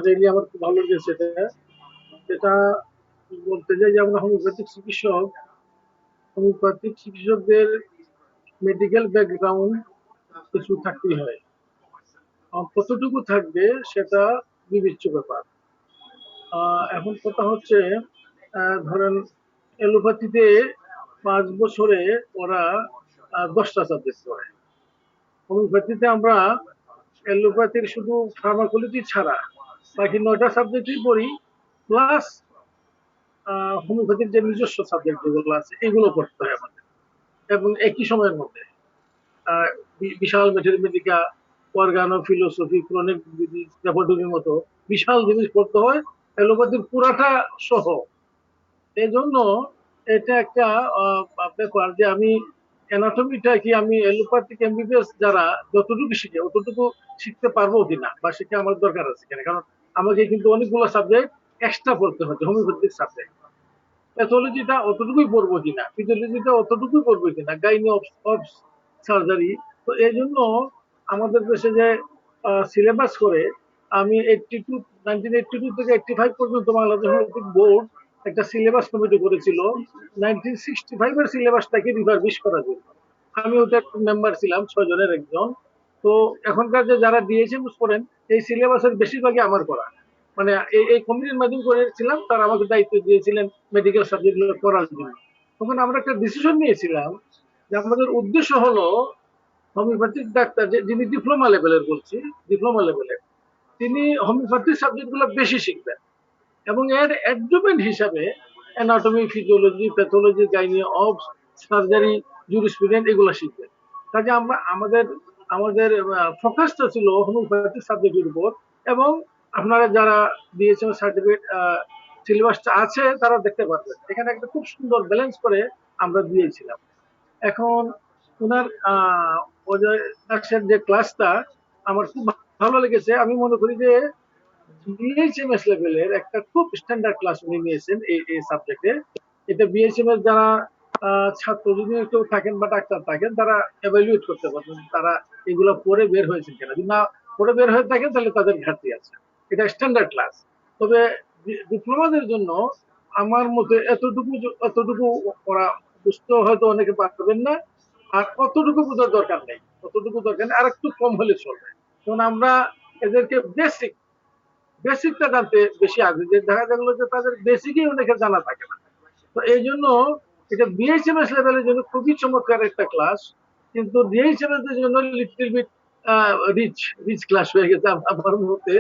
রিয়েলি আমার খুব ভালো লেগেছে এটা বলতে চাই যে আমরা হোমিওপ্যাথিক চিকিৎসকদের মেডিকেল ব্যাকগ্রাউন্ড কিছু থাকতেই হয়, কতটুকু থাকবে সেটা বিবেচ্য ব্যাপার। এখন কথা হচ্ছে ধরেন এলোপ্যাথিতে 5 বছরে ওরা 10টা সাবজেক্ট পড়ে, হোমিওপ্যাথিতে আমরা এলোপ্যাথির শুধু ফার্মাকোলজি ছাড়া বাকি 9টা সাবজেক্টই পড়ি, প্লাস হোমিওপ্যাথির যে নিজস্ব সাবজেক্ট যেগুলো আছে এগুলো পড়তে হয় আমাদের, এবং একই সময়ের মধ্যে বিশাল ম্যাথমেটিকা, অর্গানো, ফিলোসফি, ক্রনিক ডিজিজ, রেপার্টরির মতো বিশাল জিনিস পড়তে হয় এলোপ্যাথির পুরাটা সহ। এই জন্য এটা একটা ব্যাপার যে আমি অ্যানাটমিটা কি আমি এলোপ্যাথিক এমবিবিএস যারা যতটুকু শিখে অতটুকু শিখতে পারবো কিনা বা শিখে আমার দরকার আছে কিনা, কারণ আমাকে কিন্তু অনেকগুলো সাবজেক্ট এক্সট্রা পড়তে হচ্ছে হোমিওপ্যাথিক সাবজেক্ট। প্যাথোলজিটা অতটুকুই পড়বো কিনা, ফিজিওলজিটা অতটুকুই পড়বো কিনা, গাইনি অফ সার্জারি। তো এই জন্য আমাদের দেশে যে সিলেবাস করে, আমি 1982 থেকে 85 পর্যন্ত বাংলাদেশ হোমিওপ্যাথিক বোর্ড একটা সিলেবাস কমিটি করেছিল 1965 এর সিলেবাসটাকে রিভারভিশ করার জন্য। আমি ওটা মেম্বার ছিলাম, 6 জনের একজন। তো এখনকার যে যারা ডিএসএমএস করেন এই সিলেবাসের বেশিরভাগই আমার করা, মানে এই কমিটির মাধ্যমে করেছিলাম, তারা আমাকে দায়িত্ব দিয়েছিলেন মেডিকেল সাবজেক্টগুলো করার জন্য। তখন আমরা একটা ডিসিশন নিয়েছিলাম যে আমাদের উদ্দেশ্য হলো হোমিওপ্যাথিক ডাক্তার যিনি ডিপ্লোমা লেভেলের, বলছি ডিপ্লোমা লেভেলের, তিনি হোমিওপ্যাথিক সাবজেক্টগুলো বেশি শিখবেন এবং এর অ্যাডজুভেন্ট হিসাবে anatomy, physiology, pathology, gynae of surgery, jurisprudence এগুলো শিখবেন। কাজে আমরা আমাদের ফোকাসটা ছিল হোমিওপ্যাথিক সাবজেক্টের উপর, এবং আপনারা যারা দিয়েছেন সার্টিফিকেট সিলেবাসটা আছে তারা দেখতে পারবেন এখানে একটা খুব সুন্দর ব্যালেন্স করে আমরা দিয়েছিলাম। এখন ওনার যে ক্লাসটা আমার খুব ভালো লেগেছে, আমি মনে করি যে বিএইচএমএস লেভেলের একটা খুব স্ট্যান্ডার্ড ক্লাস উনি নিয়েছেন এই সাবজেক্টে। এটা বিএইচএমএস যারা ছাত্র যদি কেউ থাকেন বা ডাক্তার থাকেন তারা এভালুয়েট করতে পারবেন তারা এগুলো পড়ে বের হয়েছেন কিনা, যদি না পড়ে বের হয়ে থাকেন তাহলে তাদের ঘাটতি আছে। এটা স্ট্যান্ডার্ড ক্লাস। তবে ডিপ্লোমাদের জন্য আমার মতে এতটুকু ওরা বুঝতে হয়তো অনেকে পারবেন না, আর অতটুকু বোঝার দরকার নেই, অতটুকু দরকার নেই, আর একটু কম হলে চলবে। কারণ আমরা এদেরকে বেসিকটা জানতে বেশি আগ্রহী, যে দেখা গেল যে তাদের বেসিকই অনেকের জানা থাকে না। তো এই জন্য এটা বিএইচএমএস লেভেলের জন্য খুবই চমৎকার একটা ক্লাস, কিন্তু ডিএইচএমএস এর জন্য লিটল বিট রিচ ক্লাস হয়ে গেছে আমার মতে।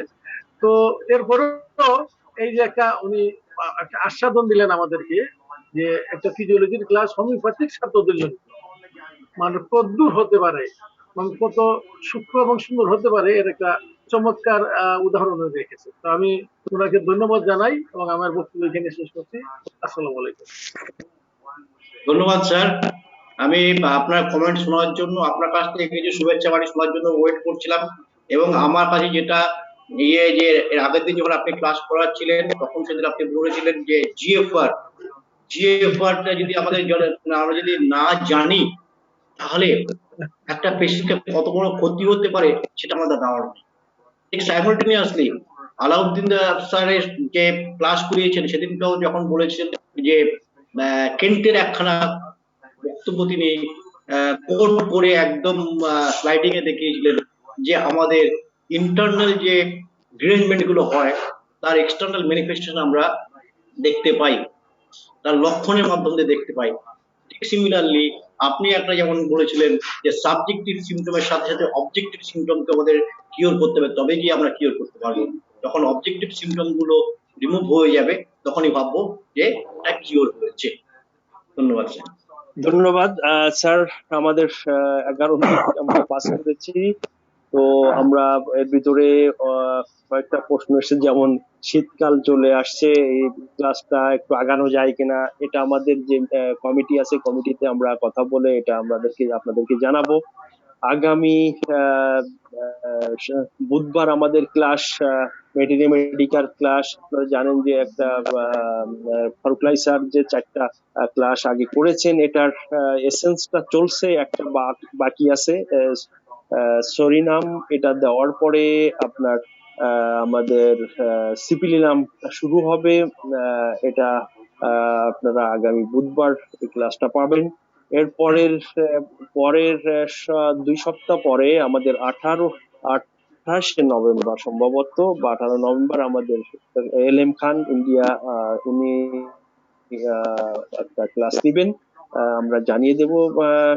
তো এরপরেও এই যে উনি একটা আস্বাদন দিলেন আমাদেরকে যে একটা ফিজিওলজির ক্লাস হোমিওপ্যাথিক ছাত্রদের জন্য মানে কদ্দূর হতে পারে, মানে কত সূক্ষ্ম এবং সুন্দর হতে পারে, এর একটা চমৎকার উদাহরণ রেখেছে। তো আমি ওনাকে ধন্যবাদ জানাই এবং আমার বক্তব্য এখানে শেষ করছি। আসসালামু আলাইকুম। ধন্যবাদ স্যার। আমি আপনার কমেন্ট শোনার জন্য, আপনার কাছ থেকে কিছু শুভেচ্ছা বাণী শোনার জন্য ওয়েট করছিলাম, এবং আমার কাছে যেটা যে এর আগের দিন যখন আপনি ক্লাস করাচ্ছিলেন তখন সেদিন আপনি বলেছিলেন যে জিএফআর জিএফআর টা যদি আমরা যদি না জানি, তাহলে একটা পেশেন্টের কত বড় ক্ষতি হতে পারে সেটা আমাদের ধারণা নেই। ঠিক সাইমultaneously আলাউদ্দিন স্যারের যে ক্লাস করিয়েছেন সেদিনকেও যখন বলেছেন যে কেন্টের একখানা বক্তব্য তিনি কোট করে একদম স্লাইডিং এ দেখিয়েছিলেন যে আমাদের ইন্টারনাল যে ডিরেঞ্জমেন্ট গুলো হয় তার এক্সটার্নাল ম্যানিফেস্টেশন আমরা দেখতে পাই, তার লক্ষণের মাধ্যমে দেখতে পাই। ঠিক সিমিলারলি আপনি একটা যেমন বলেছিলেন যে সাবজেক্টিভ সিমটমের সাথে সাথে অবজেক্টিভ সিমটমকে আমাদের কিওর করতে হবে, তবে গিয়ে আমরা কিওর করতে পারবো। যখন অবজেক্টিভ সিমটম গুলো রিমুভ হয়ে যাবে তখনই ভাববো যে এটা কিওর হয়েছে। ধন্যবাদ স্যার। ধন্যবাদ স্যার। আমাদের 11 মিনিট আমরা পাস করেছি। তো আমরা এর ভিতরে কয়েকটা প্রশ্ন এসেছে, যেমন শীতকাল চলে আসছে, এই ক্লাসটা একটু আগানো যায় কিনা, এটা আমাদের যে কমিটি আছে কমিটিতে আমরা কথা বলে এটা আপনাদেরকে জানাবো। আগামী বুধবার আমাদের ক্লাস মেডিকেল ক্লাস। আপনারা জানেন যে একটা ফারুকলাই স্যার যে 4টা ক্লাস আগে করেছেন, এটার এসেন্সটা চলছে, একটা বাকি আছে সরিনাম। এটা দেওয়ার পরে আপনার আমাদের সিপিলিনাম শুরু হবে। এটা আপনারা আগামী বুধবার এই ক্লাসটা পাবেন। এর পরের 2 সপ্তাহ পরে আমাদের 28 নভেম্বর সম্ভবত, বা 18 নভেম্বর আমাদের LM খান ইন্ডিয়া উনি একটা ক্লাস দিবেন। আমরা জানিয়ে দেব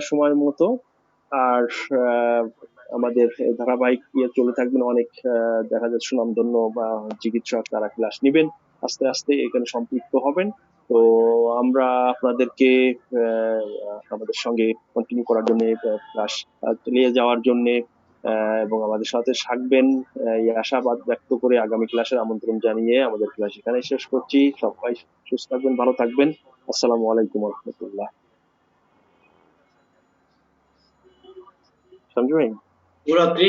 সময় মতো। আর আমাদের ধারাবাহিক চলে থাকবেন, অনেক দেখা যাচ্ছে সুনামধন্য বা চিকিৎসক তারা ক্লাস নিবেন, আস্তে আস্তে এখানে সম্পৃক্ত হবেন। তো আমরা আপনাদেরকে আমাদের সঙ্গে কন্টিনিউ করার জন্য, ক্লাস চালিয়ে যাওয়ার জন্য এবং আমাদের সাথে থাকবেন এই আশাবাদ ব্যক্ত করে আগামী ক্লাসের আমন্ত্রণ জানিয়ে আমাদের ক্লাস এখানে শেষ করছি। সবাই সুস্থ থাকবেন, ভালো থাকবেন। আসসালামু আলাইকুম রহমতুল্লাহ। সঞ্জয়। শুভরাত্রি।